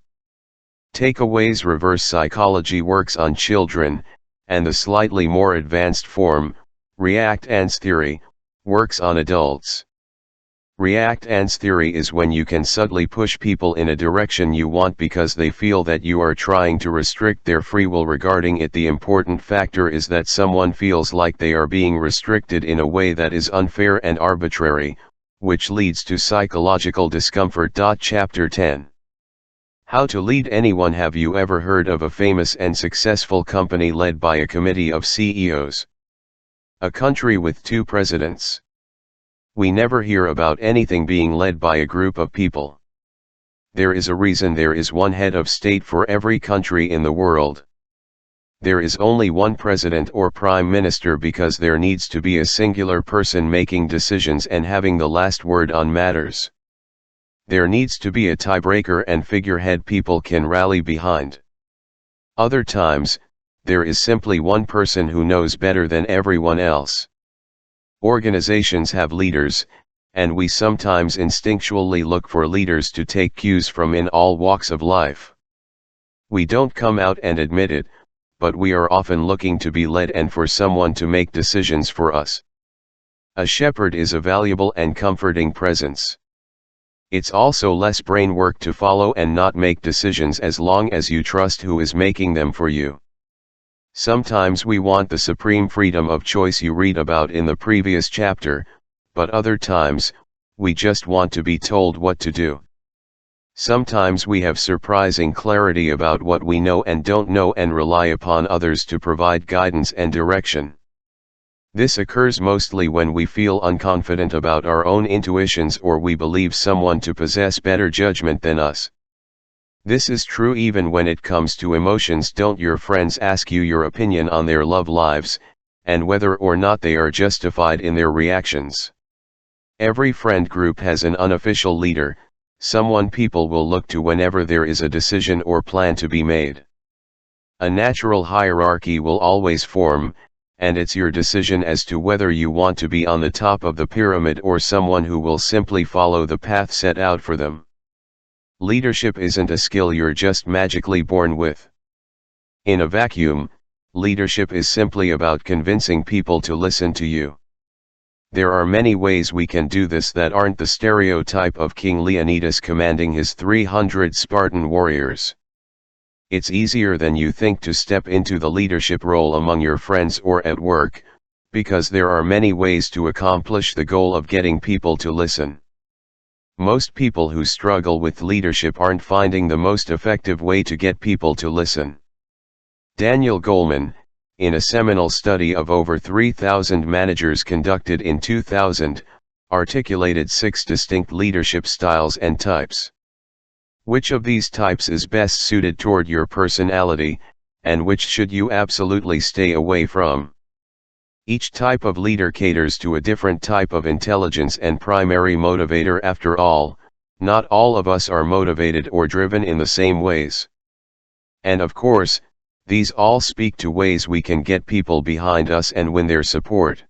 A: Takeaways: reverse psychology works on children, and the slightly more advanced form, React Ants theory, works on adults. React Ants theory is when you can subtly push people in a direction you want because they feel that you are trying to restrict their free will regarding it. The important factor is that someone feels like they are being restricted in a way that is unfair and arbitrary, which leads to psychological discomfort. Chapter 10. How to lead anyone. Have you ever heard of a famous and successful company led by a committee of CEOs? A country with 2 presidents? We never hear about anything being led by a group of people. There is a reason there is one head of state for every country in the world. There is only one president or prime minister because there needs to be a singular person making decisions and having the last word on matters. There needs to be a tiebreaker and figurehead people can rally behind. Other times, there is simply one person who knows better than everyone else. Organizations have leaders, and we sometimes instinctually look for leaders to take cues from in all walks of life. We don't come out and admit it, but we are often looking to be led and for someone to make decisions for us. A shepherd is a valuable and comforting presence. It's also less brain work to follow and not make decisions as long as you trust who is making them for you. Sometimes we want the supreme freedom of choice you read about in the previous chapter, but other times, we just want to be told what to do. Sometimes we have surprising clarity about what we know and don't know and rely upon others to provide guidance and direction. This occurs mostly when we feel unconfident about our own intuitions or we believe someone to possess better judgment than us. This is true even when it comes to emotions. Don't your friends ask you your opinion on their love lives, and whether or not they are justified in their reactions. Every friend group has an unofficial leader, someone people will look to whenever there is a decision or plan to be made. A natural hierarchy will always form, and it's your decision as to whether you want to be on the top of the pyramid or someone who will simply follow the path set out for them. Leadership isn't a skill you're just magically born with. In a vacuum, leadership is simply about convincing people to listen to you. There are many ways we can do this that aren't the stereotype of King Leonidas commanding his 300 Spartan warriors. It's easier than you think to step into the leadership role among your friends or at work, because there are many ways to accomplish the goal of getting people to listen. Most people who struggle with leadership aren't finding the most effective way to get people to listen. Daniel Goleman, in a seminal study of over 3,000 managers conducted in 2000, articulated 6 distinct leadership styles and types. Which of these types is best suited toward your personality, and which should you absolutely stay away from? Each type of leader caters to a different type of intelligence and primary motivator. After all, not all of us are motivated or driven in the same ways. And of course, these all speak to ways we can get people behind us and win their support.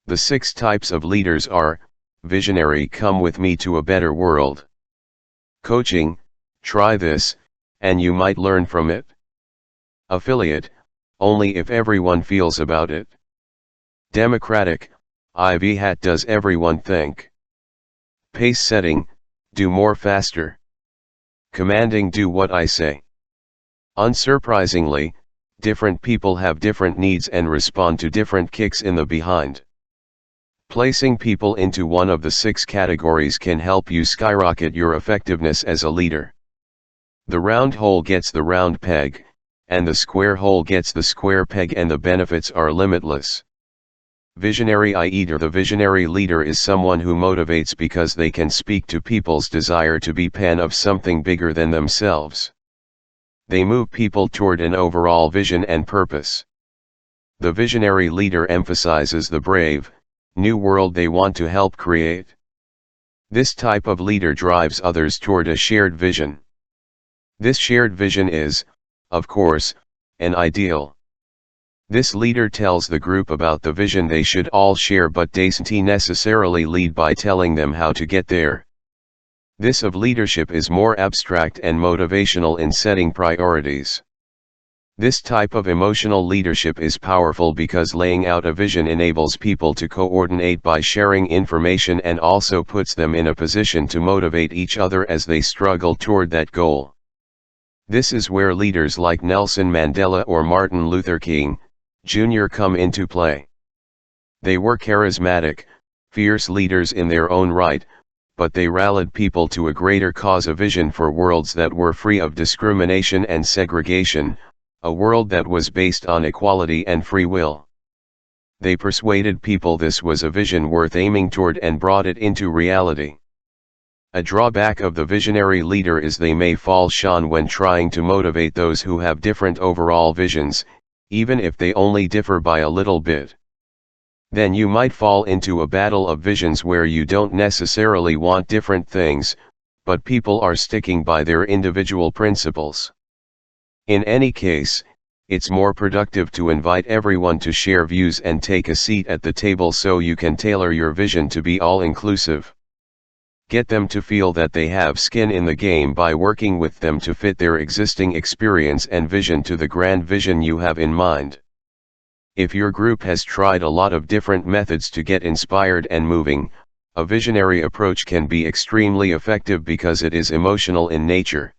A: The 6 types of leaders are: visionary, come with me to a better world. Coaching, try this, and you might learn from it. Affiliate, only if everyone feels about it. Democratic, Ivy hat, does everyone think? Pace setting, do more faster. Commanding, do what I say. Unsurprisingly, different people have different needs and respond to different kicks in the behind. Placing people into one of the 6 categories can help you skyrocket your effectiveness as a leader. The round hole gets the round peg, and the square hole gets the square peg, and the benefits are limitless. Visionary leader. The visionary leader is someone who motivates because they can speak to people's desire to be part of something bigger than themselves. They move people toward an overall vision and purpose. The visionary leader emphasizes the brave, new world they want to help create. This type of leader drives others toward a shared vision. This shared vision is, of course, an ideal. This leader tells the group about the vision they should all share, but doesn't necessarily lead by telling them how to get there. This of leadership is more abstract and motivational in setting priorities. This type of emotional leadership is powerful because laying out a vision enables people to coordinate by sharing information and also puts them in a position to motivate each other as they struggle toward that goal. This is where leaders like Nelson Mandela or Martin Luther King, Jr. come into play. They were charismatic, fierce leaders in their own right, but they rallied people to a greater cause, a vision for worlds that were free of discrimination and segregation, a world that was based on equality and free will. They persuaded people this was a vision worth aiming toward and brought it into reality. A drawback of the visionary leader is they may fall short when trying to motivate those who have different overall visions, even if they only differ by a little bit. Then you might fall into a battle of visions where you don't necessarily want different things, but people are sticking by their individual principles. In any case, it's more productive to invite everyone to share views and take a seat at the table so you can tailor your vision to be all-inclusive. Get them to feel that they have skin in the game by working with them to fit their existing experience and vision to the grand vision you have in mind. If your group has tried a lot of different methods to get inspired and moving, a visionary approach can be extremely effective because it is emotional in nature.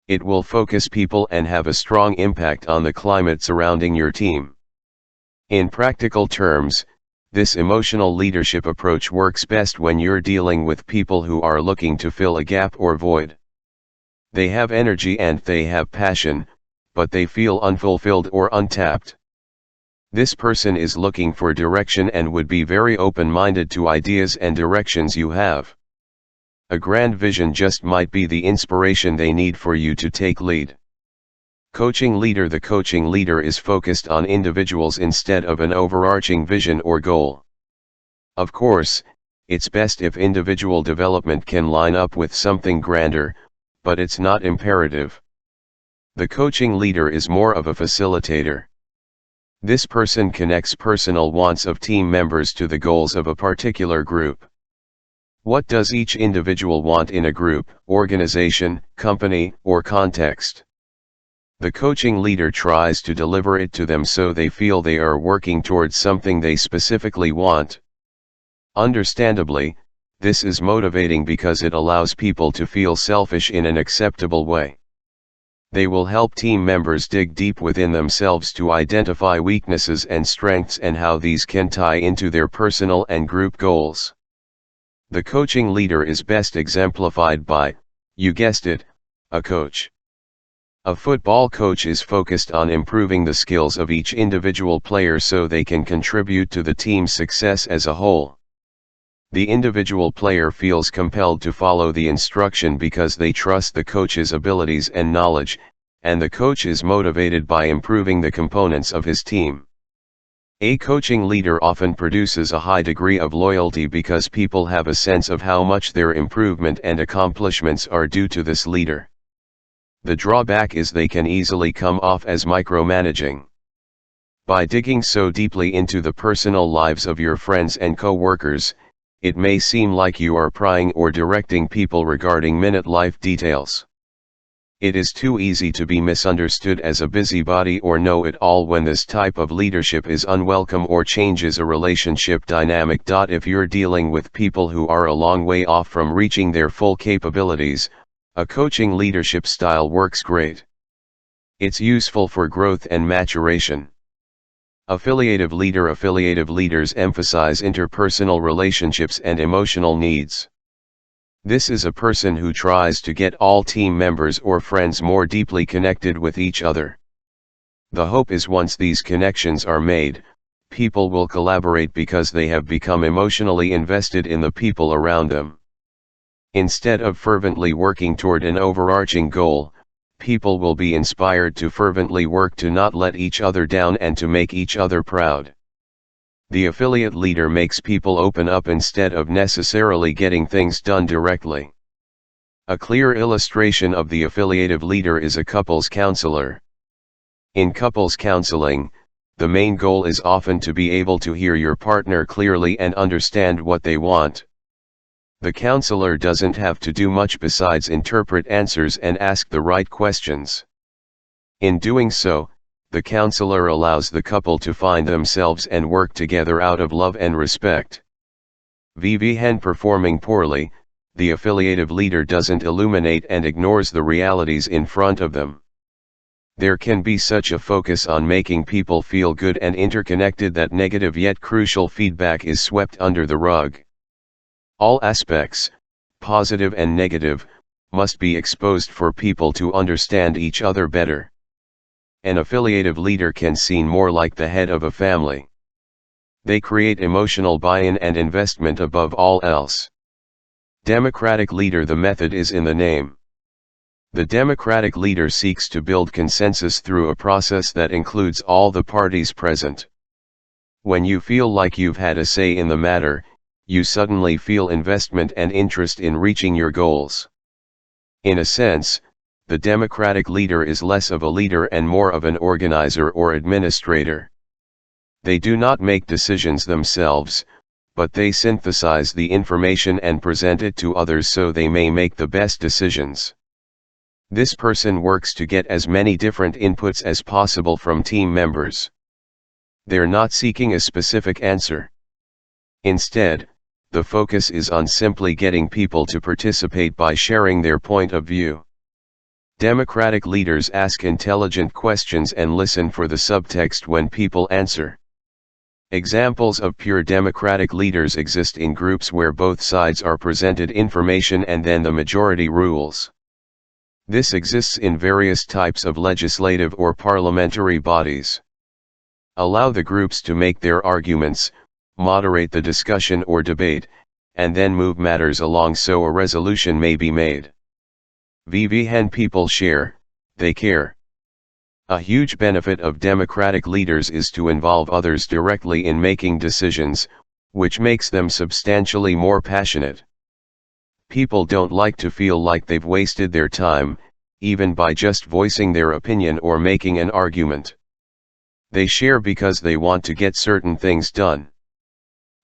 A: It will focus people and have a strong impact on the climate surrounding your team. In practical terms, this emotional leadership approach works best when you're dealing with people who are looking to fill a gap or void. They have energy and they have passion, but they feel unfulfilled or untapped. This person is looking for direction and would be very open-minded to ideas and directions you have. A grand vision just might be the inspiration they need for you to take lead. Coaching leader. The coaching leader is focused on individuals instead of an overarching vision or goal. Of course, it's best if individual development can line up with something grander, but it's not imperative. The coaching leader is more of a facilitator. This person connects personal wants of team members to the goals of a particular group. What does each individual want in a group, organization, company, or context? The coaching leader tries to deliver it to them so they feel they are working towards something they specifically want. Understandably, this is motivating because it allows people to feel selfish in an acceptable way. They will help team members dig deep within themselves to identify weaknesses and strengths and how these can tie into their personal and group goals. The coaching leader is best exemplified by, you guessed it, a coach. A football coach is focused on improving the skills of each individual player so they can contribute to the team's success as a whole. The individual player feels compelled to follow the instruction because they trust the coach's abilities and knowledge, and the coach is motivated by improving the components of his team. A coaching leader often produces a high degree of loyalty because people have a sense of how much their improvement and accomplishments are due to this leader. The drawback is they can easily come off as micromanaging. By digging so deeply into the personal lives of your friends and co-workers, it may seem like you are prying or directing people regarding minute life details. It is too easy to be misunderstood as a busybody or know-it-all when this type of leadership is unwelcome or changes a relationship dynamic. If you're dealing with people who are a long way off from reaching their full capabilities, a coaching leadership style works great. It's useful for growth and maturation. Affiliative leaders emphasize interpersonal relationships and emotional needs. This is a person who tries to get all team members or friends more deeply connected with each other. The hope is once these connections are made, people will collaborate because they have become emotionally invested in the people around them. Instead of fervently working toward an overarching goal, people will be inspired to fervently work to not let each other down and to make each other proud. The affiliate leader makes people open up instead of necessarily getting things done directly. A clear illustration of the affiliative leader is a couples counselor. In couples counseling, the main goal is often to be able to hear your partner clearly and understand what they want. The counselor doesn't have to do much besides interpret answers and ask the right questions. In doing so, the counselor allows the couple to find themselves and work together out of love and respect. When performing poorly, the affiliative leader doesn't illuminate and ignores the realities in front of them. There can be such a focus on making people feel good and interconnected that negative yet crucial feedback is swept under the rug. All aspects, positive and negative, must be exposed for people to understand each other better. An affiliative leader can seem more like the head of a family. They create emotional buy-in and investment above all else. Democratic leader. The method is in the name. The democratic leader seeks to build consensus through a process that includes all the parties present. When you feel like you've had a say in the matter, you suddenly feel investment and interest in reaching your goals. In a sense, the democratic leader is less of a leader and more of an organizer or administrator. They do not make decisions themselves, but they synthesize the information and present it to others so they may make the best decisions. This person works to get as many different inputs as possible from team members. They're not seeking a specific answer. Instead, the focus is on simply getting people to participate by sharing their point of view. Democratic leaders ask intelligent questions and listen for the subtext when people answer. Examples of pure democratic leaders exist in groups where both sides are presented information and then the majority rules. This exists in various types of legislative or parliamentary bodies. Allow the groups to make their arguments, moderate the discussion or debate, and then move matters along so a resolution may be made. When people share, they care. A huge benefit of democratic leaders is to involve others directly in making decisions, which makes them substantially more passionate. People don't like to feel like they've wasted their time, even by just voicing their opinion or making an argument. They share because they want to get certain things done.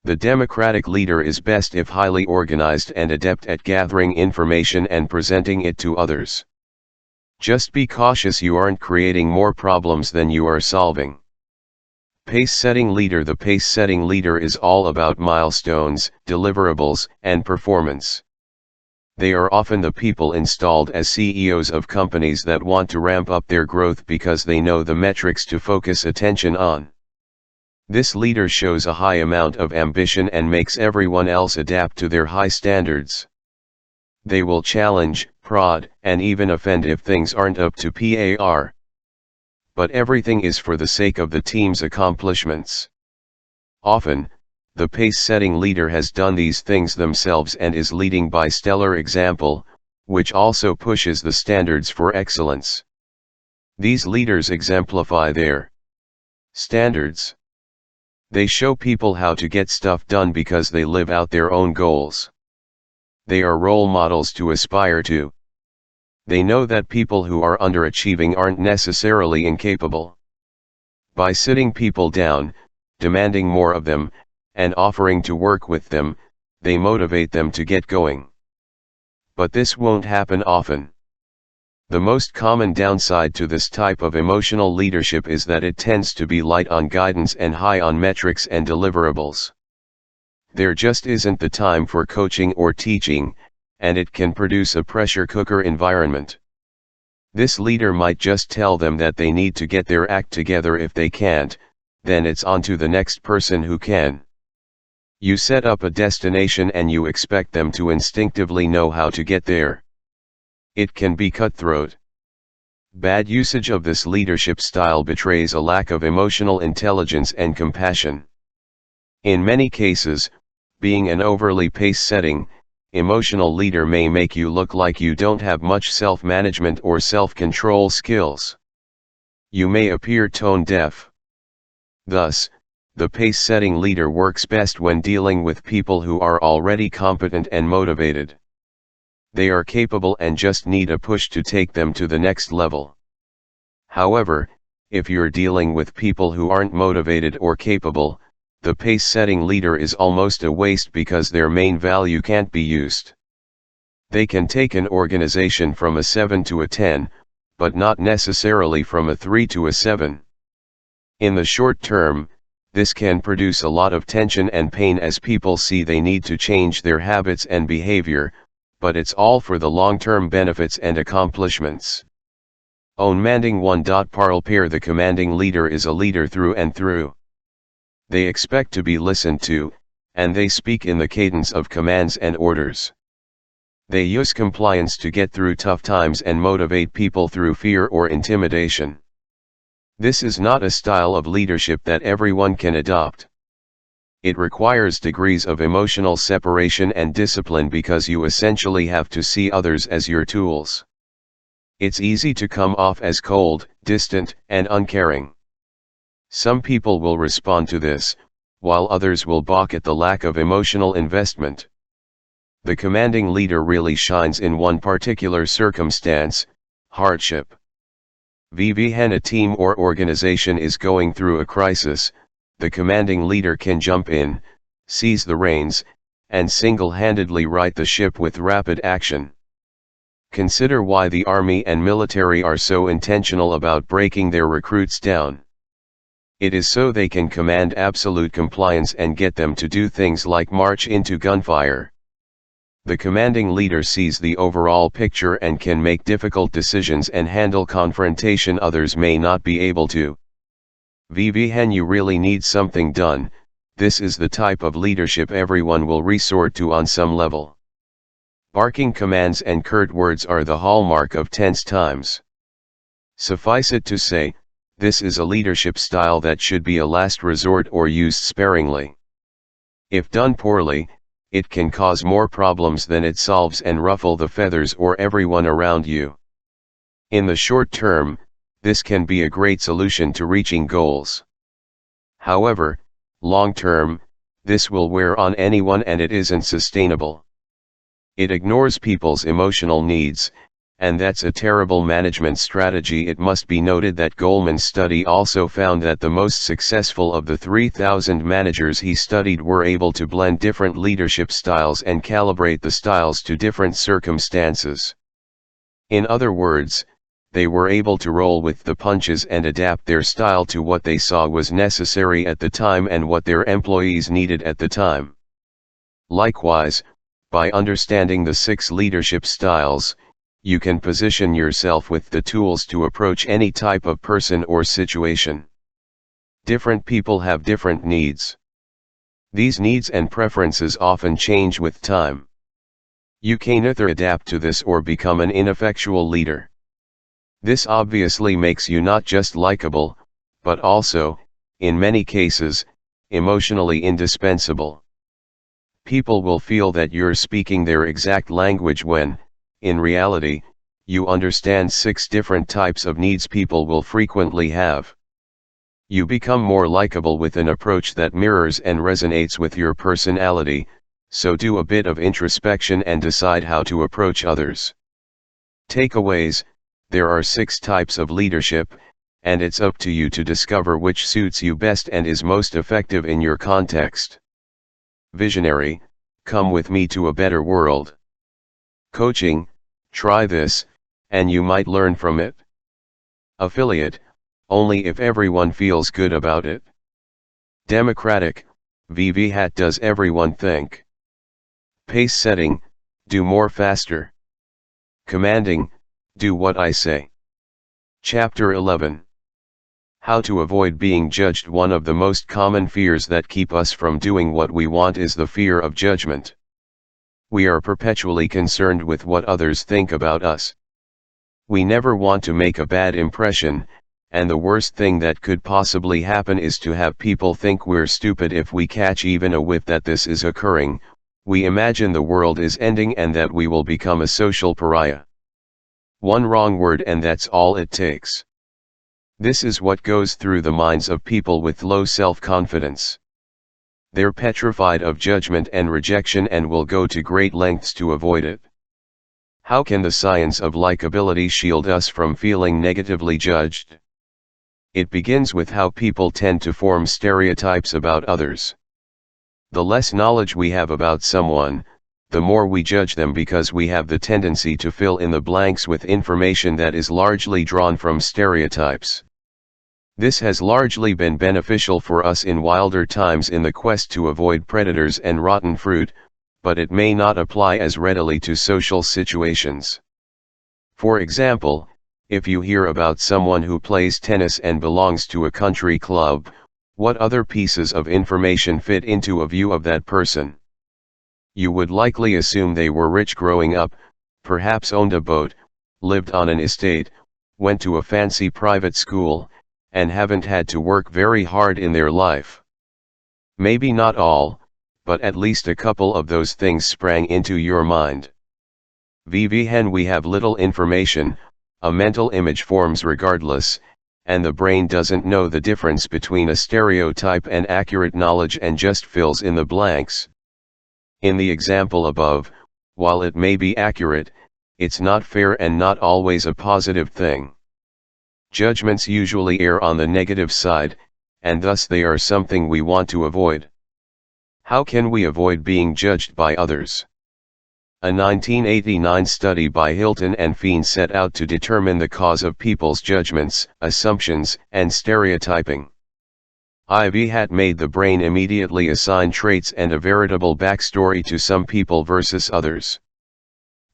A: The democratic leader is best if highly organized and adept at gathering information and presenting it to others. Just be cautious you aren't creating more problems than you are solving. Pace-setting leader. The pace-setting leader is all about milestones, deliverables, and performance. They are often the people installed as CEOs of companies that want to ramp up their growth because they know the metrics to focus attention on. This leader shows a high amount of ambition and makes everyone else adapt to their high standards. They will challenge, prod, and even offend if things aren't up to par. But everything is for the sake of the team's accomplishments. Often, the pace-setting leader has done these things themselves and is leading by stellar example, which also pushes the standards for excellence. These leaders exemplify their standards. They show people how to get stuff done because they live out their own goals. They are role models to aspire to. They know that people who are underachieving aren't necessarily incapable. By sitting people down, demanding more of them, and offering to work with them, they motivate them to get going. But this won't happen often. The most common downside to this type of emotional leadership is that it tends to be light on guidance and high on metrics and deliverables. There just isn't the time for coaching or teaching, and it can produce a pressure cooker environment. This leader might just tell them that they need to get their act together. If they can't, then it's on to the next person who can. You set up a destination and you expect them to instinctively know how to get there. It can be cutthroat. Bad usage of this leadership style betrays a lack of emotional intelligence and compassion. In many cases, being an overly pace-setting, emotional leader may make you look like you don't have much self-management or self-control skills. You may appear tone-deaf. Thus, the pace-setting leader works best when dealing with people who are already competent and motivated. They are capable and just need a push to take them to the next level. However, if you're dealing with people who aren't motivated or capable, the pace-setting leader is almost a waste because their main value can't be used. They can take an organization from a 7 to a 10, but not necessarily from a 3 to a 7. In the short term, this can produce a lot of tension and pain as people see they need to change their habits and behavior, but it's all for the long-term benefits and accomplishments. Commanding 1. Parle pair. The commanding leader is a leader through and through. They expect to be listened to, and they speak in the cadence of commands and orders. They use compliance to get through tough times and motivate people through fear or intimidation. This is not a style of leadership that everyone can adopt. It requires degrees of emotional separation and discipline because you essentially have to see others as your tools. It's easy to come off as cold, distant, and uncaring. Some people will respond to this, while others will balk at the lack of emotional investment. The commanding leader really shines in one particular circumstance: hardship. When a team or organization is going through a crisis, the commanding leader can jump in, seize the reins, and single-handedly right the ship with rapid action. Consider why the army and military are so intentional about breaking their recruits down. It is so they can command absolute compliance and get them to do things like march into gunfire. The commanding leader sees the overall picture and can make difficult decisions and handle confrontation others may not be able to. When you really need something done, this is the type of leadership everyone will resort to on some level. Barking commands and curt words are the hallmark of tense times. Suffice it to say, this is a leadership style that should be a last resort or used sparingly. If done poorly, it can cause more problems than it solves and ruffle the feathers or everyone around you. In the short term, this can be a great solution to reaching goals. However, long term, this will wear on anyone and it isn't sustainable. It ignores people's emotional needs, and that's a terrible management strategy. It must be noted that Goleman's study also found that the most successful of the 3,000 managers he studied were able to blend different leadership styles and calibrate the styles to different circumstances. In other words, they were able to roll with the punches and adapt their style to what they saw was necessary at the time and what their employees needed at the time. Likewise, by understanding the 6 leadership styles, you can position yourself with the tools to approach any type of person or situation. Different people have different needs. These needs and preferences often change with time. You can either adapt to this or become an ineffectual leader. This obviously makes you not just likable, but also, in many cases, emotionally indispensable. People will feel that you're speaking their exact language when, in reality, you understand 6 different types of needs people will frequently have. You become more likable with an approach that mirrors and resonates with your personality, so do a bit of introspection and decide how to approach others. Takeaways: there are 6 types of leadership, and it's up to you to discover which suits you best and is most effective in your context. Visionary: come with me to a better world. Coaching: try this, and you might learn from it. Affiliate: only if everyone feels good about it. Democratic: VV does everyone think? Pace setting: do more faster. Commanding: do what I say. Chapter 11. How to avoid being judged. One of the most common fears that keep us from doing what we want is the fear of judgment. We are perpetually concerned with what others think about us. We never want to make a bad impression, and the worst thing that could possibly happen is to have people think we're stupid. If we catch even a whiff that this is occurring, we imagine the world is ending and that we will become a social pariah. One wrong word and that's all it takes. This is what goes through the minds of people with low self-confidence. They're petrified of judgment and rejection and will go to great lengths to avoid it. How can the science of likability shield us from feeling negatively judged? It begins with how people tend to form stereotypes about others. The less knowledge we have about someone, the more we judge them because we have the tendency to fill in the blanks with information that is largely drawn from stereotypes. This has largely been beneficial for us in wilder times in the quest to avoid predators and rotten fruit, but it may not apply as readily to social situations. For example, if you hear about someone who plays tennis and belongs to a country club, what other pieces of information fit into a view of that person? You would likely assume they were rich growing up, perhaps owned a boat, lived on an estate, went to a fancy private school, and haven't had to work very hard in their life. Maybe not all, but at least a couple of those things sprang into your mind. When we have little information, a mental image forms regardless, and the brain doesn't know the difference between a stereotype and accurate knowledge and just fills in the blanks. In the example above, while it may be accurate, it's not fair and not always a positive thing. Judgments usually err on the negative side, and thus they are something we want to avoid. How can we avoid being judged by others? A 1989 study by Hilton and Feen set out to determine the cause of people's judgments, assumptions, and stereotyping. IV made the brain immediately assign traits and a veritable backstory to some people versus others.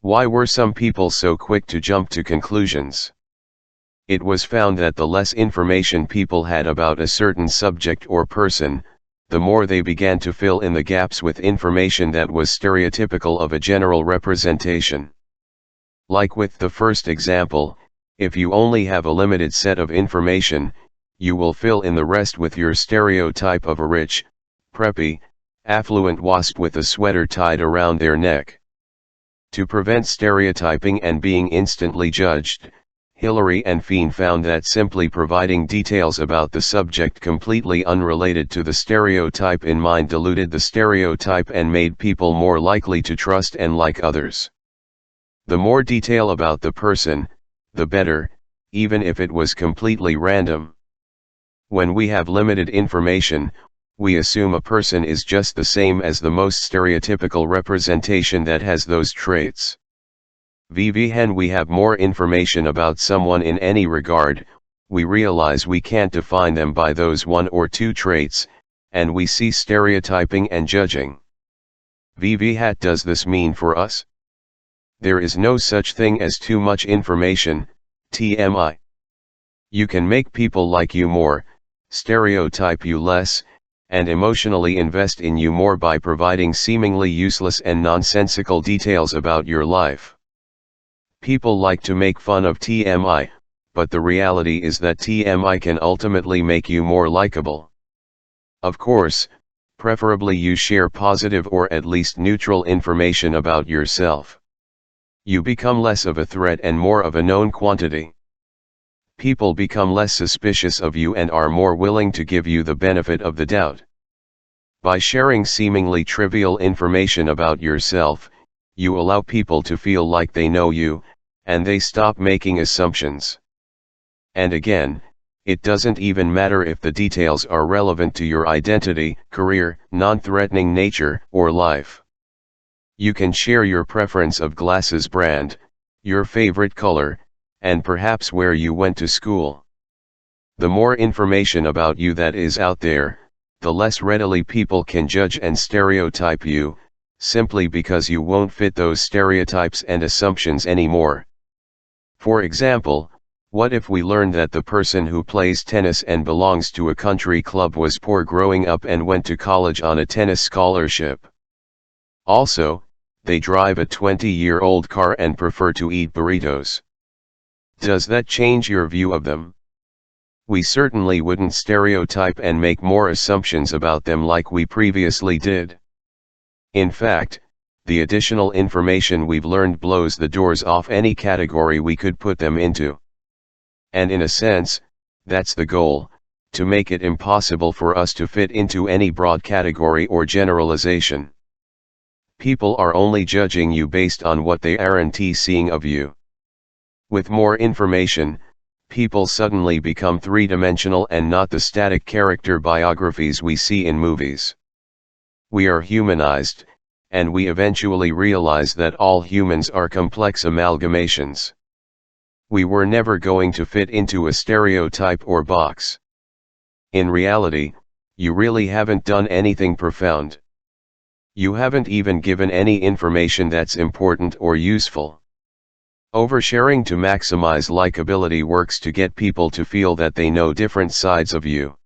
A: Why were some people so quick to jump to conclusions? It was found that the less information people had about a certain subject or person, the more they began to fill in the gaps with information that was stereotypical of a general representation. Like with the first example, if you only have a limited set of information, you will fill in the rest with your stereotype of a rich, preppy, affluent wasp with a sweater tied around their neck. To prevent stereotyping and being instantly judged, Hillary and Feen found that simply providing details about the subject completely unrelated to the stereotype in mind diluted the stereotype and made people more likely to trust and like others. The more detail about the person, the better, even if it was completely random. When we have limited information, we assume a person is just the same as the most stereotypical representation that has those traits. When we have more information about someone in any regard, we realize we can't define them by those one or two traits, and we see stereotyping and judging. What does this mean for us? There is no such thing as too much information, TMI. You can make people like you more, stereotype you less, and emotionally invest in you more by providing seemingly useless and nonsensical details about your life. People like to make fun of TMI, but the reality is that TMI can ultimately make you more likable. Of course, preferably you share positive or at least neutral information about yourself. You become less of a threat and more of a known quantity. People become less suspicious of you and are more willing to give you the benefit of the doubt. By sharing seemingly trivial information about yourself, you allow people to feel like they know you, and they stop making assumptions. And again, it doesn't even matter if the details are relevant to your identity, career, non-threatening nature, or life. You can share your preference of glasses brand, your favorite color, and perhaps where you went to school. The more information about you that is out there, the less readily people can judge and stereotype you, simply because you won't fit those stereotypes and assumptions anymore. For example, what if we learned that the person who plays tennis and belongs to a country club was poor growing up and went to college on a tennis scholarship? Also, they drive a 20-year-old car and prefer to eat burritos. Does that change your view of them? We certainly wouldn't stereotype and make more assumptions about them like we previously did. In fact, the additional information we've learned blows the doors off any category we could put them into. And in a sense, that's the goal, to make it impossible for us to fit into any broad category or generalization. People are only judging you based on what they aren't seeing of you. With more information, people suddenly become three-dimensional and not the static character biographies we see in movies. We are humanized, and we eventually realize that all humans are complex amalgamations. We were never going to fit into a stereotype or box. In reality, you really haven't done anything profound. You haven't even given any information that's important or useful. Oversharing to maximize likability works to get people to feel that they know different sides of you.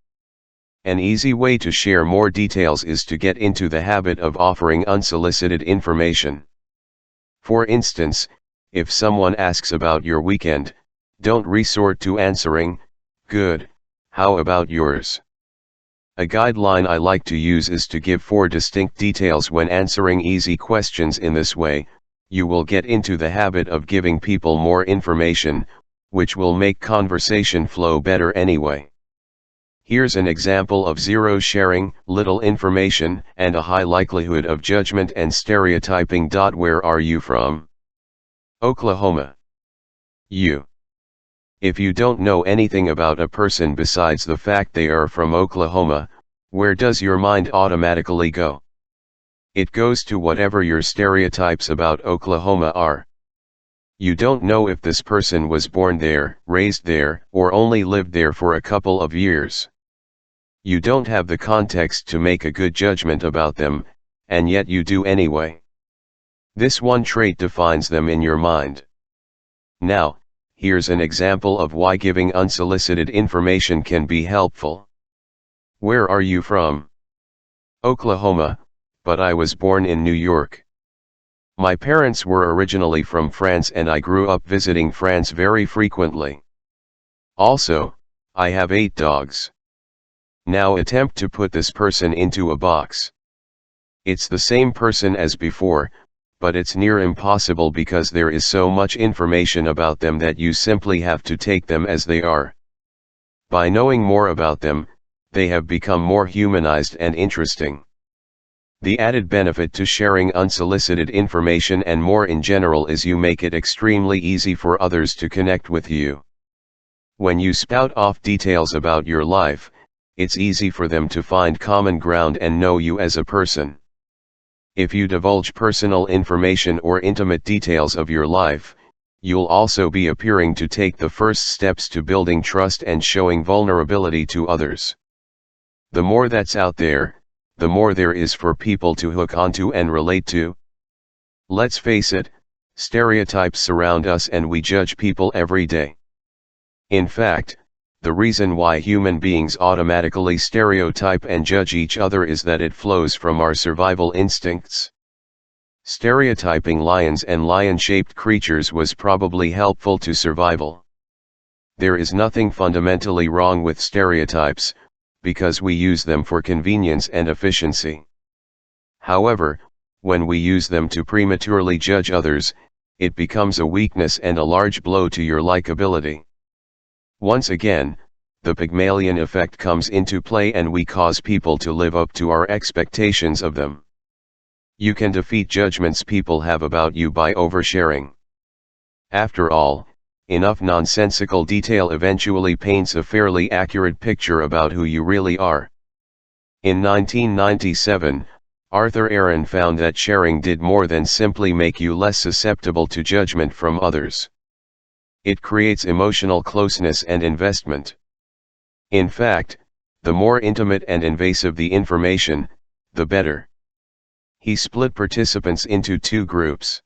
A: An easy way to share more details is to get into the habit of offering unsolicited information. For instance, if someone asks about your weekend, don't resort to answering, "Good, how about yours?" A guideline I like to use is to give 4 distinct details when answering easy questions. In this way, you will get into the habit of giving people more information, which will make conversation flow better anyway. Here's an example of zero sharing, little information, and a high likelihood of judgment and stereotyping. Where are you from? Oklahoma. If you don't know anything about a person besides the fact they are from Oklahoma, where does your mind automatically go? It goes to whatever your stereotypes about Oklahoma are. You don't know if this person was born there, raised there, or only lived there for a couple of years. You don't have the context to make a good judgment about them, and yet you do anyway. This one trait defines them in your mind. Now, here's an example of why giving unsolicited information can be helpful. Where are you from? Oklahoma, but I was born in New York. My parents were originally from France and I grew up visiting France very frequently. Also, I have 8 dogs. Now attempt to put this person into a box. It's the same person as before, but it's near impossible because there is so much information about them that you simply have to take them as they are. By knowing more about them, they have become more humanized and interesting. The added benefit to sharing unsolicited information and more in general is you make it extremely easy for others to connect with you. When you spout off details about your life, it's easy for them to find common ground and know you as a person. If you divulge personal information or intimate details of your life, you'll also be appearing to take the first steps to building trust and showing vulnerability to others. The more that's out there, the more there is for people to hook onto and relate to. Let's face it, stereotypes surround us and we judge people every day. In fact, the reason why human beings automatically stereotype and judge each other is that it flows from our survival instincts. Stereotyping lions and lion-shaped creatures was probably helpful to survival. There is nothing fundamentally wrong with stereotypes, because we use them for convenience and efficiency. However, when we use them to prematurely judge others, it becomes a weakness and a large blow to your likability. Once again, the Pygmalion effect comes into play and we cause people to live up to our expectations of them. You can defeat judgments people have about you by oversharing. After all, enough nonsensical detail eventually paints a fairly accurate picture about who you really are. In 1997, Arthur Aaron found that sharing did more than simply make you less susceptible to judgment from others. It creates emotional closeness and investment. In fact, the more intimate and invasive the information, the better. He split participants into two groups.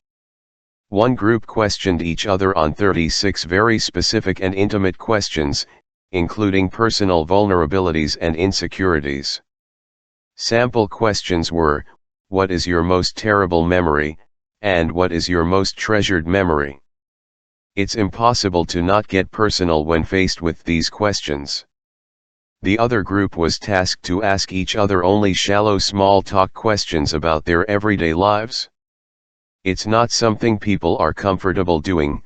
A: One group questioned each other on 36 very specific and intimate questions, including personal vulnerabilities and insecurities. Sample questions were, what is your most terrible memory, and what is your most treasured memory? It's impossible to not get personal when faced with these questions. The other group was tasked to ask each other only shallow small talk questions about their everyday lives. It's not something people are comfortable doing,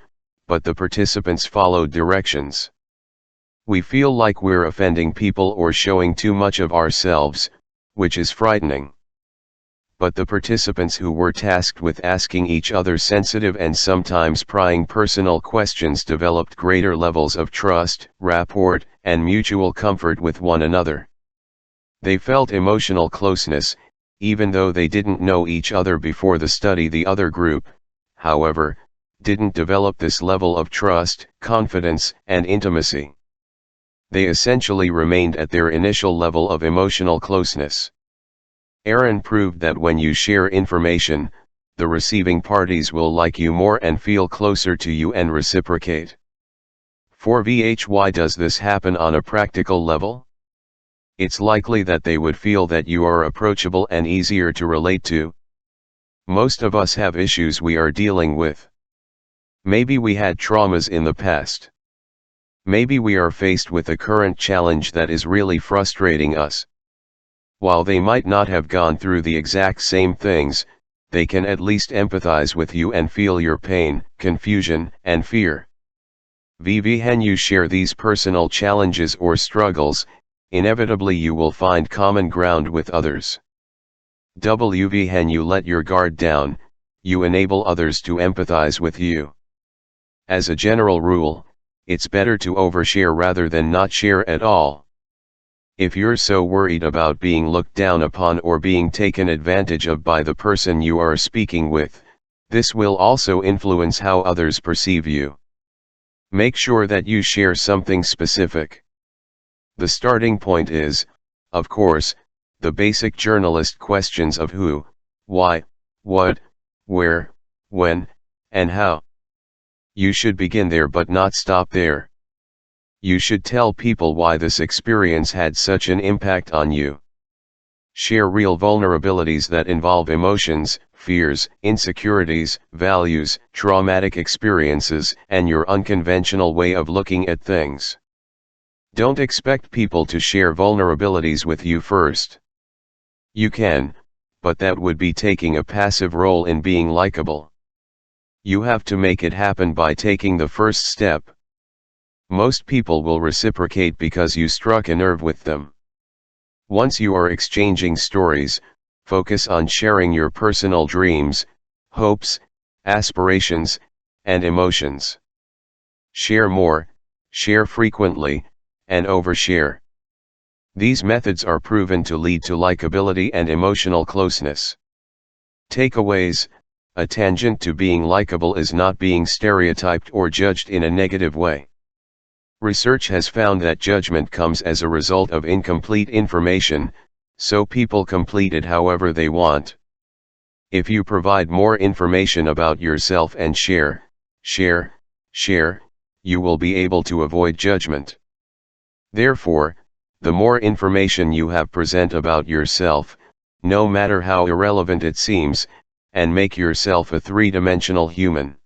A: but the participants followed directions. We feel like we're offending people or showing too much of ourselves, which is frightening. But the participants who were tasked with asking each other sensitive and sometimes prying personal questions developed greater levels of trust, rapport, and mutual comfort with one another. They felt emotional closeness, even though they didn't know each other before the study. The other group, however, didn't develop this level of trust, confidence, and intimacy. They essentially remained at their initial level of emotional closeness. Aaron proved that when you share information, the receiving parties will like you more and feel closer to you and reciprocate. 4vh Why does this happen on a practical level? It's likely that they would feel that you are approachable and easier to relate to. Most of us have issues we are dealing with. Maybe we had traumas in the past. Maybe we are faced with a current challenge that is really frustrating us. While they might not have gone through the exact same things, they can at least empathize with you and feel your pain, confusion, and fear. When you share these personal challenges or struggles, inevitably you will find common ground with others. When you let your guard down, you enable others to empathize with you. As a general rule, it's better to overshare rather than not share at all. If you're so worried about being looked down upon or being taken advantage of by the person you are speaking with, this will also influence how others perceive you. Make sure that you share something specific. The starting point is, of course, the basic journalist questions of who, why, what, where, when, and how. You should begin there but not stop there. You should tell people why this experience had such an impact on you. Share real vulnerabilities that involve emotions, fears, insecurities, values, traumatic experiences, and your unconventional way of looking at things. Don't expect people to share vulnerabilities with you first. You can, but that would be taking a passive role in being likable. You have to make it happen by taking the first step. Most people will reciprocate because you struck a nerve with them. Once you are exchanging stories, focus on sharing your personal dreams, hopes, aspirations, and emotions. Share more, share frequently, and overshare. These methods are proven to lead to likability and emotional closeness. Takeaways: a tangent to being likable is not being stereotyped or judged in a negative way. Research has found that judgment comes as a result of incomplete information, so people complete it however they want. If you provide more information about yourself and share, you will be able to avoid judgment. Therefore, the more information you have present about yourself, no matter how irrelevant it seems, and make yourself a three-dimensional human.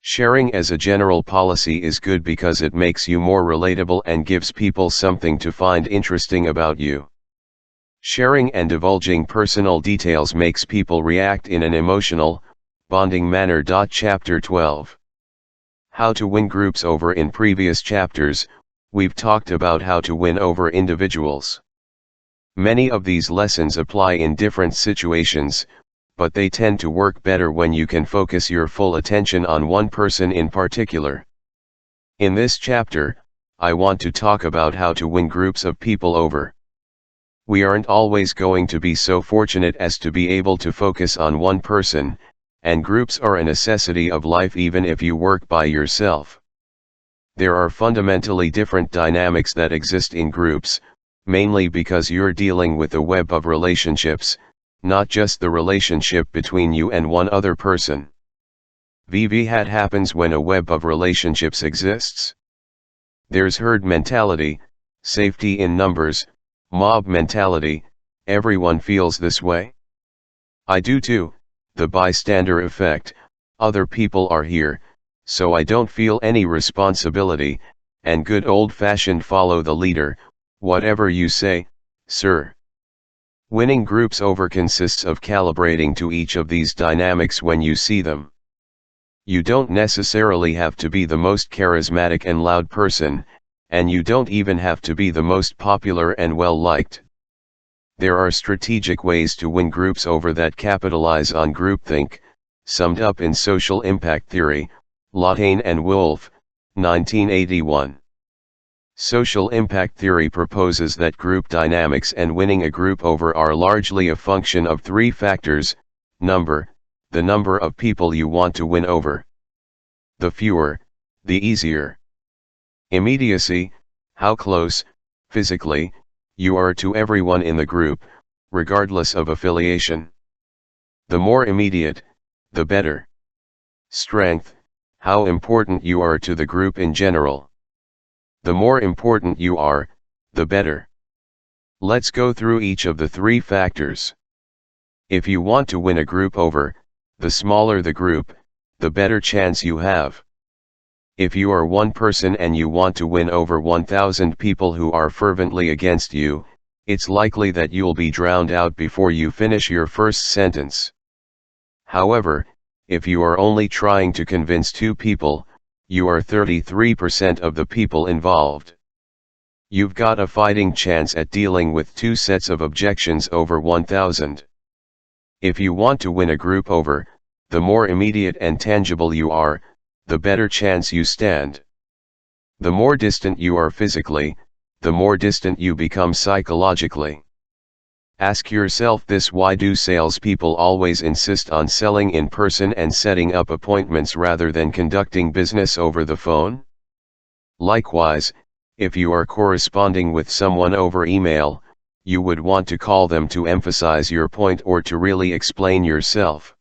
A: Sharing as a general policy is good because it makes you more relatable and gives people something to find interesting about you. Sharing and divulging personal details makes people react in an emotional, bonding manner. Chapter 12. How to win groups over. In previous chapters, we've talked about how to win over individuals. Many of these lessons apply in different situations, but they tend to work better when you can focus your full attention on one person in particular. In this chapter, I want to talk about how to win groups of people over. We aren't always going to be so fortunate as to be able to focus on one person, and groups are a necessity of life even if you work by yourself. There are fundamentally different dynamics that exist in groups, mainly because you're dealing with a web of relationships, not just the relationship between you and one other person. What happens when a web of relationships exists? There's herd mentality, safety in numbers, mob mentality. Everyone feels this way. I do too. The bystander effect: other people are here, so I don't feel any responsibility, and good old-fashioned follow the leader, whatever you say, sir. Winning groups over consists of calibrating to each of these dynamics when you see them. You don't necessarily have to be the most charismatic and loud person, and you don't even have to be the most popular and well-liked. There are strategic ways to win groups over that capitalize on groupthink, summed up in social impact theory, Lawton and Wolf, 1981. Social impact theory proposes that group dynamics and winning a group over are largely a function of three factors: number, the number of people you want to win over; the fewer, the easier; immediacy, how close, physically, you are to everyone in the group, regardless of affiliation. The more immediate, the better. Strength, how important you are to the group in general. The more important you are, the better. Let's go through each of the three factors. If you want to win a group over, the smaller the group, the better chance you have. If you are one person and you want to win over 1,000 people who are fervently against you, it's likely that you'll be drowned out before you finish your first sentence. However, if you are only trying to convince 2 people, you are 33% of the people involved. You've got a fighting chance at dealing with 2 sets of objections over 1,000. If you want to win a group over, the more immediate and tangible you are, the better chance you stand. The more distant you are physically, the more distant you become psychologically. Ask yourself this: why do salespeople always insist on selling in person and setting up appointments rather than conducting business over the phone? Likewise, if you are corresponding with someone over email, you would want to call them to emphasize your point or to really explain yourself.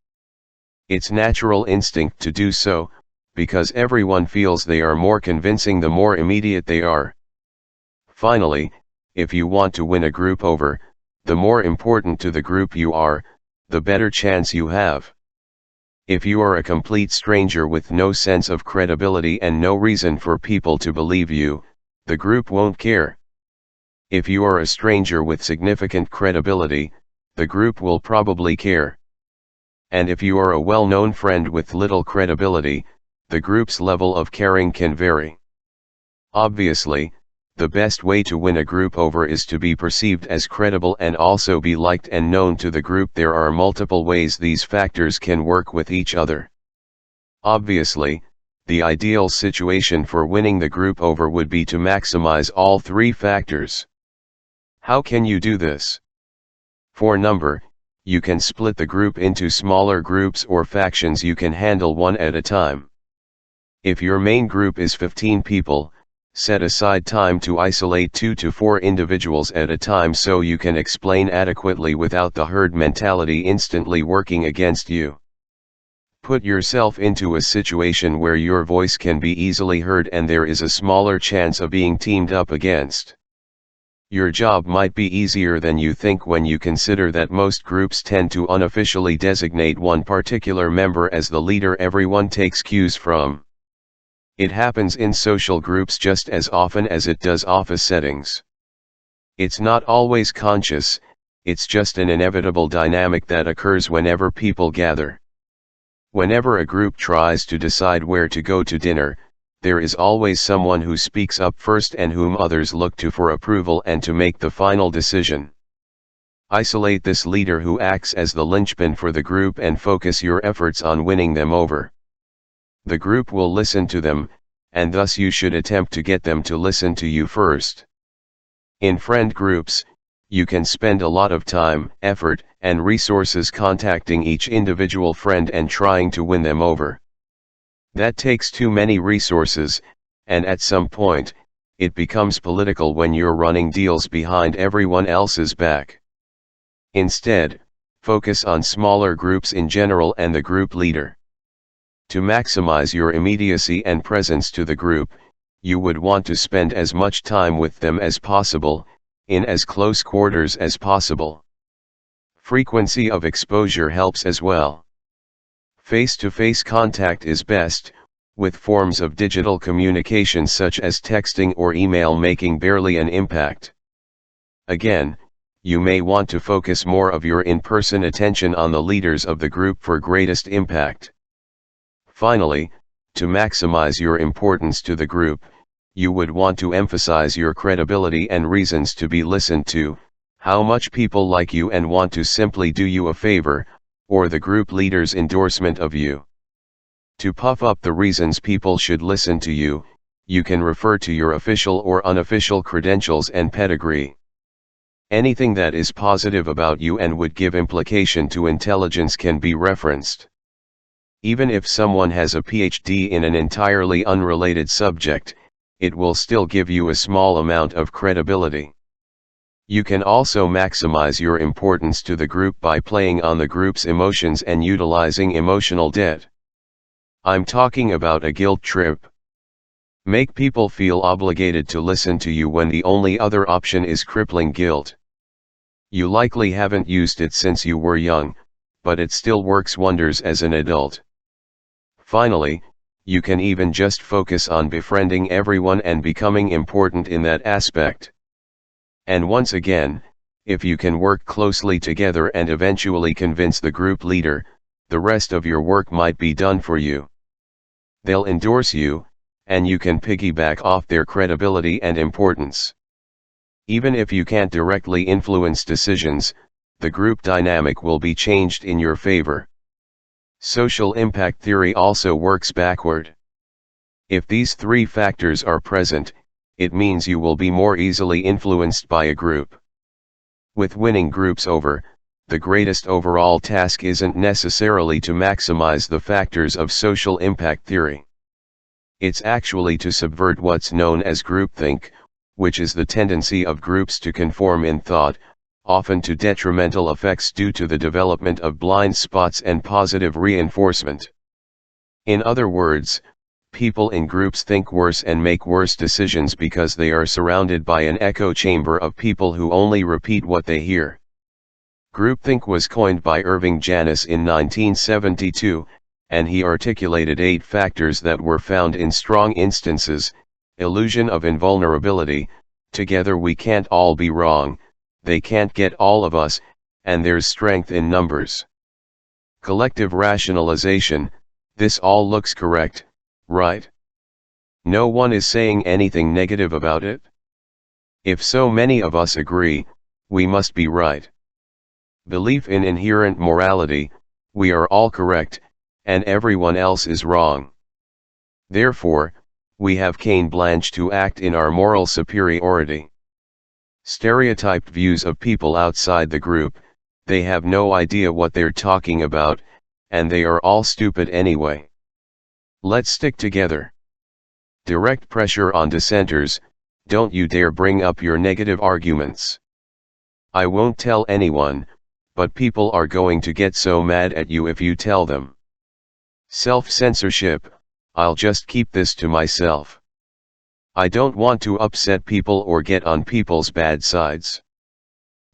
A: It's natural instinct to do so, because everyone feels they are more convincing the more immediate they are. Finally, if you want to win a group over, the more important to the group you are, the better chance you have. If you are a complete stranger with no sense of credibility and no reason for people to believe you, the group won't care. If you are a stranger with significant credibility, the group will probably care. And if you are a well-known friend with little credibility, the group's level of caring can vary. Obviously, the best way to win a group over is to be perceived as credible and also be liked and known to the group. There are multiple ways these factors can work with each other. Obviously, the ideal situation for winning the group over would be to maximize all three factors. How can you do this? For number, you can split the group into smaller groups or factions. You can handle one at a time. If your main group is 15 people, set aside time to isolate 2 to 4 individuals at a time so you can explain adequately without the herd mentality instantly working against you. Put yourself into a situation where your voice can be easily heard and there is a smaller chance of being teamed up against. Your job might be easier than you think when you consider that most groups tend to unofficially designate one particular member as the leader everyone takes cues from. It happens in social groups just as often as it does office settings. It's not always conscious, it's just an inevitable dynamic that occurs whenever people gather. Whenever a group tries to decide where to go to dinner, there is always someone who speaks up first and whom others look to for approval and to make the final decision. Isolate this leader who acts as the linchpin for the group and focus your efforts on winning them over. The group will listen to them, and thus you should attempt to get them to listen to you first. In friend groups, you can spend a lot of time, effort, and resources contacting each individual friend and trying to win them over. That takes too many resources, and at some point, it becomes political when you're running deals behind everyone else's back. Instead, focus on smaller groups in general and the group leader. To maximize your immediacy and presence to the group, you would want to spend as much time with them as possible, in as close quarters as possible. Frequency of exposure helps as well. Face-to-face contact is best, with forms of digital communication such as texting or email making barely an impact. Again, you may want to focus more of your in-person attention on the leaders of the group for greatest impact. Finally, to maximize your importance to the group, you would want to emphasize your credibility and reasons to be listened to, how much people like you and want to simply do you a favor, or the group leader's endorsement of you. To puff up the reasons people should listen to you, you can refer to your official or unofficial credentials and pedigree. Anything that is positive about you and would give implication to intelligence can be referenced. Even if someone has a PhD in an entirely unrelated subject, it will still give you a small amount of credibility. You can also maximize your importance to the group by playing on the group's emotions and utilizing emotional debt. I'm talking about a guilt trip. Make people feel obligated to listen to you when the only other option is crippling guilt. You likely haven't used it since you were young, but it still works wonders as an adult. Finally, you can even just focus on befriending everyone and becoming important in that aspect. And once again, if you can work closely together and eventually convince the group leader, the rest of your work might be done for you. They'll endorse you, and you can piggyback off their credibility and importance. Even if you can't directly influence decisions, the group dynamic will be changed in your favor. Social impact theory also works backward. If these three factors are present, it means you will be more easily influenced by a group. With winning groups over, the greatest overall task isn't necessarily to maximize the factors of social impact theory. It's actually to subvert what's known as groupthink, which is the tendency of groups to conform in thought, often to detrimental effects due to the development of blind spots and positive reinforcement. In other words, people in groups think worse and make worse decisions because they are surrounded by an echo chamber of people who only repeat what they hear. Groupthink was coined by Irving Janis in 1972, and he articulated 8 factors that were found in strong instances: illusion of invulnerability, together we can't all be wrong, they can't get all of us, and there's strength in numbers. Collective rationalization, this all looks correct, right? No one is saying anything negative about it? If so many of us agree, we must be right. Belief in inherent morality, we are all correct, and everyone else is wrong. Therefore, we have carte blanche to act in our moral superiority. Stereotyped views of people outside the group, they have no idea what they're talking about, and they are all stupid anyway. Let's stick together. Direct pressure on dissenters, don't you dare bring up your negative arguments. I won't tell anyone, but people are going to get so mad at you if you tell them. Self-censorship, I'll just keep this to myself. I don't want to upset people or get on people's bad sides.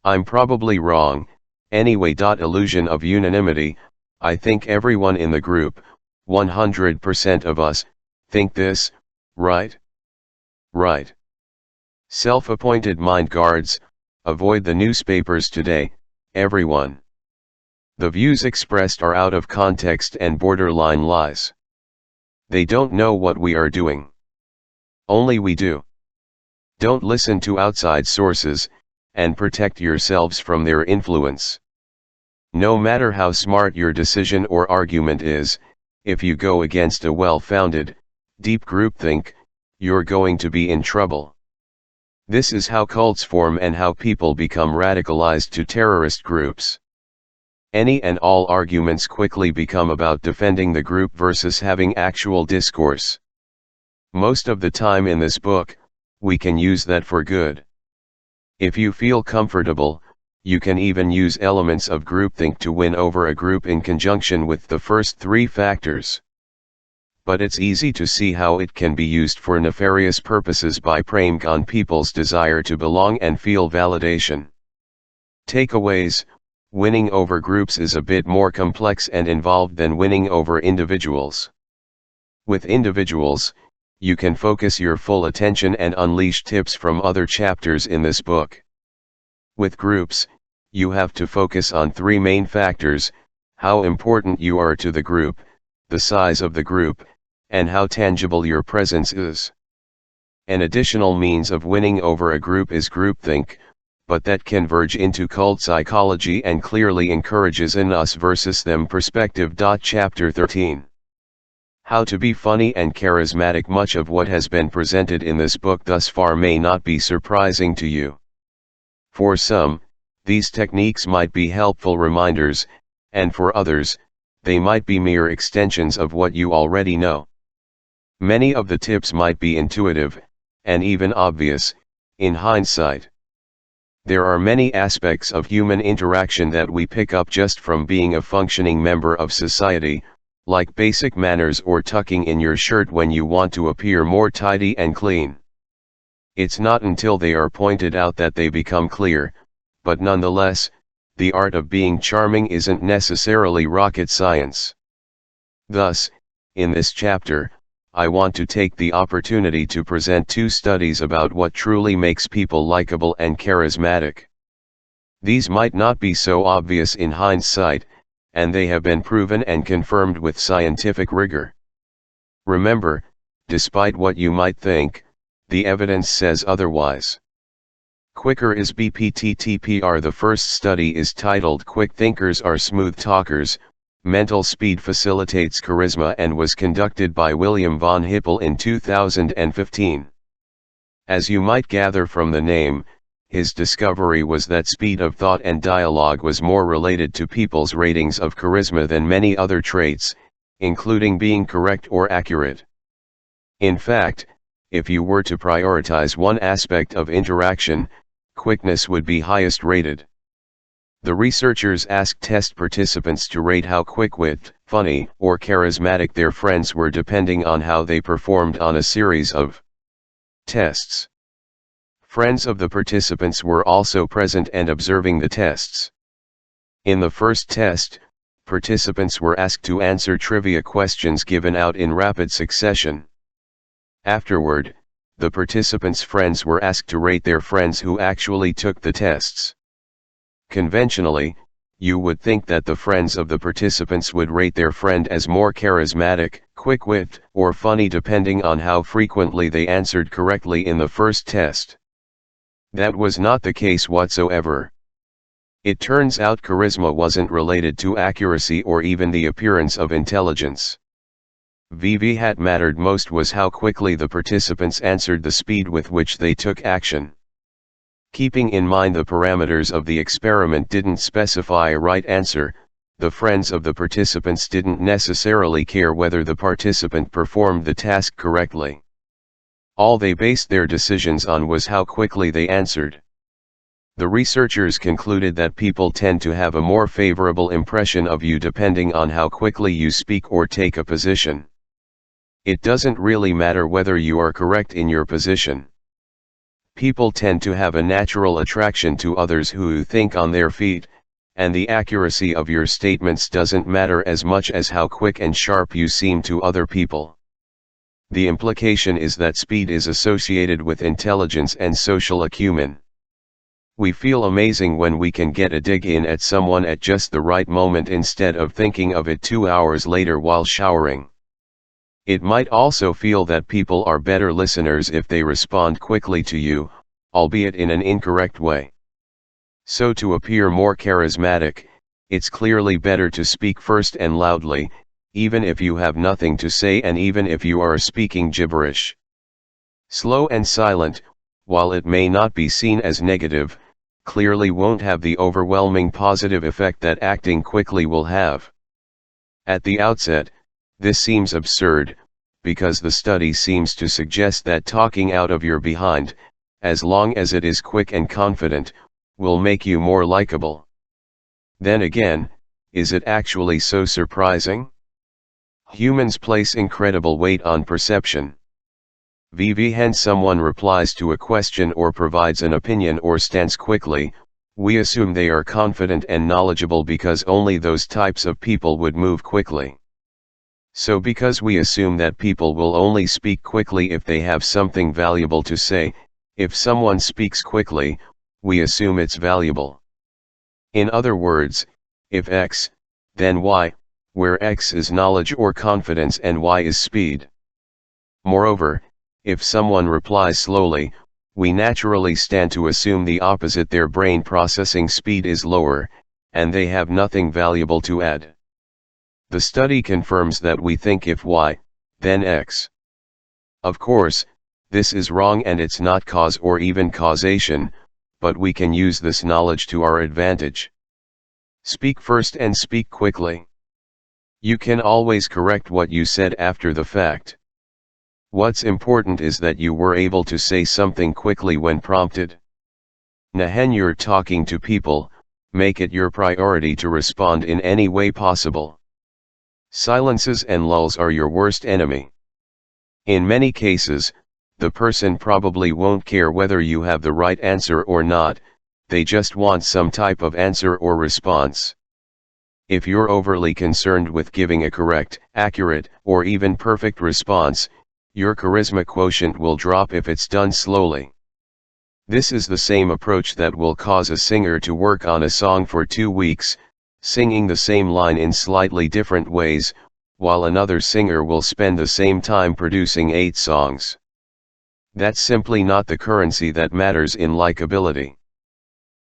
A: I'm probably wrong, anyway. Illusion of unanimity, I think everyone in the group, 100% of us, think this, right? Right. Self-appointed mind guards, avoid the newspapers today, everyone. The views expressed are out of context and borderline lies. They don't know what we are doing. Only we do. Don't listen to outside sources, and protect yourselves from their influence. No matter how smart your decision or argument is, if you go against a well-founded, deep groupthink, you're going to be in trouble. This is how cults form and how people become radicalized to terrorist groups. Any and all arguments quickly become about defending the group versus having actual discourse. Most of the time in this book, we can use that for good. If you feel comfortable, you can even use elements of groupthink to win over a group in conjunction with the first three factors. But it's easy to see how it can be used for nefarious purposes by preying on people's desire to belong and feel validation. Takeaways: winning over groups is a bit more complex and involved than winning over individuals. With individuals, you can focus your full attention and unleash tips from other chapters in this book. With groups, you have to focus on three main factors: how important you are to the group, the size of the group, and how tangible your presence is. An additional means of winning over a group is groupthink, but that can verge into cult psychology and clearly encourages an us versus them perspective. Chapter 13. How to be funny and charismatic. Much of what has been presented in this book thus far may not be surprising to you. For some, these techniques might be helpful reminders, and for others, they might be mere extensions of what you already know. Many of the tips might be intuitive, and even obvious, in hindsight. There are many aspects of human interaction that we pick up just from being a functioning member of society, like basic manners or tucking in your shirt when you want to appear more tidy and clean. It's not until they are pointed out that they become clear, but nonetheless, the art of being charming isn't necessarily rocket science. Thus, in this chapter, I want to take the opportunity to present two studies about what truly makes people likable and charismatic. These might not be so obvious in hindsight, and they have been proven and confirmed with scientific rigor. Remember, despite what you might think, the evidence says otherwise. Quicker is BPTTPR. The first study is titled "Quick Thinkers Are Smooth Talkers, Mental Speed Facilitates Charisma" and was conducted by William von Hippel in 2015. As you might gather from the name, his discovery was that speed of thought and dialogue was more related to people's ratings of charisma than many other traits, including being correct or accurate. In fact, if you were to prioritize one aspect of interaction, quickness would be highest rated. The researchers asked test participants to rate how quick-witted, funny, or charismatic their friends were depending on how they performed on a series of tests. Friends of the participants were also present and observing the tests. In the first test, participants were asked to answer trivia questions given out in rapid succession. Afterward, the participants' friends were asked to rate their friends who actually took the tests. Conventionally, you would think that the friends of the participants would rate their friend as more charismatic, quick-witted, or funny depending on how frequently they answered correctly in the first test. That was not the case whatsoever. It turns out charisma wasn't related to accuracy or even the appearance of intelligence. What mattered most was how quickly the participants answered, the speed with which they took action. Keeping in mind the parameters of the experiment didn't specify a right answer, the friends of the participants didn't necessarily care whether the participant performed the task correctly. All they based their decisions on was how quickly they answered. The researchers concluded that people tend to have a more favorable impression of you depending on how quickly you speak or take a position. It doesn't really matter whether you are correct in your position. People tend to have a natural attraction to others who think on their feet, and the accuracy of your statements doesn't matter as much as how quick and sharp you seem to other people. The implication is that speed is associated with intelligence and social acumen. We feel amazing when we can get a dig in at someone at just the right moment instead of thinking of it 2 hours later while showering. It might also feel that people are better listeners if they respond quickly to you, albeit in an incorrect way. So to appear more charismatic, it's clearly better to speak first and loudly, even if you have nothing to say and even if you are speaking gibberish. Slow and silent, while it may not be seen as negative, clearly won't have the overwhelming positive effect that acting quickly will have. At the outset, this seems absurd, because the study seems to suggest that talking out of your behind, as long as it is quick and confident, will make you more likable. Then again, is it actually so surprising? Humans place incredible weight on perception. When someone replies to a question or provides an opinion or stance quickly, we assume they are confident and knowledgeable because only those types of people would move quickly. So because we assume that people will only speak quickly if they have something valuable to say, if someone speaks quickly, we assume it's valuable. In other words, if X, then Y, where X is knowledge or confidence and Y is speed. Moreover, if someone replies slowly, we naturally stand to assume the opposite, their brain processing speed is lower, and they have nothing valuable to add. The study confirms that we think if Y, then X. Of course, this is wrong and it's not cause or even causation, but we can use this knowledge to our advantage. Speak first and speak quickly. You can always correct what you said after the fact. What's important is that you were able to say something quickly when prompted. When you're talking to people, make it your priority to respond in any way possible. Silences and lulls are your worst enemy. In many cases, the person probably won't care whether you have the right answer or not, they just want some type of answer or response. If you're overly concerned with giving a correct, accurate, or even perfect response, your charisma quotient will drop if it's done slowly. This is the same approach that will cause a singer to work on a song for 2 weeks, singing the same line in slightly different ways, while another singer will spend the same time producing 8 songs. That's simply not the currency that matters in likability.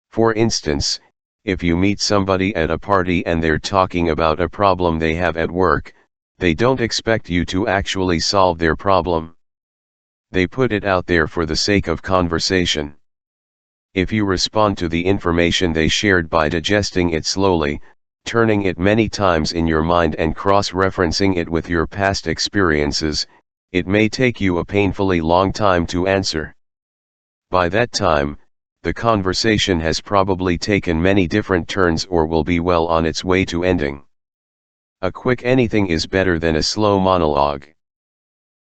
A: For instance, if you meet somebody at a party and they're talking about a problem they have at work, they don't expect you to actually solve their problem. They put it out there for the sake of conversation. If you respond to the information they shared by digesting it slowly, turning it many times in your mind and cross-referencing it with your past experiences, it may take you a painfully long time to answer. By that time, the conversation has probably taken many different turns or will be well on its way to ending. A quick anything is better than a slow monologue.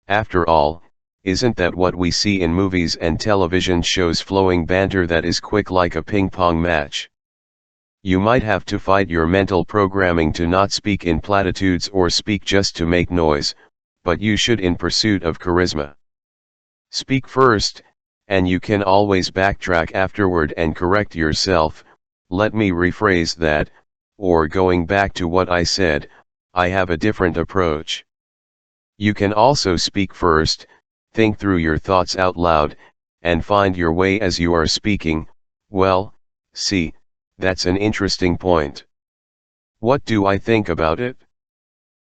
A: After all, isn't that what we see in movies and television shows, flowing banter that is quick like a ping-pong match? You might have to fight your mental programming to not speak in platitudes or speak just to make noise, but you should in pursuit of charisma. Speak first, and you can always backtrack afterward and correct yourself. Let me rephrase that, or going back to what I said, I have a different approach. You can also speak first, think through your thoughts out loud, and find your way as you are speaking. Well, see, that's an interesting point. What do I think about it?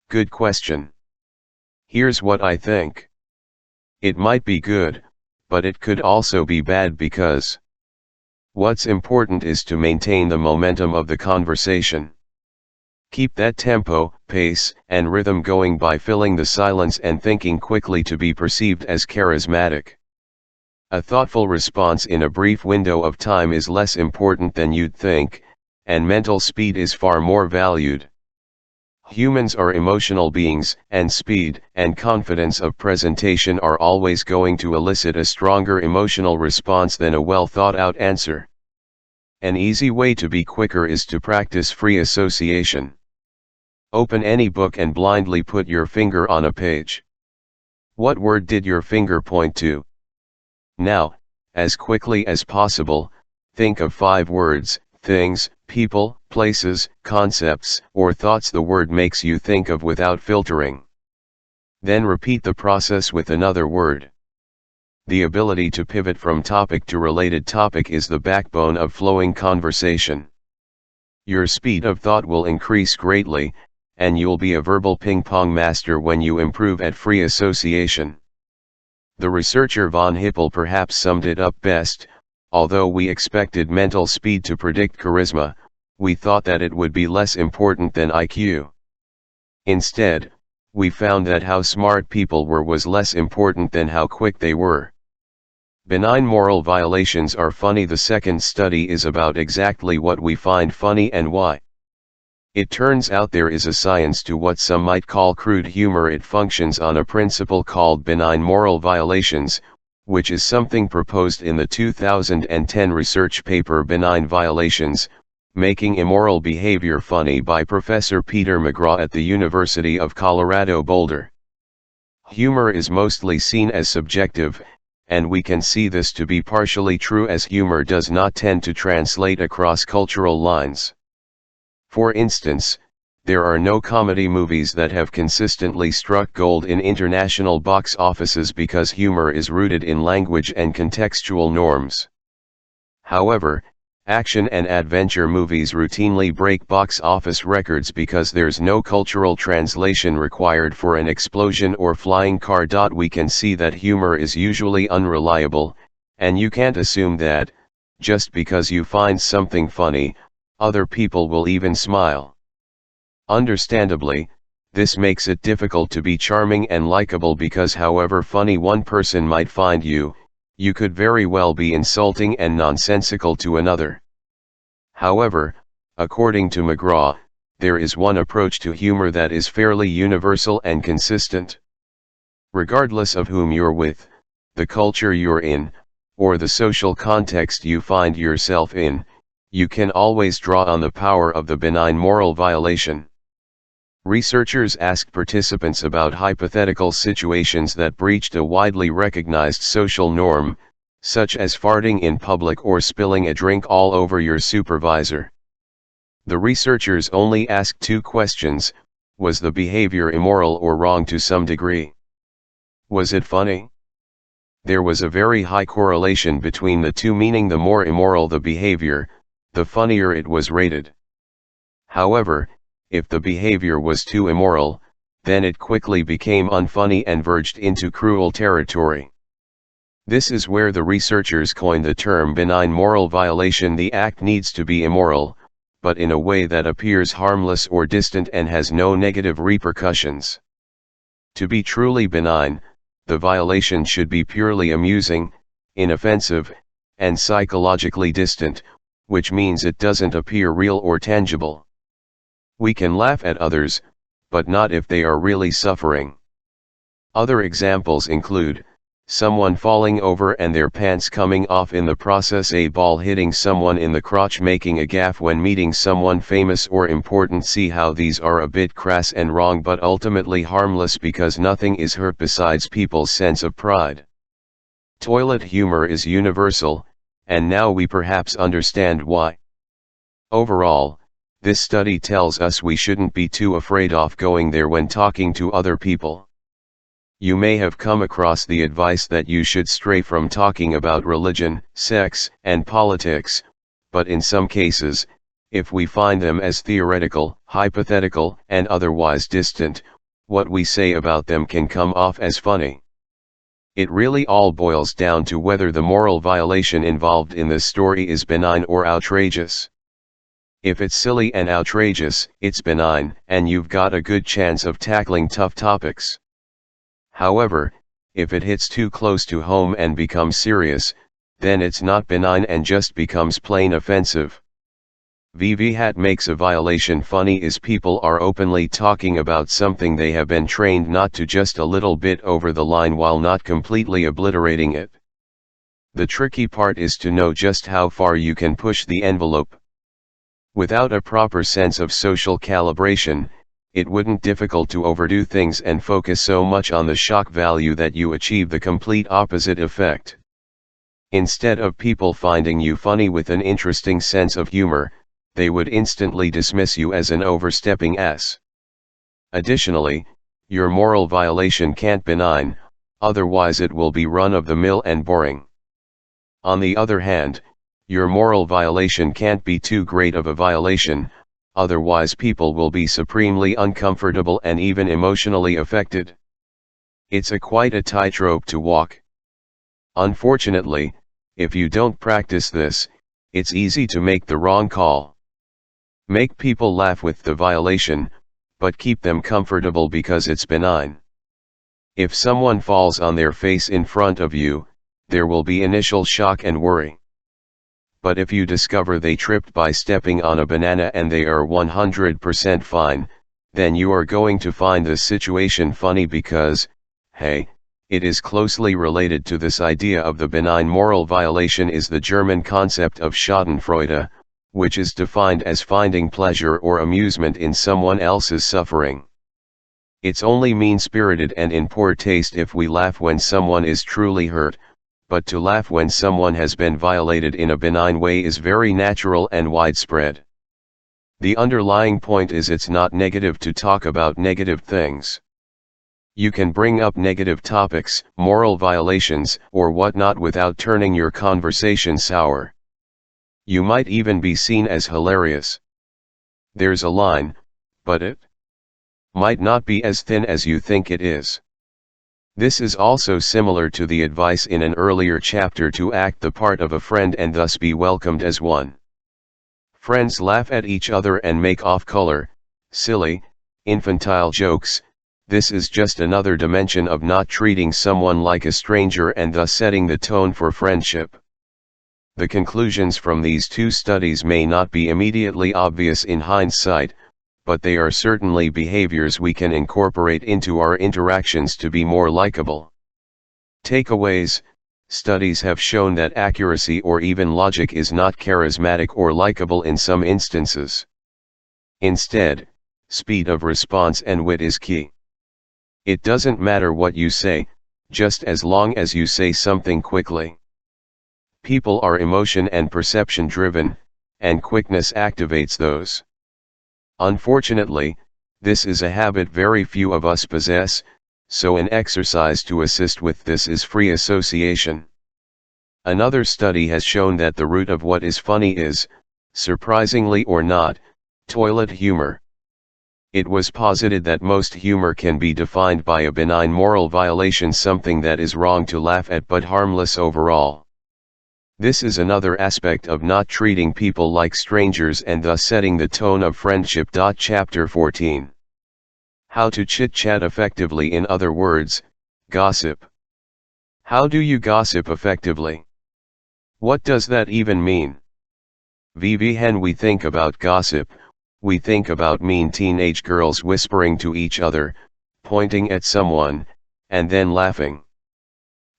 A: Good question. Here's what I think. It might be good, but it could also be bad because what's important is to maintain the momentum of the conversation. Keep that tempo, pace, and rhythm going by filling the silence and thinking quickly to be perceived as charismatic. A thoughtful response in a brief window of time is less important than you'd think, and mental speed is far more valued. Humans are emotional beings, and speed and confidence of presentation are always going to elicit a stronger emotional response than a well-thought-out answer. An easy way to be quicker is to practice free association. Open any book and blindly put your finger on a page. What word did your finger point to? Now, as quickly as possible, think of 5 words, things, people, places, concepts, or thoughts the word makes you think of without filtering. Then repeat the process with another word. The ability to pivot from topic to related topic is the backbone of flowing conversation. Your speed of thought will increase greatly, and you'll be a verbal ping-pong master when you improve at free association. The researcher von Hippel perhaps summed it up best: although we expected mental speed to predict charisma, we thought that it would be less important than IQ. Instead, we found that how smart people were was less important than how quick they were. Benign moral violations are funny. The second study is about exactly what we find funny and why. It turns out there is a science to what some might call crude humor. It functions on a principle called benign moral violations, which is something proposed in the 2010 research paper Benign Violations, Making Immoral Behavior Funny by Professor Peter McGraw at the University of Colorado Boulder. Humor is mostly seen as subjective, and we can see this to be partially true as humor does not tend to translate across cultural lines. For instance, there are no comedy movies that have consistently struck gold in international box offices because humor is rooted in language and contextual norms. However, action and adventure movies routinely break box office records because there's no cultural translation required for an explosion or flying car. We can see that humor is usually unreliable, and you can't assume that, just because you find something funny, other people will even smile. Understandably, this makes it difficult to be charming and likable because however funny one person might find you, you could very well be insulting and nonsensical to another. However, according to McGraw, there is one approach to humor that is fairly universal and consistent. Regardless of whom you're with, the culture you're in, or the social context you find yourself in, you can always draw on the power of the benign moral violation. Researchers asked participants about hypothetical situations that breached a widely recognized social norm, such as farting in public or spilling a drink all over your supervisor. The researchers only asked 2 questions: was the behavior immoral or wrong to some degree? Was it funny? There was a very high correlation between the two, meaning the more immoral the behavior, the funnier it was rated. However, if the behavior was too immoral, then it quickly became unfunny and verged into cruel territory. This is where the researchers coined the term benign moral violation. The act needs to be immoral, but in a way that appears harmless or distant and has no negative repercussions. To be truly benign, the violation should be purely amusing, inoffensive, and psychologically distant, which means it doesn't appear real or tangible. We can laugh at others, but not if they are really suffering. Other examples include someone falling over and their pants coming off in the process, a ball hitting someone in the crotch, making a gaffe when meeting someone famous or important. See how these are a bit crass and wrong, but ultimately harmless because nothing is hurt besides people's sense of pride. Toilet humor is universal, and now we perhaps understand why. Overall, This study tells us we shouldn't be too afraid of going there when talking to other people. You may have come across the advice that you should stray from talking about religion, sex, and politics, but in some cases, if we find them as theoretical, hypothetical, and otherwise distant, what we say about them can come off as funny. It really all boils down to whether the moral violation involved in the story is benign or outrageous. If it's silly and outrageous, it's benign, and you've got a good chance of tackling tough topics. However, if it hits too close to home and becomes serious, then it's not benign and just becomes plain offensive. What makes a violation funny is people are openly talking about something they have been trained not to, just a little bit over the line while not completely obliterating it. The tricky part is to know just how far you can push the envelope. Without a proper sense of social calibration, it wouldn't be difficult to overdo things and focus so much on the shock value that you achieve the complete opposite effect. Instead of people finding you funny with an interesting sense of humor, they would instantly dismiss you as an overstepping ass. Additionally, your moral violation can't be benign, otherwise it will be run-of-the-mill and boring. On the other hand, your moral violation can't be too great of a violation, otherwise people will be supremely uncomfortable and even emotionally affected. It's quite a tightrope to walk. Unfortunately, if you don't practice this, it's easy to make the wrong call. Make people laugh with the violation, but keep them comfortable because it's benign. If someone falls on their face in front of you, there will be initial shock and worry. But if you discover they tripped by stepping on a banana and they are 100% fine, then you are going to find the situation funny because, hey, it is closely related to this idea of the benign moral violation is the German concept of Schadenfreude, which is defined as finding pleasure or amusement in someone else's suffering. It's only mean-spirited and in poor taste if we laugh when someone is truly hurt, but to laugh when someone has been violated in a benign way is very natural and widespread. The underlying point is it's not negative to talk about negative things. You can bring up negative topics, moral violations, or whatnot without turning your conversation sour. You might even be seen as hilarious. There's a line, but it might not be as thin as you think it is. This is also similar to the advice in an earlier chapter to act the part of a friend and thus be welcomed as one. Friends laugh at each other and make off-color, silly, infantile jokes. This is just another dimension of not treating someone like a stranger and thus setting the tone for friendship. The conclusions from these two studies may not be immediately obvious in hindsight, but they are certainly behaviors we can incorporate into our interactions to be more likable. Takeaways: studies have shown that accuracy or even logic is not charismatic or likable in some instances. Instead, speed of response and wit is key. It doesn't matter what you say, just as long as you say something quickly. People are emotion and perception driven, and quickness activates those. Unfortunately, this is a habit very few of us possess, so an exercise to assist with this is free association. Another study has shown that the root of what is funny is, surprisingly or not, toilet humor. It was posited that most humor can be defined by a benign moral violation, something that is wrong to laugh at but harmless overall. This is another aspect of not treating people like strangers and thus setting the tone of friendship. Chapter 14. How to chit-chat effectively, in other words, gossip. How do you gossip effectively? What does that even mean? When we think about gossip, we think about mean teenage girls whispering to each other, pointing at someone, and then laughing.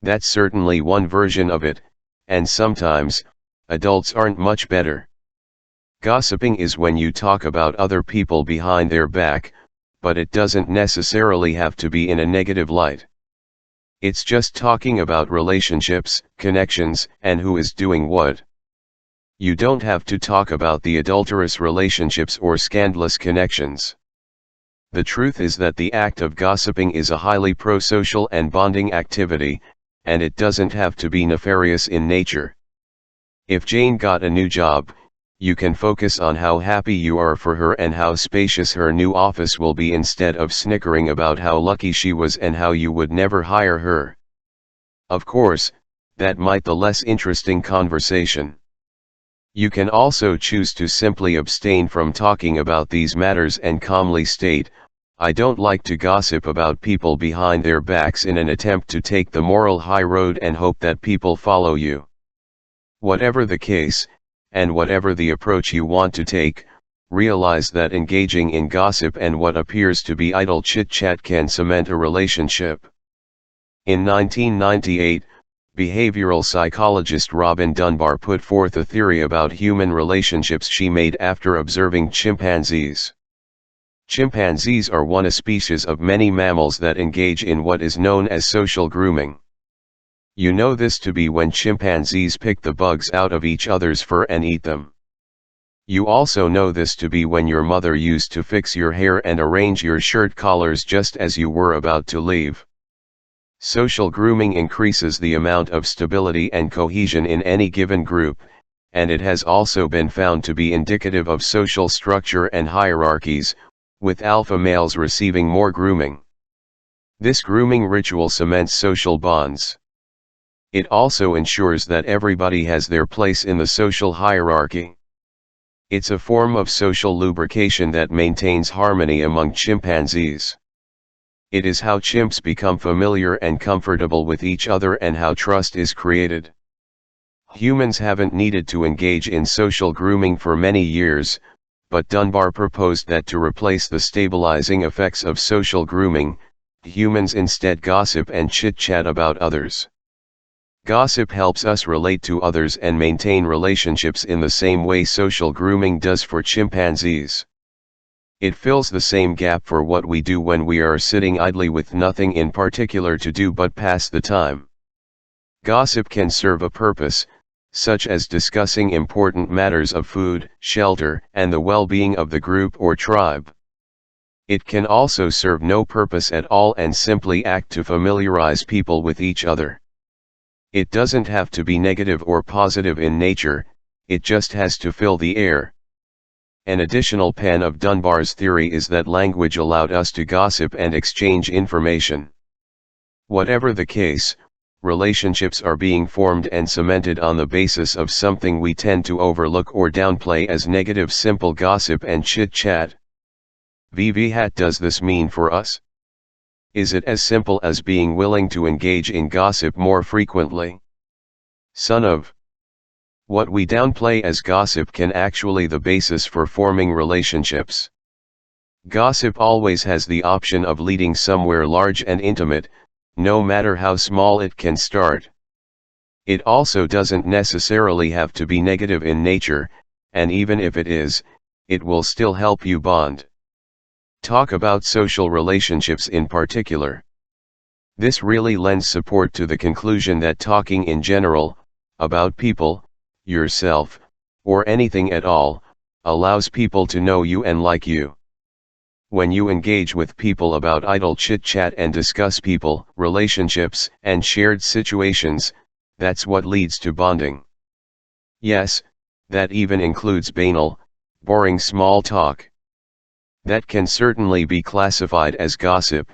A: That's certainly one version of it, and sometimes, adults aren't much better. Gossiping is when you talk about other people behind their back, but it doesn't necessarily have to be in a negative light. It's just talking about relationships, connections, and who is doing what. You don't have to talk about the adulterous relationships or scandalous connections. The truth is that the act of gossiping is a highly pro-social and bonding activity, and it doesn't have to be nefarious in nature. If Jane got a new job, you can focus on how happy you are for her and how spacious her new office will be instead of snickering about how lucky she was and how you would never hire her. Of course, that might be the less interesting conversation. You can also choose to simply abstain from talking about these matters and calmly state, "I don't like to gossip about people behind their backs," in an attempt to take the moral high road and hope that people follow you. Whatever the case, and whatever the approach you want to take, realize that engaging in gossip and what appears to be idle chit-chat can cement a relationship. In 1998, behavioral psychologist Robin Dunbar put forth a theory about human relationships she made after observing chimpanzees. Chimpanzees are one species of many mammals that engage in what is known as social grooming. You know this to be when chimpanzees pick the bugs out of each other's fur and eat them. You also know this to be when your mother used to fix your hair and arrange your shirt collars just as you were about to leave. Social grooming increases the amount of stability and cohesion in any given group, and it has also been found to be indicative of social structure and hierarchies, with alpha males receiving more grooming. This grooming ritual cements social bonds. It also ensures that everybody has their place in the social hierarchy. It's a form of social lubrication that maintains harmony among chimpanzees. It is how chimps become familiar and comfortable with each other and how trust is created. Humans haven't needed to engage in social grooming for many years, but Dunbar proposed that to replace the stabilizing effects of social grooming, humans instead gossip and chit-chat about others. Gossip helps us relate to others and maintain relationships in the same way social grooming does for chimpanzees. It fills the same gap for what we do when we are sitting idly with nothing in particular to do but pass the time. Gossip can serve a purpose, such as discussing important matters of food, shelter, and the well-being of the group or tribe. It can also serve no purpose at all and simply act to familiarize people with each other. It doesn't have to be negative or positive in nature, it just has to fill the air. An additional pen of Dunbar's theory is that language allowed us to gossip and exchange information. Whatever the case, relationships are being formed and cemented on the basis of something we tend to overlook or downplay as negative simple gossip and chit-chat. What does this mean for us? Is it as simple as being willing to engage in gossip more frequently? Son of. What we downplay as gossip can actually be the basis for forming relationships. Gossip always has the option of leading somewhere large and intimate, no matter how small it can start. It also doesn't necessarily have to be negative in nature, and even if it is, it will still help you bond. Talk about social relationships in particular. This really lends support to the conclusion that talking in general, about people, yourself, or anything at all, allows people to know you and like you. When you engage with people about idle chit-chat and discuss people, relationships, and shared situations, that's what leads to bonding. Yes, that even includes banal, boring small talk. That can certainly be classified as gossip,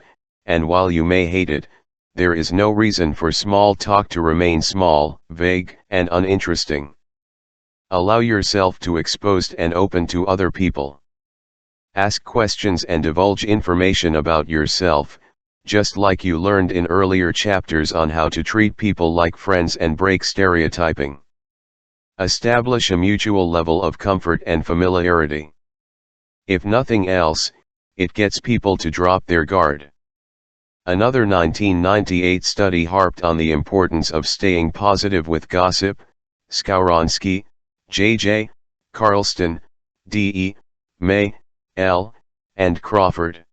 A: and while you may hate it, there is no reason for small talk to remain small, vague, and uninteresting. Allow yourself to exposed and open to other people. Ask questions and divulge information about yourself, just like you learned in earlier chapters on how to treat people like friends and break stereotyping. Establish a mutual level of comfort and familiarity. If nothing else, it gets people to drop their guard. Another 1998 study harped on the importance of staying positive with gossip. Skowronski, J.J., Carlston, D.E., May, L., and Crawford.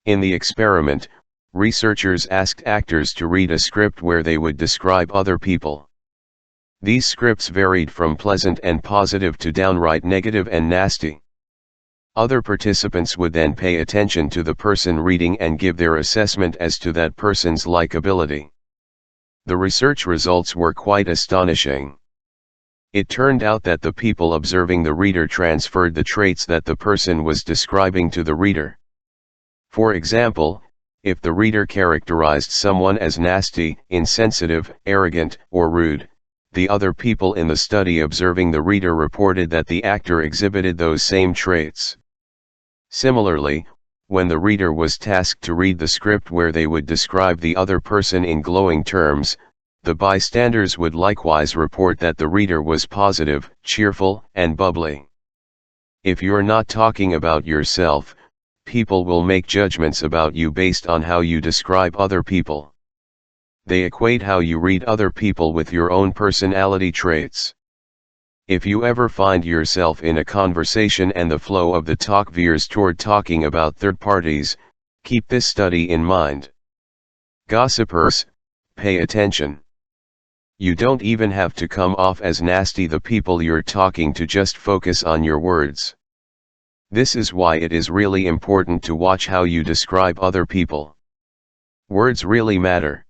A: In the experiment, researchers asked actors to read a script where they would describe other people. These scripts varied from pleasant and positive to downright negative and nasty. Other participants would then pay attention to the person reading and give their assessment as to that person's likability. The research results were quite astonishing. It turned out that the people observing the reader transferred the traits that the person was describing to the reader. For example, if the reader characterized someone as nasty, insensitive, arrogant, or rude, the other people in the study observing the reader reported that the actor exhibited those same traits. Similarly, when the reader was tasked to read the script where they would describe the other person in glowing terms, the bystanders would likewise report that the reader was positive, cheerful, and bubbly. If you're not talking about yourself, people will make judgments about you based on how you describe other people. They equate how you read other people with your own personality traits. If you ever find yourself in a conversation and the flow of the talk veers toward talking about third parties, keep this study in mind. Gossipers, pay attention. You don't even have to come off as nasty the people you're talking to, just focus on your words. This is why it is really important to watch how you describe other people. Words really matter.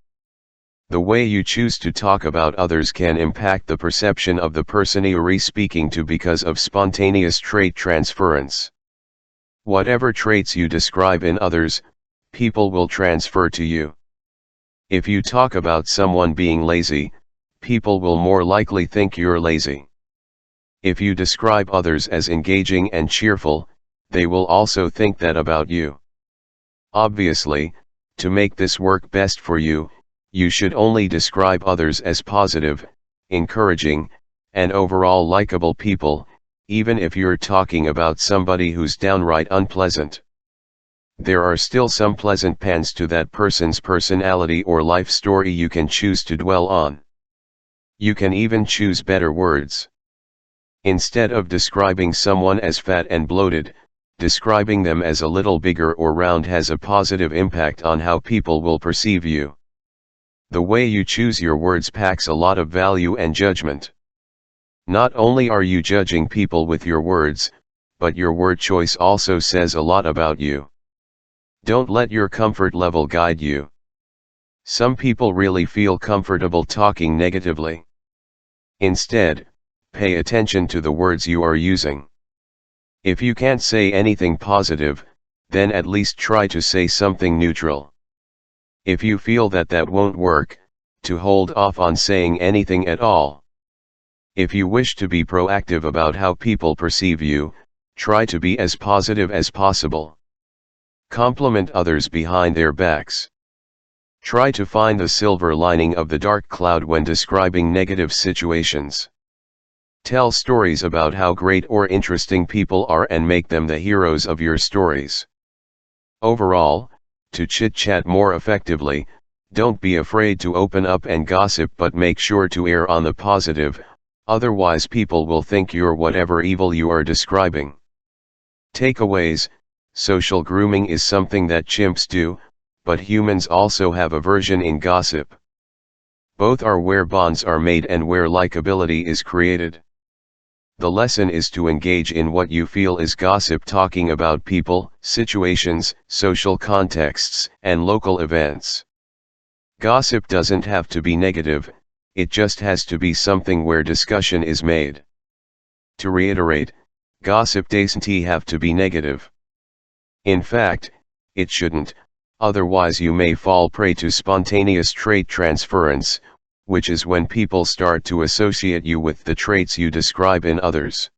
A: The way you choose to talk about others can impact the perception of the person you're speaking to because of spontaneous trait transference. Whatever traits you describe in others, people will transfer to you. If you talk about someone being lazy, people will more likely think you're lazy. If you describe others as engaging and cheerful, they will also think that about you. Obviously, to make this work best for you, you should only describe others as positive, encouraging, and overall likable people, even if you're talking about somebody who's downright unpleasant. There are still some pleasant pans to that person's personality or life story you can choose to dwell on. You can even choose better words. Instead of describing someone as fat and bloated, describing them as a little bigger or round has a positive impact on how people will perceive you. The way you choose your words packs a lot of value and judgment. Not only are you judging people with your words, but your word choice also says a lot about you. Don't let your comfort level guide you. Some people really feel comfortable talking negatively. Instead, pay attention to the words you are using. If you can't say anything positive, then at least try to say something neutral. If you feel that won't work, to hold off on saying anything at all. If you wish to be proactive about how people perceive you, try to be as positive as possible. Compliment others behind their backs. Try to find the silver lining of the dark cloud when describing negative situations. Tell stories about how great or interesting people are and make them the heroes of your stories. Overall, to chit-chat more effectively, don't be afraid to open up and gossip, but make sure to err on the positive, otherwise people will think you're whatever evil you are describing. Takeaways: social grooming is something that chimps do, but humans also have a version in gossip. Both are where bonds are made and where likability is created. The lesson is to engage in what you feel is gossip, talking about people, situations, social contexts, and local events. Gossip doesn't have to be negative, it just has to be something where discussion is made. To reiterate, gossip doesn't have to be negative. In fact, it shouldn't, otherwise you may fall prey to spontaneous trait transference, which is when people start to associate you with the traits you describe in others.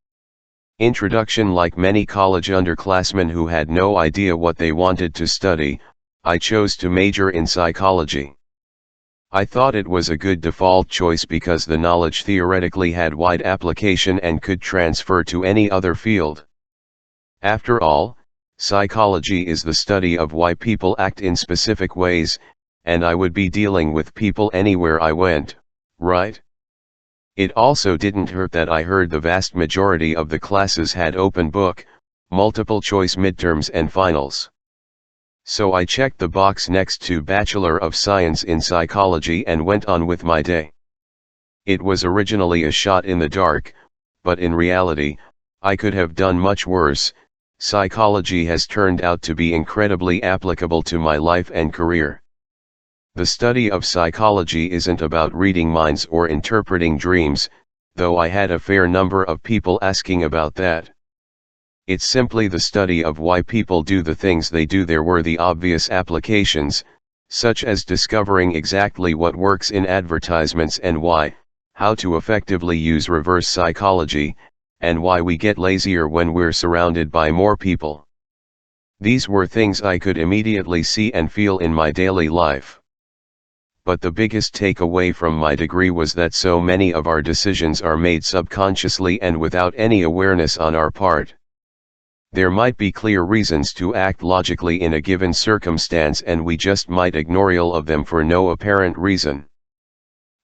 A: Introduction: like many college underclassmen who had no idea what they wanted to study, I chose to major in psychology. I thought it was a good default choice because the knowledge theoretically had wide application and could transfer to any other field. After all, psychology is the study of why people act in specific ways, and I would be dealing with people anywhere I went, right? It also didn't hurt that I heard the vast majority of the classes had open book, multiple choice midterms and finals. So I checked the box next to Bachelor of Science in Psychology and went on with my day. It was originally a shot in the dark, but in reality, I could have done much worse. Psychology has turned out to be incredibly applicable to my life and career. The study of psychology isn't about reading minds or interpreting dreams, though I had a fair number of people asking about that. It's simply the study of why people do the things they do. There were the obvious applications, such as discovering exactly what works in advertisements and why, how to effectively use reverse psychology, and why we get lazier when we're surrounded by more people. These were things I could immediately see and feel in my daily life. But the biggest takeaway from my degree was that so many of our decisions are made subconsciously and without any awareness on our part. There might be clear reasons to act logically in a given circumstance, and we just might ignore all of them for no apparent reason.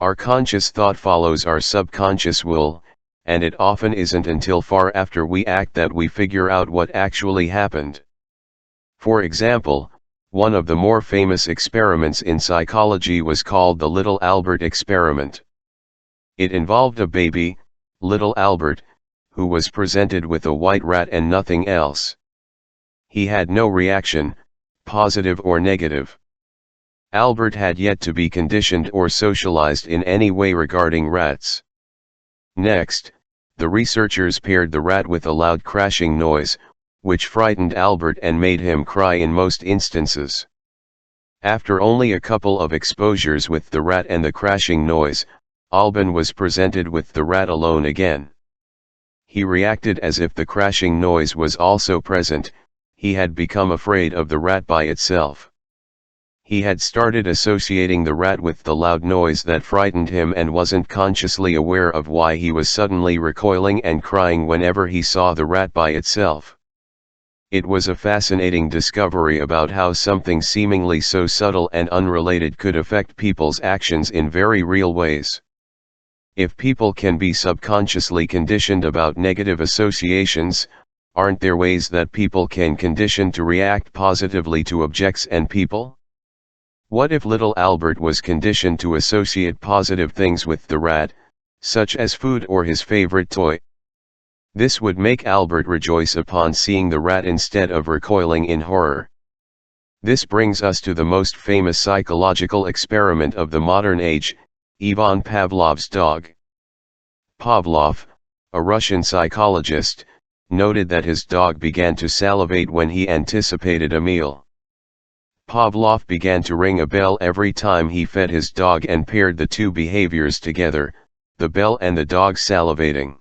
A: Our conscious thought follows our subconscious will, and it often isn't until far after we act that we figure out what actually happened. For example, one of the more famous experiments in psychology was called the Little Albert experiment. It involved a baby, little Albert, who was presented with a white rat and nothing else. He had no reaction, positive or negative. Albert had yet to be conditioned or socialized in any way regarding rats. Next, the researchers paired the rat with a loud crashing noise, which frightened Albert and made him cry in most instances. After only a couple of exposures with the rat and the crashing noise, Albert was presented with the rat alone again. He reacted as if the crashing noise was also present. He had become afraid of the rat by itself. He had started associating the rat with the loud noise that frightened him and wasn't consciously aware of why he was suddenly recoiling and crying whenever he saw the rat by itself. It was a fascinating discovery about how something seemingly so subtle and unrelated could affect people's actions in very real ways. If people can be subconsciously conditioned about negative associations, aren't there ways that people can condition to react positively to objects and people? What if little Albert was conditioned to associate positive things with the rat, such as food or his favorite toy? This would make Albert rejoice upon seeing the rat instead of recoiling in horror. This brings us to the most famous psychological experiment of the modern age, Ivan Pavlov's dog. Pavlov, a Russian psychologist, noted that his dog began to salivate when he anticipated a meal. Pavlov began to ring a bell every time he fed his dog and paired the two behaviors together, the bell and the dog salivating.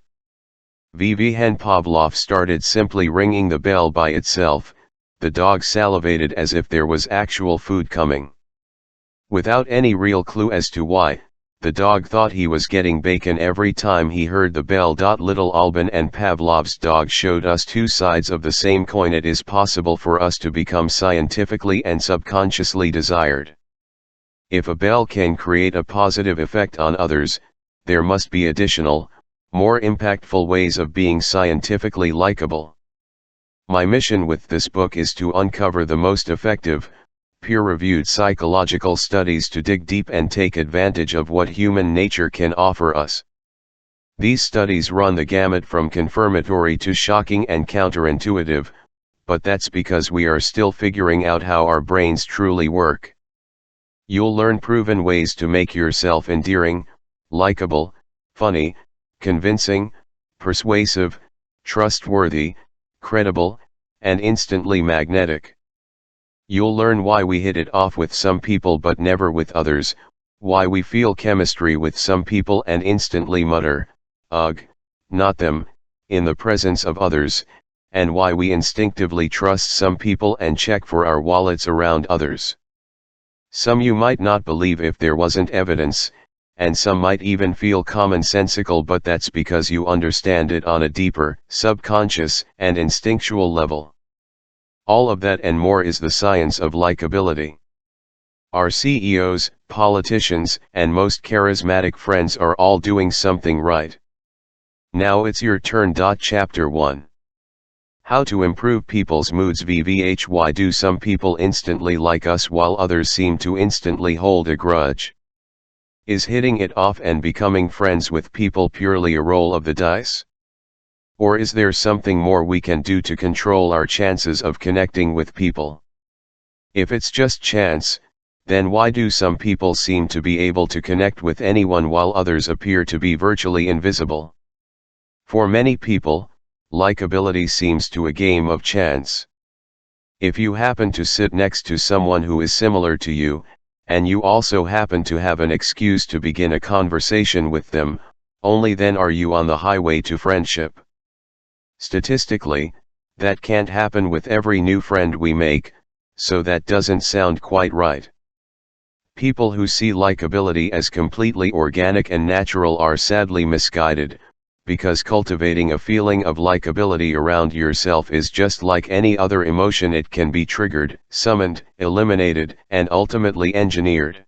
A: When Pavlov started simply ringing the bell by itself, the dog salivated as if there was actual food coming. Without any real clue as to why, the dog thought he was getting bacon every time he heard the bell. Little Albin and Pavlov's dog showed us two sides of the same coin. It is possible for us to become scientifically and subconsciously desired. If a bell can create a positive effect on others, there must be additional, more impactful ways of being scientifically likable. My mission with this book is to uncover the most effective, peer-reviewed psychological studies to dig deep and take advantage of what human nature can offer us. These studies run the gamut from confirmatory to shocking and counterintuitive, but that's because we are still figuring out how our brains truly work. You'll learn proven ways to make yourself endearing, likable, funny, convincing, persuasive, trustworthy, credible, and instantly magnetic. You'll learn why we hit it off with some people but never with others, why we feel chemistry with some people and instantly mutter, "Ugh, not them," in the presence of others, and why we instinctively trust some people and check for our wallets around others. Some you might not believe if there wasn't evidence, and some might even feel commonsensical, but that's because you understand it on a deeper, subconscious, and instinctual level. All of that and more is the science of likability. Our CEOs, politicians, and most charismatic friends are all doing something right. Now it's your turn. Chapter 1. How to improve people's moods. Why do some people instantly like us while others seem to instantly hold a grudge? Is hitting it off and becoming friends with people purely a roll of the dice? Or is there something more we can do to control our chances of connecting with people? If it's just chance, then why do some people seem to be able to connect with anyone while others appear to be virtually invisible? For many people, likability seems to a game of chance. If you happen to sit next to someone who is similar to you, and you also happen to have an excuse to begin a conversation with them, only then are you on the highway to friendship. Statistically, that can't happen with every new friend we make, so that doesn't sound quite right. People who see likability as completely organic and natural are sadly misguided, because cultivating a feeling of likability around yourself is just like any other emotion. It can be triggered, summoned, eliminated, and ultimately engineered.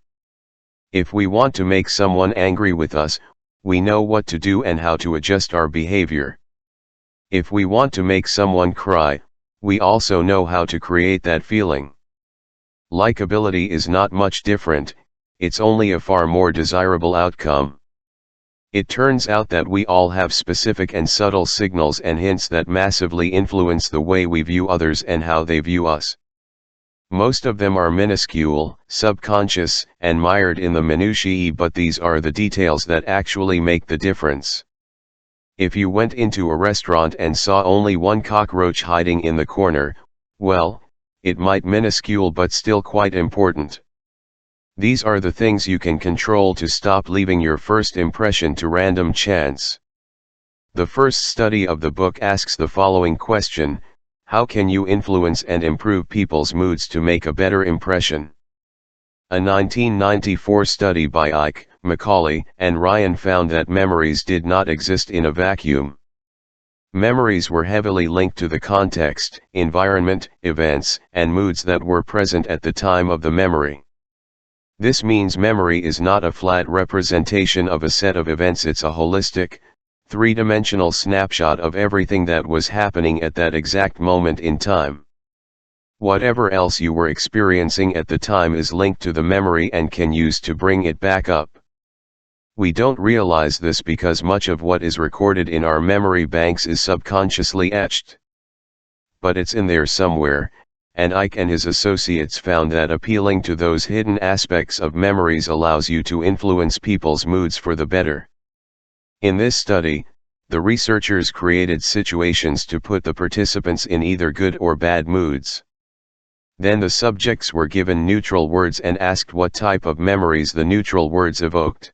A: If we want to make someone angry with us, we know what to do and how to adjust our behavior. If we want to make someone cry, we also know how to create that feeling. Likability is not much different, it's only a far more desirable outcome. It turns out that we all have specific and subtle signals and hints that massively influence the way we view others and how they view us. Most of them are minuscule, subconscious, and mired in the minutiae, but these are the details that actually make the difference. If you went into a restaurant and saw only one cockroach hiding in the corner, well, it might minuscule but still quite important. These are the things you can control to stop leaving your first impression to random chance. The first study of the book asks the following question: how can you influence and improve people's moods to make a better impression? A 1994 study by Ike, Macaulay, and Ryan found that memories did not exist in a vacuum. Memories were heavily linked to the context, environment, events, and moods that were present at the time of the memory. This means memory is not a flat representation of a set of events, it's a holistic, three-dimensional snapshot of everything that was happening at that exact moment in time. Whatever else you were experiencing at the time is linked to the memory and can use to bring it back up. We don't realize this because much of what is recorded in our memory banks is subconsciously etched. But it's in there somewhere, and Ike and his associates found that appealing to those hidden aspects of memories allows you to influence people's moods for the better. In this study, the researchers created situations to put the participants in either good or bad moods. Then the subjects were given neutral words and asked what type of memories the neutral words evoked.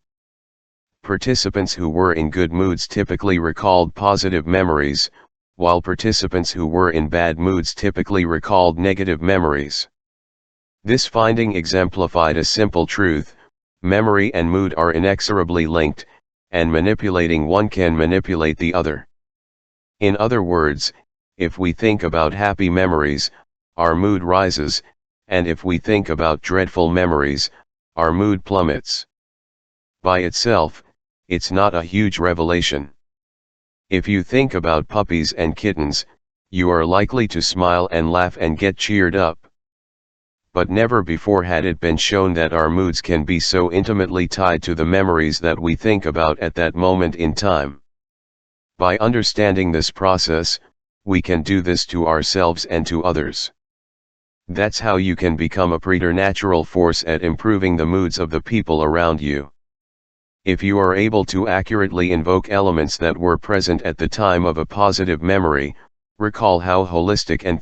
A: Participants who were in good moods typically recalled positive memories, while participants who were in bad moods typically recalled negative memories. This finding exemplified a simple truth: memory and mood are inexorably linked, and manipulating one can manipulate the other. In other words, if we think about happy memories, our mood rises, and if we think about dreadful memories, our mood plummets. By itself, it's not a huge revelation. If you think about puppies and kittens, you are likely to smile and laugh and get cheered up. But never before had it been shown that our moods can be so intimately tied to the memories that we think about at that moment in time. By understanding this process, we can do this to ourselves and to others. That's how you can become a preternatural force at improving the moods of the people around you. If you are able to accurately invoke elements that were present at the time of a positive memory, recall how holistic and